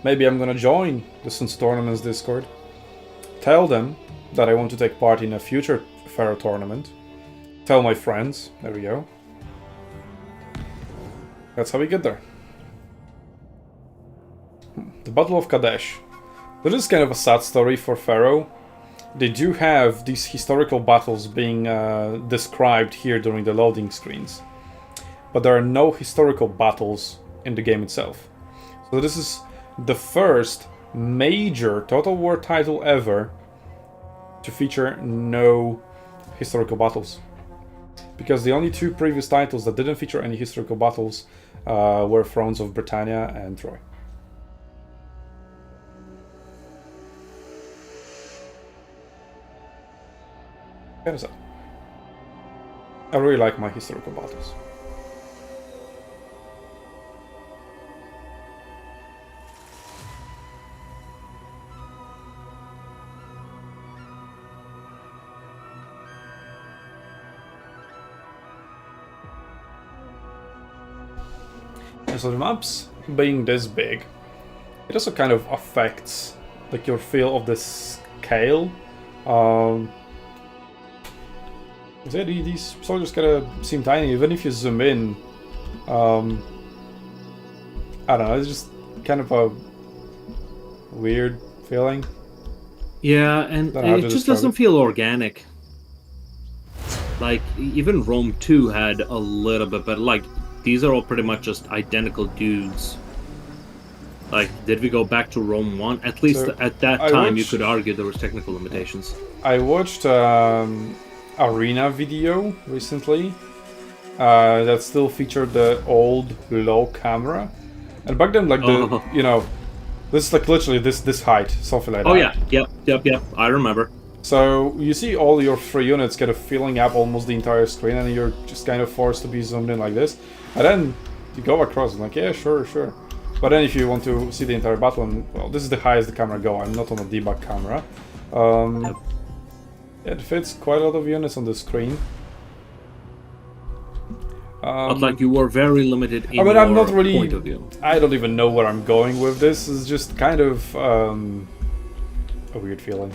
Maybe I'm gonna join the SUNTZU Tournaments Discord. Tell them that I want to take part in a future Pharaoh tournament. Tell my friends. There we go. That's how we get there. The Battle of Kadesh. This is kind of a sad story for Pharaoh. They do have these historical battles being described here during the loading screens. But there are no historical battles in the game itself. So this is the first major Total War title ever to feature no historical battles. Because the only two previous titles that didn't feature any historical battles were Thrones of Britannia and Troy. Kind of sad. I really like my historical battles. And so the maps being this big, it also kind of affects like your feel of the scale. These soldiers kind of seem tiny, even if you zoom in. I don't know, it's just kind of a weird feeling. Yeah, and it just doesn't feel organic. Like, even Rome 2 had a little bit, but like, these are all pretty much just identical dudes. Like, did we go back to Rome 1? At least So, at that time, you could argue there was technical limitations. I watched arena video recently that still featured the old low camera, and back then, like the this is like literally this height, something like that. Oh yeah, yep. I remember. So you see all your free units kind of filling up almost the entire screen, and you're just kind of forced to be zoomed in like this, and then you go across and like, yeah, sure. But then if you want to see the entire battle, and well, this is the highest the camera go. I'm not on a debug camera. Yep. It fits quite a lot of units on the screen. But like, you were very limited in I'm not really, point of view. I don't even know where I'm going with this. It's just kind of a weird feeling.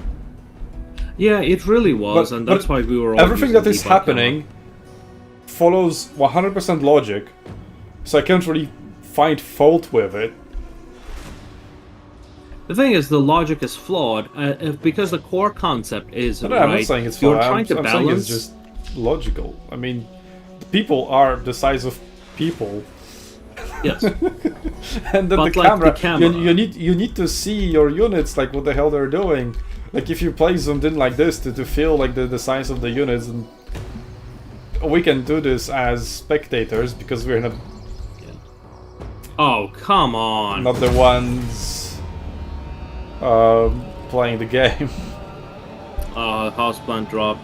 Yeah, it really was, and that's why we were all everything using that is debug happening follows 100% logic, so I can't really find fault with it. The thing is, the logic is flawed because the core concept is I'm right. not saying it's You're flawed. trying to I'm balance. saying it's just logical. I mean, the people are the size of people. Yes. And then But the like camera, the camera. you need to see your units, like what the hell they're doing. Like if you play zoomed in like this to feel like the size of the units, and we can do this as spectators because we're not Oh, come on. not the ones playing the game. Houseplant dropped.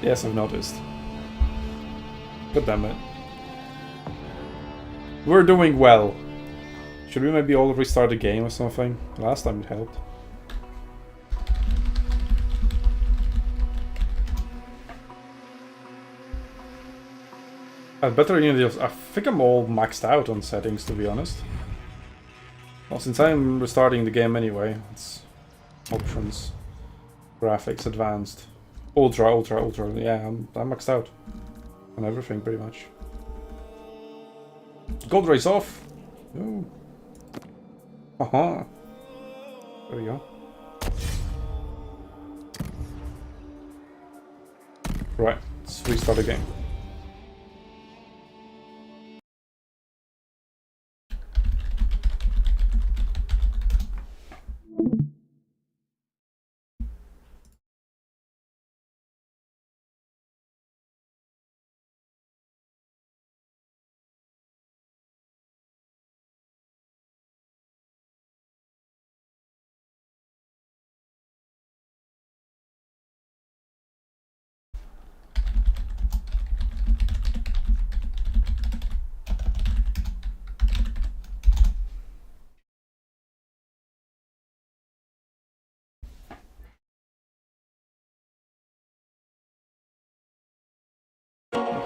Yes, I've noticed. God damn it. We're doing well. Should we maybe all restart the game or something? Last time it helped. Better units. I think I'm all maxed out on settings, to be honest. Well, since I'm restarting the game anyway, it's options, graphics, advanced, ultra. Yeah, I'm maxed out on everything pretty much. Gold race off. Ooh. There we go. Right, let's restart the game.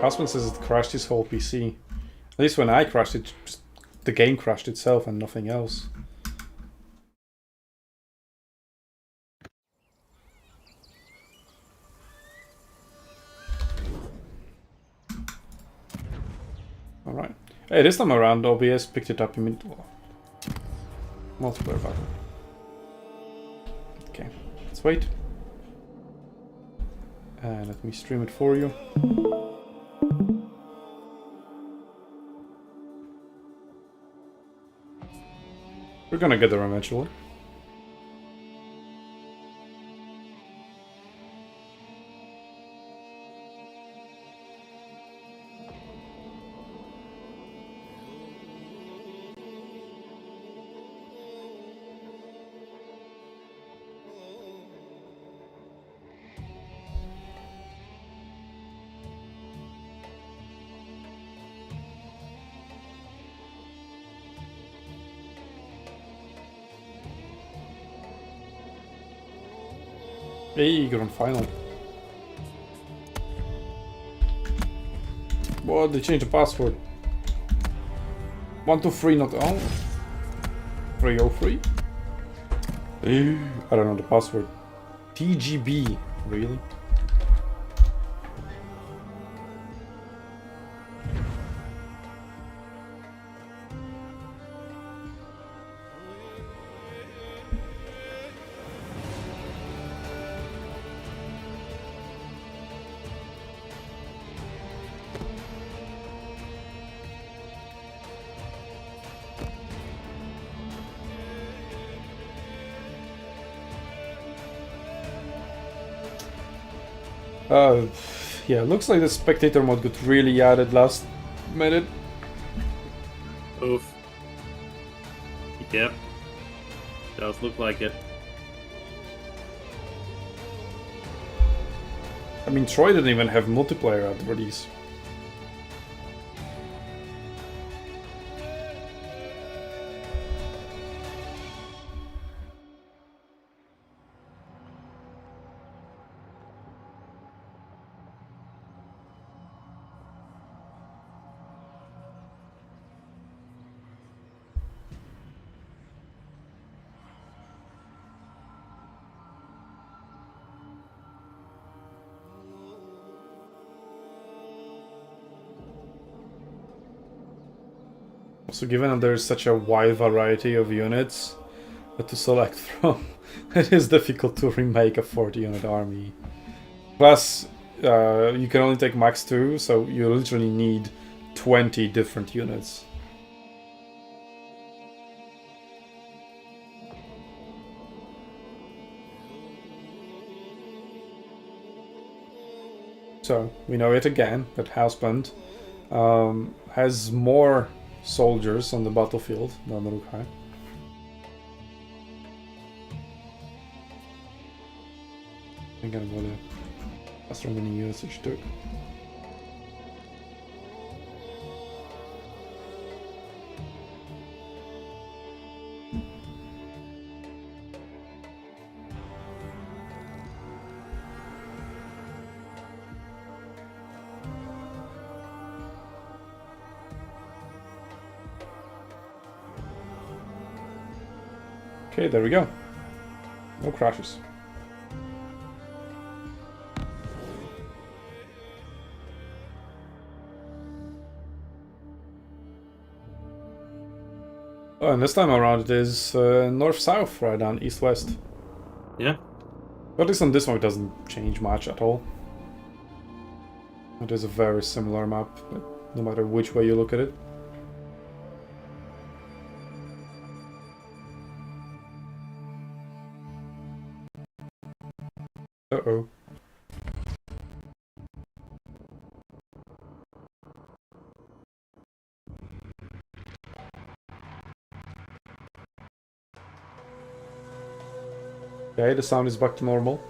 Husband says it crashed his whole PC. At least when I crashed it, just, the game crashed itself and nothing else. Alright. Hey, this time around, OBS picked it up immediately. Multiplayer battle. Okay, let's wait. And let me stream it for you. We're gonna get there eventually. Hey, grand final. What? They changed the password. 123 not on. 303? I don't know the password. TGB, really? Yeah, looks like the spectator mode got really added last minute. Oof. Yep. Does look like it. I mean, Troy didn't even have multiplayer at release. Also, given that there's such a wide variety of units to select from, it is difficult to remake a 40-unit army. Plus, you can only take max 2, so you literally need 20 different units. So, we know it again, that Houseband has more soldiers on the battlefield than Rukai. I think I'm gonna ask how many units she took. Okay, there we go. No crashes. Oh, and this time around it is north-south rather than east-west. Yeah. But at least on this one it doesn't change much at all. It is a very similar map, no matter which way you look at it. Uh-oh. Okay, the sound is back to normal.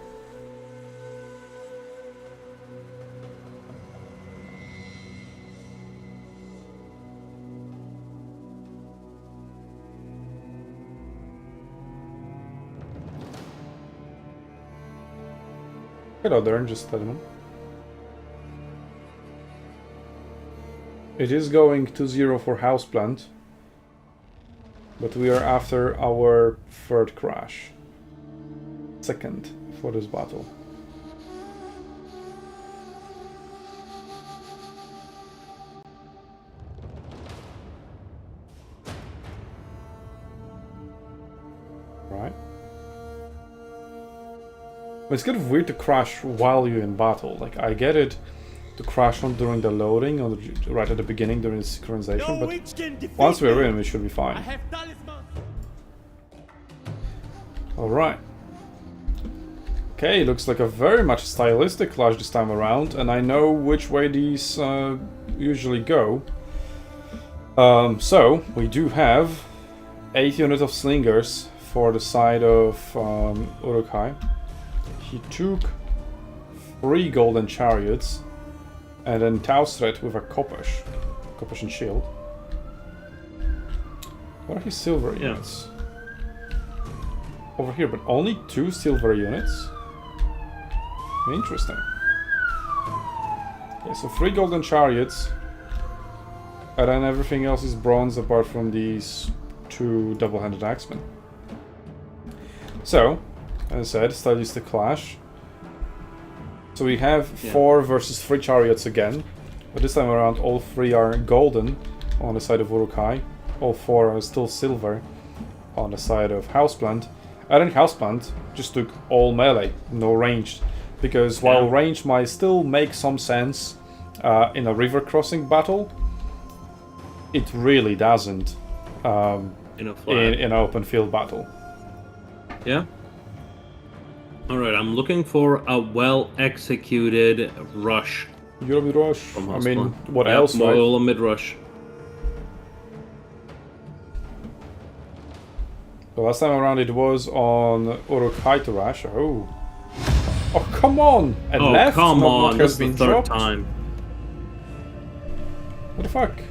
Hello there, just let them. It is going 2-0 for Houseplant. But we are after our third crash. Second for this battle. Right. It's kind of weird to crash while you're in battle. Like, I get it to crash on during the loading, or right at the beginning during the synchronization, but once we're in, we should be I fine. have talisman. Alright. Okay, looks like a very much stylistic clash this time around, and I know which way these usually go. So, we do have 8 units of slingers for the side of Uruk-hai. He took 3 golden chariots, and then Tausret with a Kopesh and shield. What are his silver units? Over here, but only 2 silver units? Interesting. Okay, so 3 golden chariots, and then everything else is bronze apart from these 2 double-handed axemen. So, as I said, stylistic clash. So we have 4 versus 3 chariots again, but this time around all 3 are golden on the side of Uruk-hai. All 4 are still silver on the side of Houseplant. And then Houseplant just took all melee, no ranged. Because while range might still make some sense in a river crossing battle, it really doesn't in an open field battle. Yeah. Alright, I'm looking for a well-executed rush. You're a rush. From I mean, Houseplant. what else, right? A mid-rush. The last time around it was on Uruk-hai to rush. Oh, come on! And left. Come on! Has This is been the third dropped. time. What the fuck?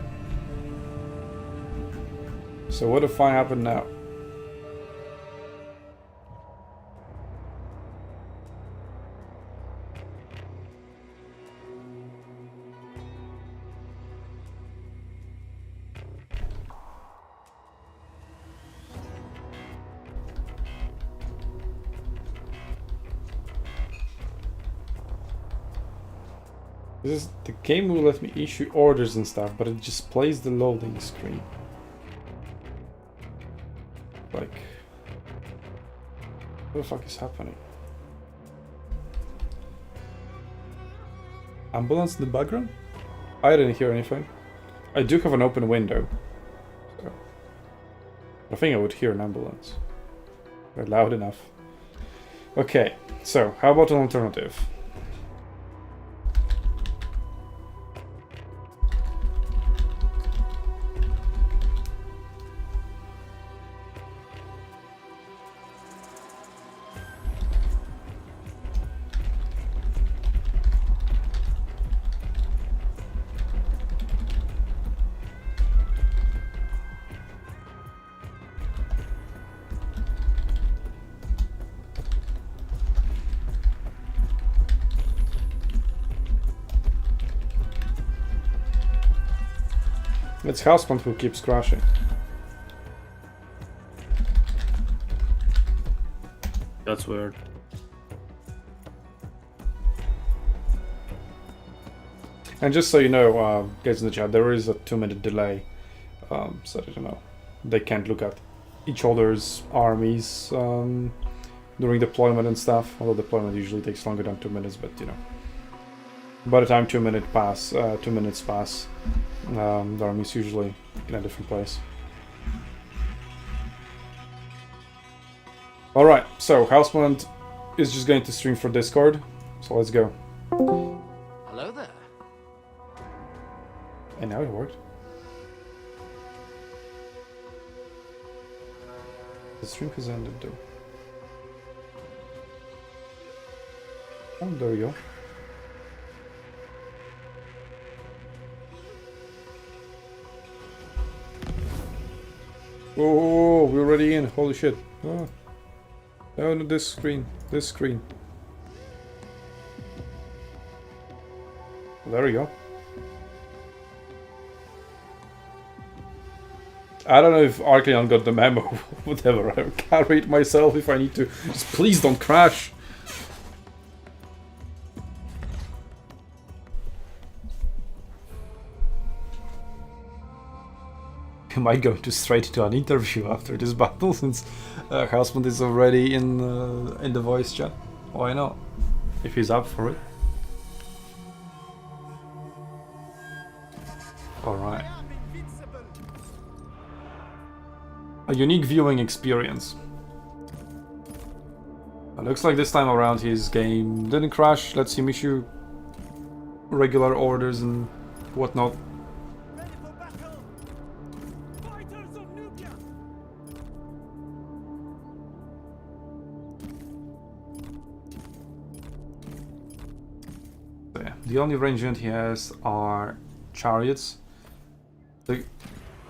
So what the fuck happened now? The game will let me issue orders and stuff, but it just plays the loading screen. Like, what the fuck is happening? Ambulance in the background? I didn't hear anything. I do have an open window, so I think I would hear an ambulance. They're loud enough. Okay, so how about an alternative? It's Houseplant who keeps crashing. That's weird. And just so you know, guys in the chat, there is a 2-minute delay, so that you know, they can't look at each other's armies during deployment and stuff. Although deployment usually takes longer than 2 minutes, but you know, by the time 2 minutes pass, the army's usually in a different place. Alright, so Houseplant is just going to stream for Discord, so let's go. Hello there. And now it worked. The stream has ended though. Oh, there we go. Oh, we're already in. Holy shit. Oh. No, no, this screen. This screen. There we go. I don't know if Archeon got the memo. Whatever, I'll carry it myself if I need to. Just please don't crash. You might go straight to an interview after this battle, since Husband is already in the voice chat. Why not? If he's up for it. Alright. A unique viewing experience. It looks like this time around his game didn't crash, lets him issue regular orders and whatnot. Ready for battle! Fighters of Nubia! So yeah, the only range unit he has are chariots.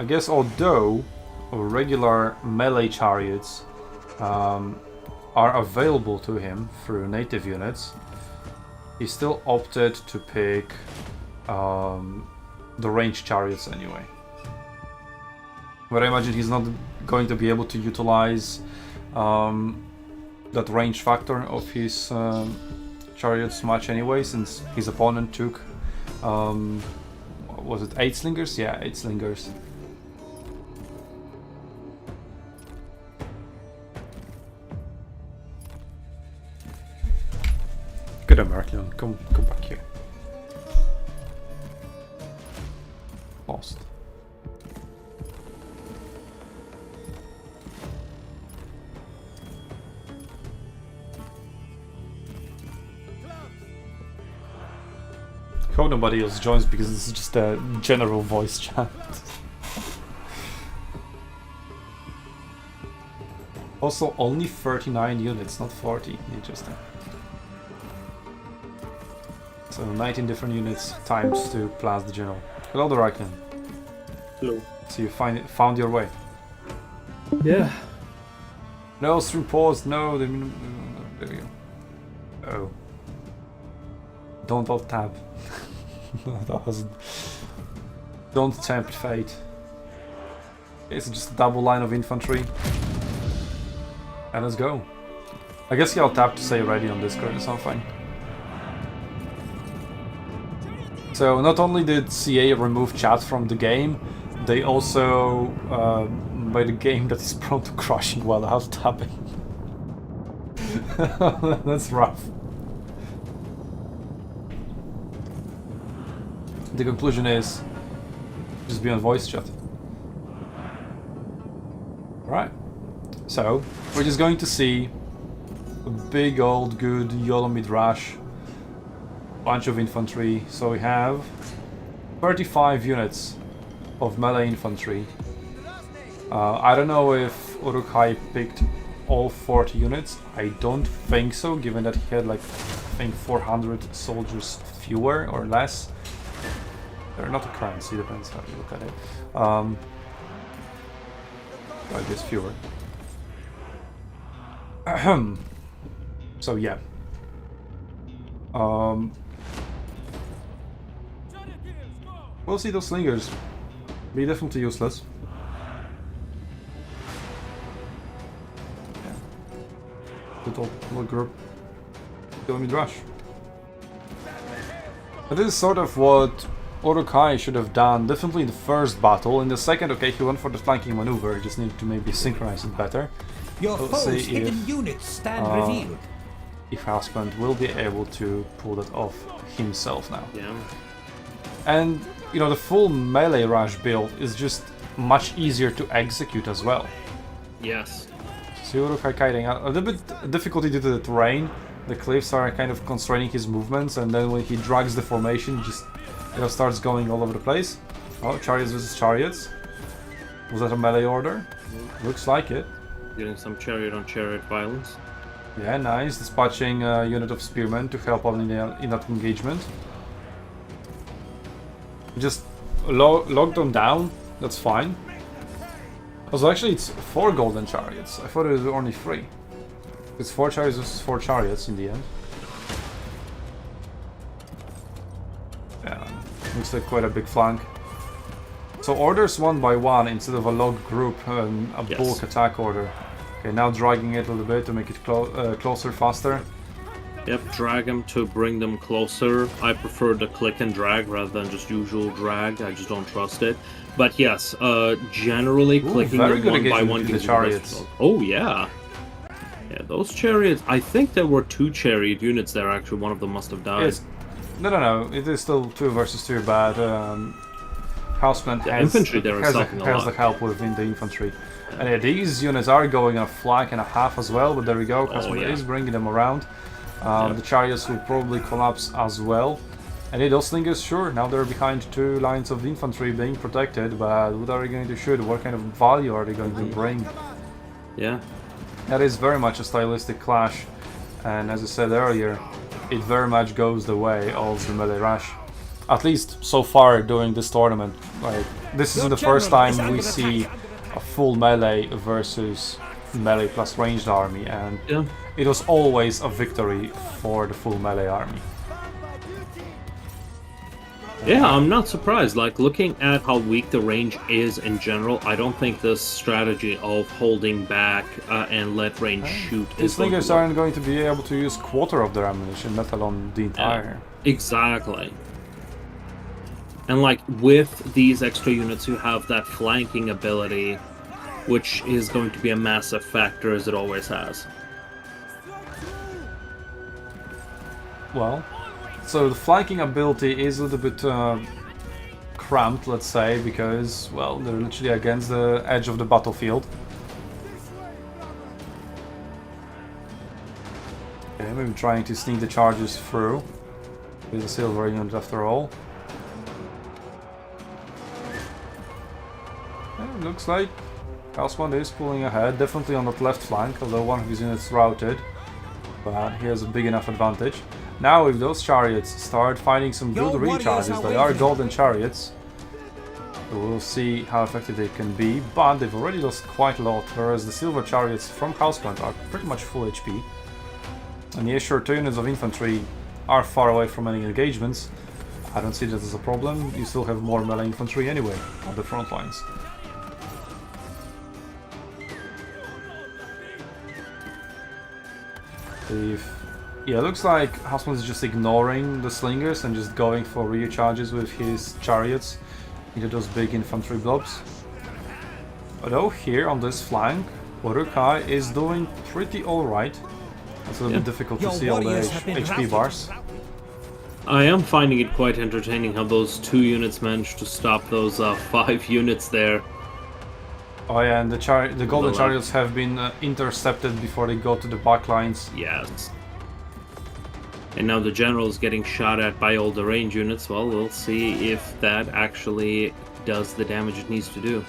I guess although regular melee chariots are available to him through native units, he still opted to pick the ranged chariots anyway. But I imagine he's not going to be able to utilize that range factor of his chariots much anyway, since his opponent took was it 8 slingers? Yeah, 8 slingers. Good American, come back here. Lost. Hope nobody else joins because this is just a general voice chat. Also, only 39 units, not 40. Interesting. So 19 different units times to plus the general. Hello, Draken. Hello. So you found your way. Yeah. No, stream paused. No, there we go. Oh. Don't alt tab. That wasn't. Don't tempt fate. It's just a double line of infantry. And let's go. I guess I'll tap to say ready on Discord or something. So not only did CA remove chat from the game, they also made a game that is prone to crashing while alt tapping. That's rough. The conclusion is just be on voice chat. Right. So we're just going to see a big old good YOLO mid-rush, bunch of infantry. So we have 35 units of melee infantry. I don't know if Uruk-hai picked all 40 units. I don't think so, given that he had like I think 400 soldiers fewer or less. They're not a currency, depends how you look at it. I guess fewer. So yeah. We'll see those slingers. Be definitely useless. Yeah. Little group. Kill me rush. But this is sort of what Uruk-hai should have done differently in the first battle. In the second, okay, he went for the flanking maneuver, he just needed to maybe synchronize it better. Your We'll foe's see hidden units stand revealed. if Husband will be able to pull that off himself now. Yeah. And, you know, the full melee rush build is just much easier to execute as well. Yes. So Uruk-hai kiting a little bit difficulty due to the terrain. The cliffs are kind of constraining his movements, and then when he drags the formation, just starts going all over the place. Oh, chariots versus chariots. Was that a melee order? Looks like it. Getting some chariot on chariot violence. Yeah, nice. Dispatching a unit of spearmen to help out in that engagement. Just log them down. That's fine. Also, actually, it's 4 golden chariots. I thought it was only 3. It's 4 chariots versus 4 chariots in the end. Yeah, looks like quite a big flank. So orders one by one instead of a log group, a Yes. bulk attack order. Okay, now dragging it a little bit to make it closer, faster. Yep, drag them to bring them closer. I prefer the click and drag rather than just usual drag. I just don't trust it. But yes, generally clicking very them good one by engagement one with the gives you the best chariots. result. Oh yeah. Yeah, those chariots, I think there were 2 chariot units there actually. One of them must have died. Yes. No. It is still 2 versus 2, but Houseplant The has, infantry there is has, helping a has the lot. help within the infantry. And yeah, these units are going a flank and a half as well, but there we go. Houseplant yeah. is bringing them around. The chariots will probably collapse as well. And those slingers, sure, now they're behind 2 lines of infantry being protected, but what are they going to shoot? What kind of value are they going to bring? Yeah. That is very much a stylistic clash, and as I said earlier, it very much goes the way of the melee rush. At least so far during this tournament. Like, this isn't the first time we see a full melee versus melee plus ranged army, and Yeah. it was always a victory for the full melee army. Yeah, I'm not surprised. Like, looking at how weak the range is in general, I don't think this strategy of holding back and let range shoot These is going to slingers work. aren't going to be able to use quarter of their ammunition, let alone the entire. Exactly. And like, with these extra units, you have that flanking ability, which is going to be a massive factor, as it always has. Well, so the flanking ability is a little bit cramped, let's say, because, well, they're literally against the edge of the battlefield. Okay, maybe trying to sneak the charges through with the silver unit after all. Yeah, looks like Houseplant is pulling ahead, definitely on that left flank, although one of his units routed. But he has a big enough advantage. Now if those chariots start finding some good Your warriors recharges, are they are waiting. golden chariots. We'll see how effective they can be, but they've already lost quite a lot, whereas the silver chariots from Houseplant are pretty much full HP. And the extra 2 units of infantry are far away from any engagements. I don't see that as a problem. You still have more melee infantry anyway on the front lines. Yeah, looks like Houseplant is just ignoring the slingers and just going for rear charges with his chariots into those big infantry blobs. Although here on this flank, Urukai is doing pretty alright. It's a little bit difficult to Your see all the warriors have been HP routed. bars. I am finding it quite entertaining how those 2 units managed to stop those 5 units there. Oh yeah, and the golden left. chariots have been intercepted before they go to the back lines. Yes. And now the general is getting shot at by all the range units. Well, we'll see if that actually does the damage it needs to do.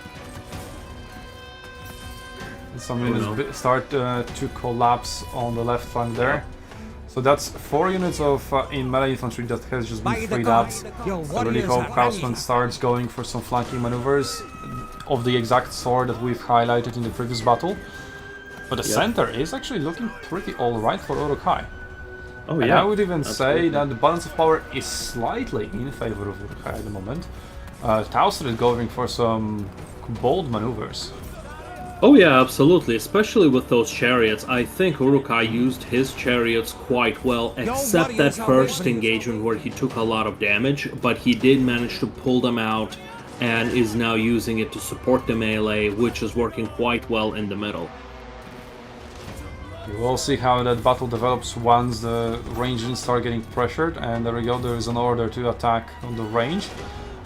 Some Oh, units no. start to collapse on the left flank there. So that's 4 units of in melee infantry that has just been By the freed up. gods, your I really warriors hope are Houseplant ready. starts going for some flanking maneuvers of the exact sort that we've highlighted in the previous battle. But the Yep. center is actually looking pretty alright for Urukai. Oh, And yeah. I would even say absolutely. that the balance of power is slightly in favor of Urukai at the moment. Towson is going for some bold maneuvers. Oh yeah, absolutely. Especially with those chariots. I think Urukai used his chariots quite well, except that warriors are first wavering. engagement where he took a lot of damage, but he did manage to pull them out and is now using it to support the melee, which is working quite well in the middle. We will see how that battle develops once the ranges start getting pressured, and there we go, there is an order to attack on the range.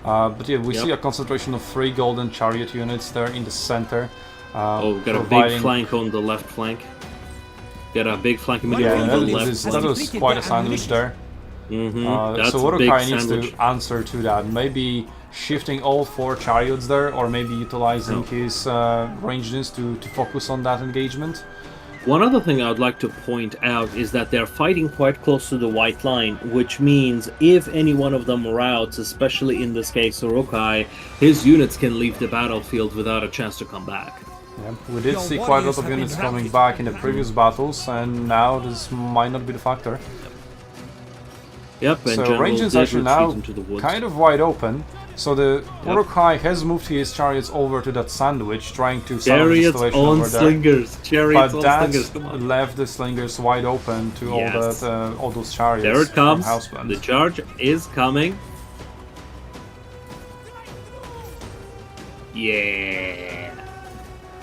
But yeah, we Yep. see a concentration of 3 golden chariot units there in the center. Oh, got a big providing- flank on the left flank. Got a big flank Yeah, immediately on that, the left is, flank. that was Completed quite a the sandwich ammunition. there. That's So a big Urukai needs sandwich. to answer to that. Maybe shifting all 4 chariots there, or maybe utilizing No. his range units to focus on that engagement. One other thing I would like to point out is that they're fighting quite close to the white line, which means if any one of them routes, especially in this case Urukai, his units can leave the battlefield without a chance to come back. Yeah, we did Your see quite a warriors lot of have been units coming routed. back in the previous battles, and now this might not be the factor. Yep, and So General Range is did actually retreat now into the woods. kind of wide open. So the Yep. Urukai has moved his chariots over to that sandwich, trying to salvage the Chariots situation on over there. slingers. Chariots But on that slingers. Come on. left the slingers wide open to Yes. all those chariots. There it comes. From Houseplant. The charge is coming. Yeah.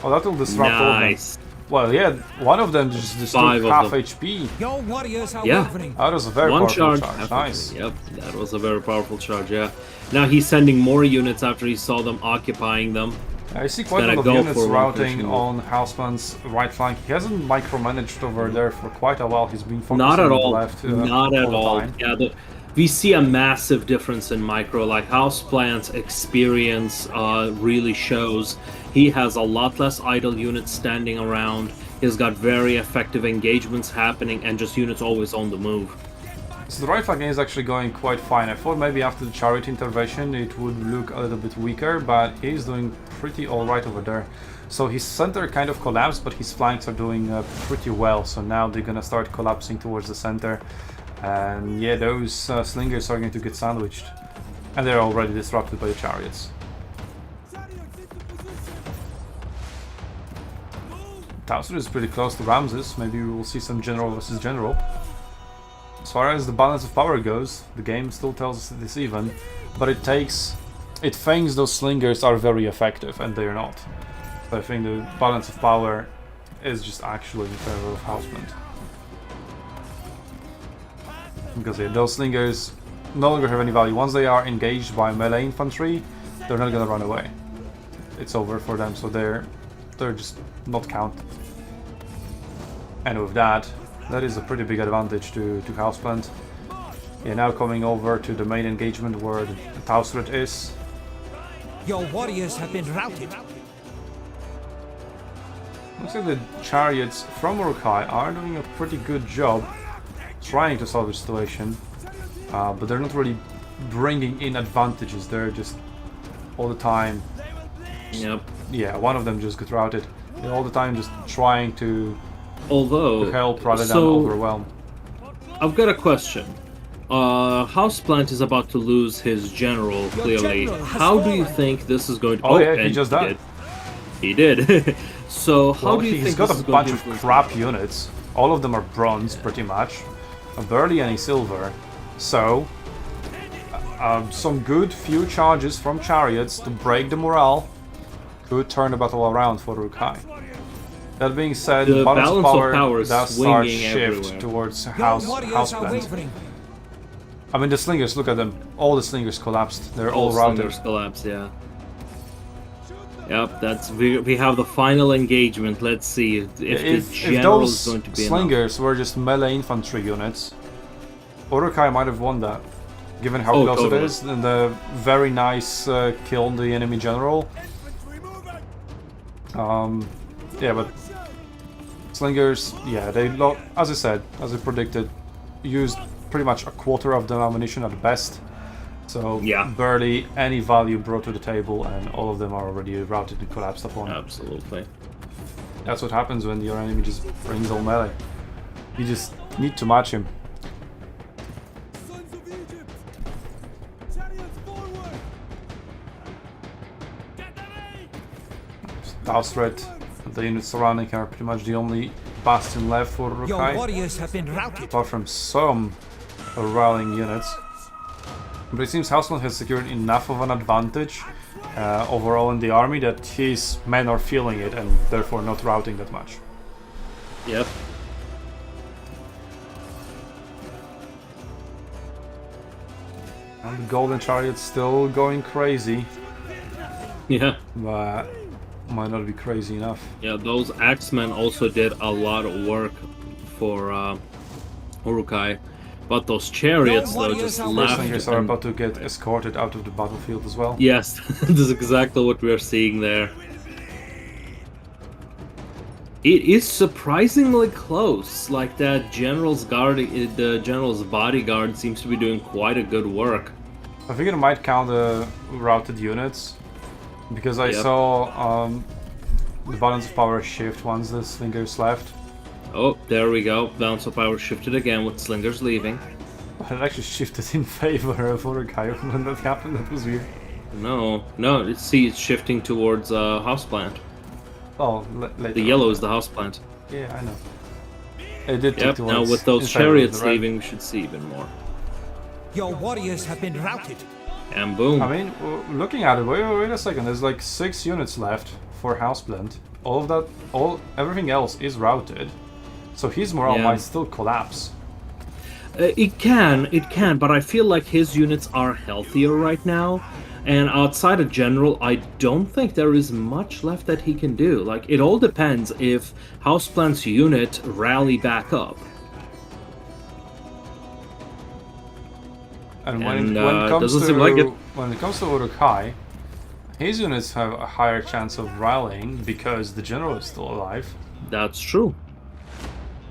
Oh, that will disrupt all of them. Nice. Well, yeah, one of them just Five destroyed of half them. HP. Your warriors are Yeah. wavering. That was a very One powerful charge. charge. half of Nice. it. Yep, that was a very powerful charge, yeah. Now he's sending more units after he saw them occupying them. I see quite a Gonna lot of go units for one routing pushing on Houseplant's right flank. He hasn't micromanaged over there for quite a while. He's been focusing Not at on the all. left Not at all the all. time. Yeah, we see a massive difference in micro. Like Houseplant's experience really shows. He has a lot less idle units standing around. He's got very effective engagements happening and just units always on the move. So the right flank is actually going quite fine. I thought maybe after the chariot intervention it would look a little bit weaker, but he's doing pretty alright over there. So his center kind of collapsed, but his flanks are doing pretty well. So now they're gonna start collapsing towards the center. And yeah, those slingers are going to get sandwiched. And they're already disrupted by the chariots. Towser is pretty close to Ramses. Maybe we will see some general versus general. As far as the balance of power goes, the game still tells us it is even, but it thinks those slingers are very effective, and they are not. So I think the balance of power is just actually in favor of Houseplant. Because yeah, those slingers no longer have any value. Once they are engaged by melee infantry, they're not gonna run away. It's over for them, so they're just not counted. And with that, that is a pretty big advantage to Houseplant. Yeah, now coming over to the main engagement where the Taussret is. Your warriors have been routed. Looks like the chariots from Urukai are doing a pretty good job trying to solve the situation, but they're not really bringing in advantages. They're just all the time. Yep. Yeah, one of them just got routed. They're all the time just trying to Although, help rather than so overwhelm. I've got a question. Houseplant is about to lose his general, clearly. general has How do you fallen. think this is going to... Oh, yeah, he and just died. He did. So, how Well, do you he's think got this a is going bunch to of influence crap units. All of them are bronze, pretty much. Barely any silver. So, some good few charges from chariots to break the morale could turn the battle around for Urukai. That being said, The balance of power power is does start swinging shift everywhere. towards Your warriors are Houseplant. wavering. I mean, the slingers, look at them. All the slingers collapsed. They're all All routed. slingers collapse, yeah. Yep, that's we have the final engagement. Let's see if the general those is going to be slingers were just melee infantry units, Urukai might have won that, given how Oh, close totally. it is, and the very nice kill on the enemy general. Yeah, but slingers, yeah, as I said, as I predicted, used pretty much a quarter of the ammunition at best. So Yeah. barely any value brought to the table, and all of them are already routed and collapsed upon. Absolutely. That's what happens when your enemy just brings all melee. You just need to match him. Sons of Egypt! Chariots forward! Get ready! Taussret, the units surrounding are pretty much the only bastion left for Your Urukai, warriors have been routed. apart from some rallying units. But it seems Houseplant has secured enough of an advantage overall in the army that his men are feeling it and therefore not routing that much. Yep. And the Golden Chariot's still going crazy, Yeah. but might not be crazy enough. Yeah, those axemen also did a lot of work for Urukai. But those chariots, Your though, warriors just are Those left. slingers are and- about to get escorted out of the battlefield as well. Yes, this is exactly what we're seeing there. It is surprisingly close. Like that general's guard, the general's bodyguard seems to be doing quite a good work. I think it might count the routed units, because I Yep. saw the balance of power shift once the slingers left. Oh, there we go. Balance of power shifted again with slingers leaving. it actually shifted in favor of Urukai when that happened. That was weird. No, it's shifting towards houseplant. Oh, later. The yellow is the houseplant. Yeah, I know. It did Yep. tick Now towards with those in favor of chariots the red. leaving, we should see even more. Your warriors have been routed. And boom. I mean, looking at it, wait a second. There's like 6 units left for Houseblend. Everything else is routed. So his morale Yeah. might still collapse. It can, but I feel like his units are healthier right now. And outside of General, I don't think there is much left that he can do. Like, it all depends if Houseplant's unit rally back up. And when And, it comes doesn't to seem like it. when it comes to Urukai, his units have a higher chance of rallying because the general is still alive. That's true.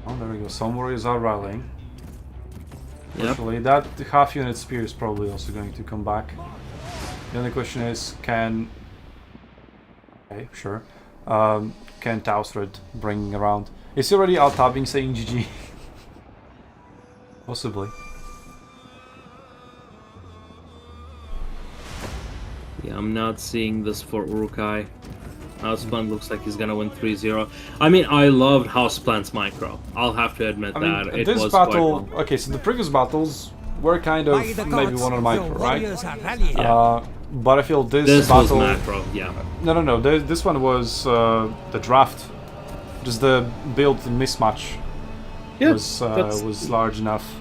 Oh, there we go. Some warriors are rallying. Yep. Actually, that half unit spear is probably also going to come back. The only question is, can... Okay, sure. Can Tausred bring around... Is he already out-tabbing saying GG? Possibly. Yeah, I'm not seeing this for Urukai. Houseplant looks like he's gonna win 3-0. I mean, I loved Houseplant's micro. I'll have to admit I that. mean, It this was battle... quite fun. Okay, so the previous battles were kind of By the maybe gods, one on your micro, right? warriors are rallying. But I feel this This was battle... macro, yeah. No. This one was the draft. Just the build mismatch Yeah, was large enough.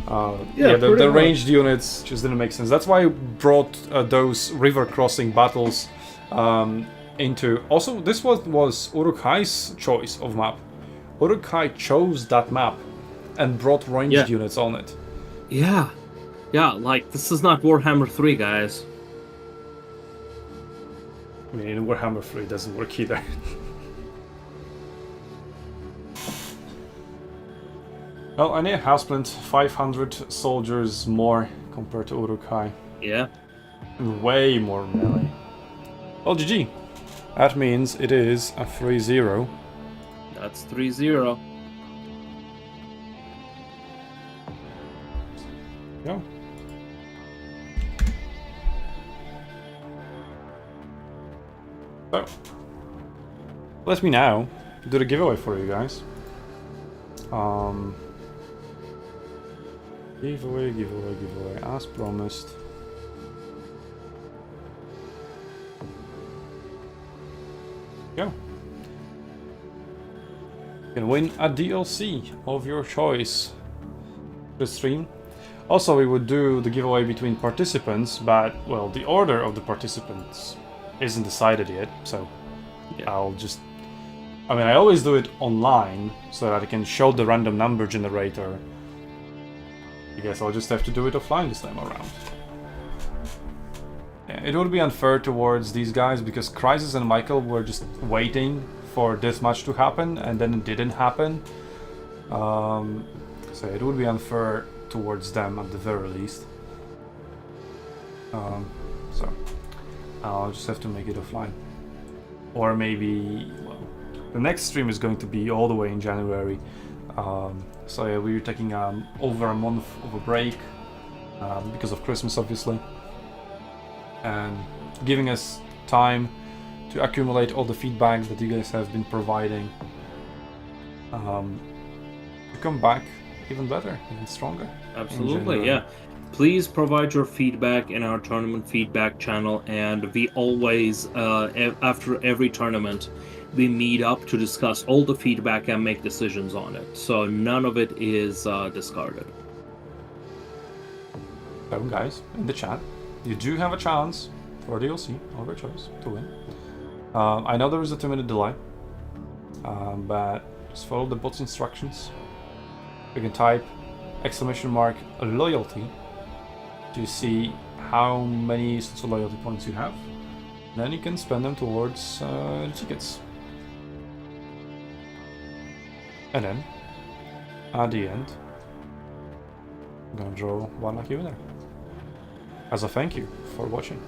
Yeah, the pretty much. ranged units just didn't make sense. That's why I brought those river crossing battles into. Also, this was Urukai's choice of map. Urukai chose that map and brought ranged Yeah. units on it. Yeah. Yeah, like, this is not Warhammer 3, guys. I mean, in Warhammer 3 it doesn't work either. Well, I need Houseplant 500 soldiers more compared to Urukai. Yeah. Way more melee. Well, GG. That means it is a 3-0. That's 3-0. Yeah. So, let me now do the giveaway for you guys. Giveaway, as promised. Go. You can win a DLC of your choice. The stream. Also, we would do the giveaway between participants, but, well, the order of the participants isn't decided yet, so Yeah. I'll just... I mean, I always do it online, so that I can show the random number generator. I guess I'll just have to do it offline this time around. Yeah, it would be unfair towards these guys, because Crisis and Michael were just waiting for this much to happen, and then it didn't happen. So it would be unfair towards them at the very least. So I'll just have to make it offline. Or maybe, well, the next stream is going to be all the way in January. So yeah, we're taking over a month of a break because of Christmas, obviously, and giving us time to accumulate all the feedback that you guys have been providing, to come back even better, even stronger. Absolutely, yeah. Please provide your feedback in our tournament feedback channel, and we always, after every tournament, we meet up to discuss all the feedback and make decisions on it. So none of it is discarded. So guys, in the chat, you do have a chance for DLC of your choice to win. I know there is a 2-minute delay, but just follow the bot's instructions. You can type !loyalty to see how many SUNTZU Loyalty Points you have. Then you can spend them towards the tickets. And then, at the end, I'm gonna draw one lucky winner as a thank you for watching.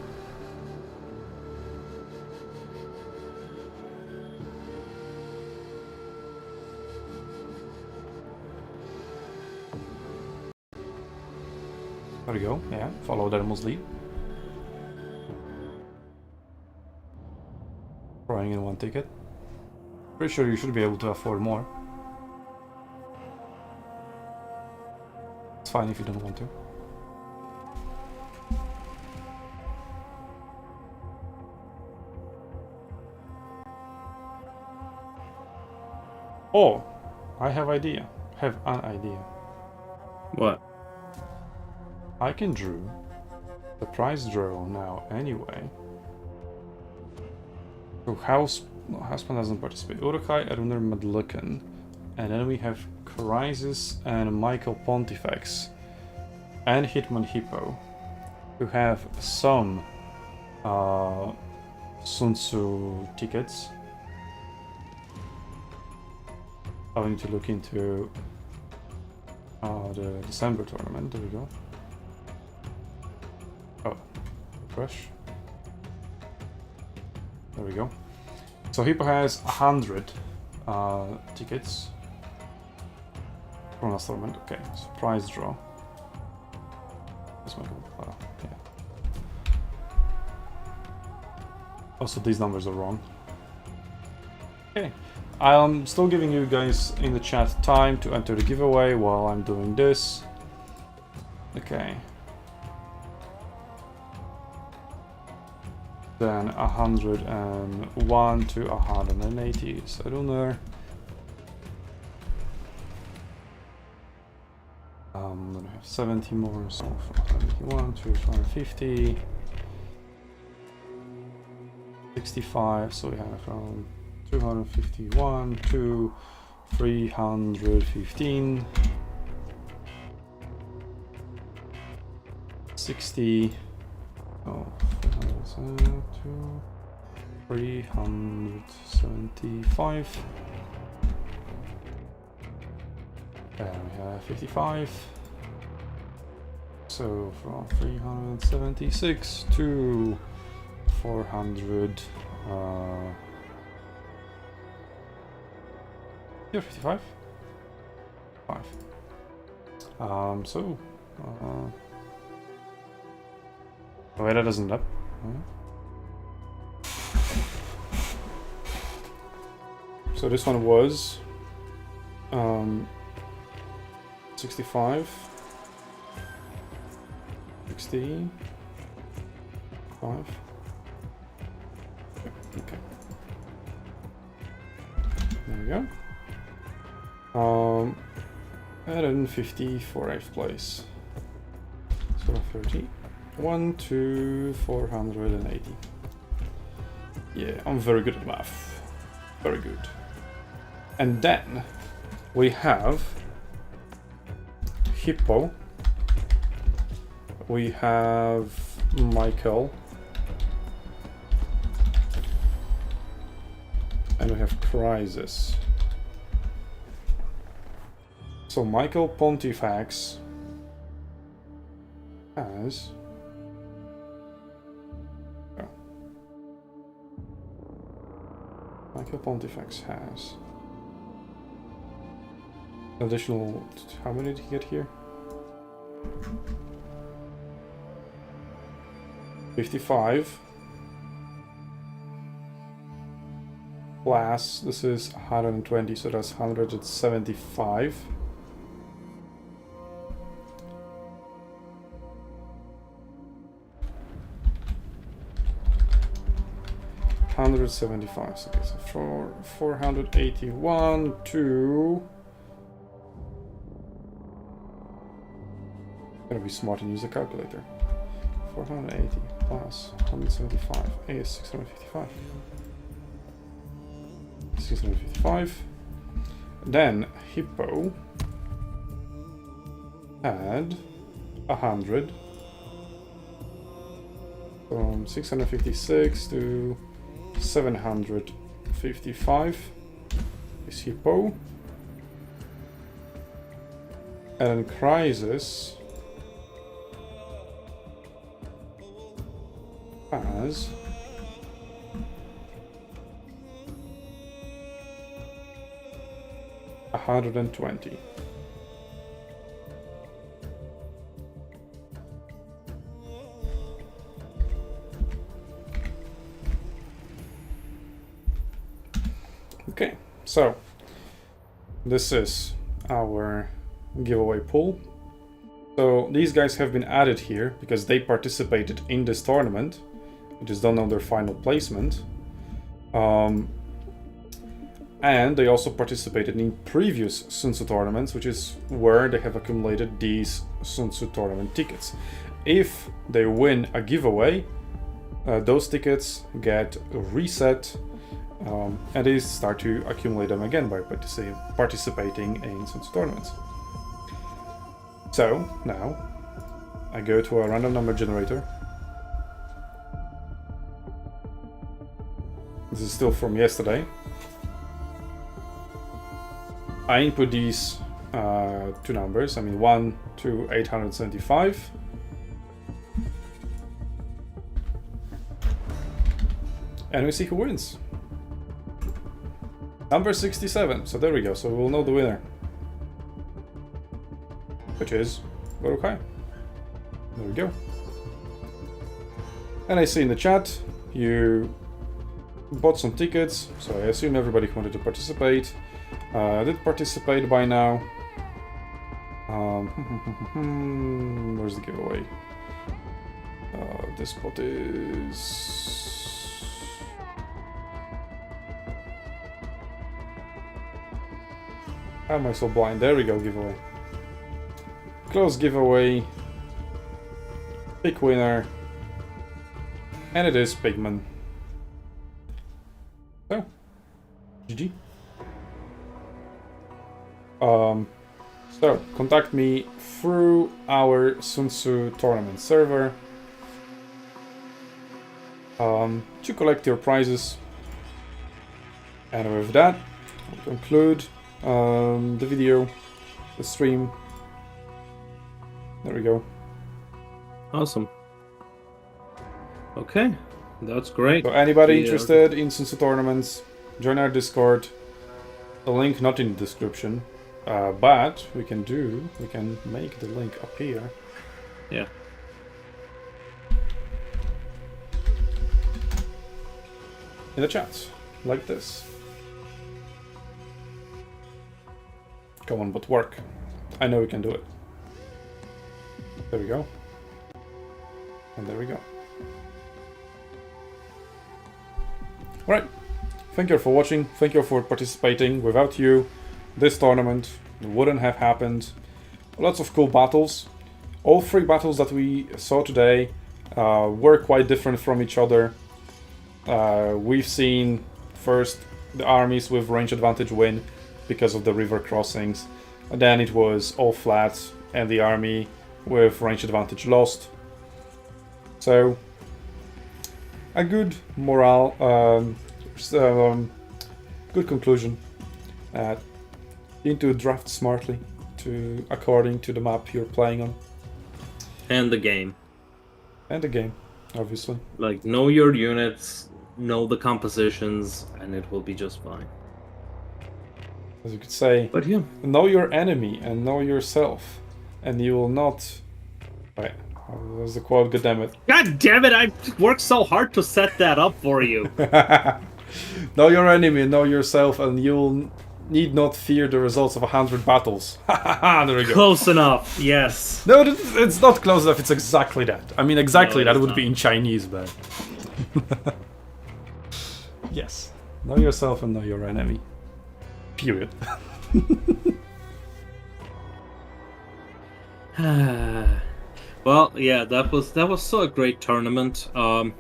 There we go. Yeah, follow Dermo's lead. Throwing in 1 ticket. Pretty sure you should be able to afford more. It's fine if you don't want to. Oh, I have an idea. What? I can draw the prize draw now anyway. So Houseman doesn't participate. Urukai, Aruner, Madlukan. And then we have Crisis and Michael Pontifex and Hitman Hippo, who have some SUNTZU tickets. I need to look into the December tournament. There we go. Oh, refresh. There we go. So Hippo has 100 tickets from last tournament. Okay, so prize draw. This one, yeah. Also, these numbers are wrong. Okay, I'm still giving you guys in the chat time to enter the giveaway while I'm doing this. Okay. Then 101 to 180 is Aruner. Then we have 70 more, so from 71 to 250. 65, so we have from 251 to 315. 60. Oh, 375. And we have 55. So from 376 to 400. Yeah, 55. 5. Wait, that doesn't up. So this one was 65, 60, 5. Okay. There we go. 150 for 8th place. So 30. 1 to 480. Yeah, I'm very good at math. Very good. And then we have Hippo. We have Michael. And we have Crisis. So Michael Pontifex has... Michael Pontifex has additional. How many did he get here? 55 plus this is 120, so that's 175. Okay, so for 481 to... Gotta be smart and use a calculator. 480 plus 175 is 655. 655. Then Hippo had 100 from 656 to 755 is Hippo. And then Crisis has 120. So, this is our giveaway pool. So these guys have been added here because they participated in this tournament. We just don't know their final placement. And they also participated in previous SUNTZU tournaments, which is where they have accumulated these SUNTZU tournament tickets. If they win a giveaway, those tickets get reset, and they start to accumulate them again by participating in SUNTZU tournaments. So now I go to a random number generator. This is still from yesterday. I input these two numbers, 1 to 875. And we see who wins. Number 67, so there we go, so we'll know the winner. Which is Baruchai. There we go. And I see in the chat, you bought some tickets, so I assume everybody who wanted to participate did participate by now. Where's the giveaway? This spot is... How am I so blind? There we go, giveaway. Close giveaway. Pick winner. And it is Pigman. So, GG. So, contact me through our SUNTZU tournament server to collect your prizes. And with that, we'll conclude the video, the stream. There we go. Awesome. Okay, that's great. So anybody interested in SUNTZU tournaments, join our Discord. The link not in the description, but we can make the link appear. Yeah. In the chat, like this. Come on, but work. I know we can do it. There we go. And there we go. Alright. Thank you for watching. Thank you for participating. Without you, this tournament wouldn't have happened. Lots of cool battles. All three battles that we saw today were quite different from each other. We've seen first the armies with range advantage win because of the river crossings. And then it was all flat and the army with range advantage lost. So a good morale, good conclusion. Need to draft smartly according to the map you're playing on. And the game. And the game, obviously. Like, know your units, know the compositions, and it will be just fine. As you could say, But yeah. know your enemy and know yourself, and you will not... Wait, what was the quote? God damn it. God damn it, I worked so hard to set that up for you. Know your enemy and know yourself, and you'll need not fear the results of 100 battles. There we go. Close enough, yes. No, it's not close enough, it's exactly that. I mean, exactly No, that it's would be not. in Chinese, but... Yes. Know yourself and know your enemy. Period. Well, yeah, that was so a great tournament. I'm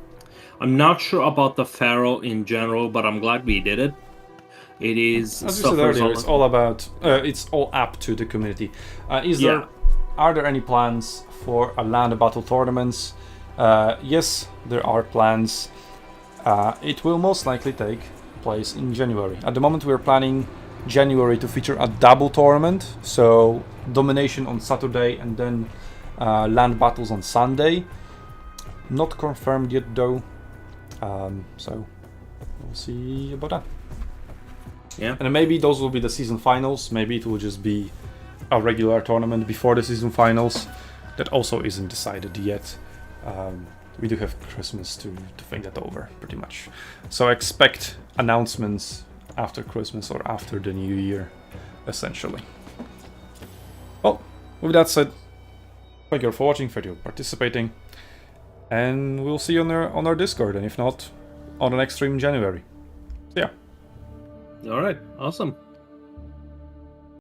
not sure about the Pharaoh in general, but I'm glad we did it. It is. As you said earlier, it's all about. It's all up to the community. Are there any plans for a land battle tournaments? Yes, there are plans. It will most likely take place in January. At the moment, we're planning January to feature a double tournament, so domination on Saturday and then land battles on Sunday. Not confirmed yet, though. So we'll see about that. Yeah. And maybe those will be the season finals. Maybe it will just be a regular tournament before the season finals. That also isn't decided yet. We do have Christmas to think that over, pretty much. So expect announcements after Christmas or after the New Year, essentially. Well, with that said, thank you for watching, thank you for participating, and we'll see you on our Discord, and if not, on the next stream in January. See ya. All right, awesome.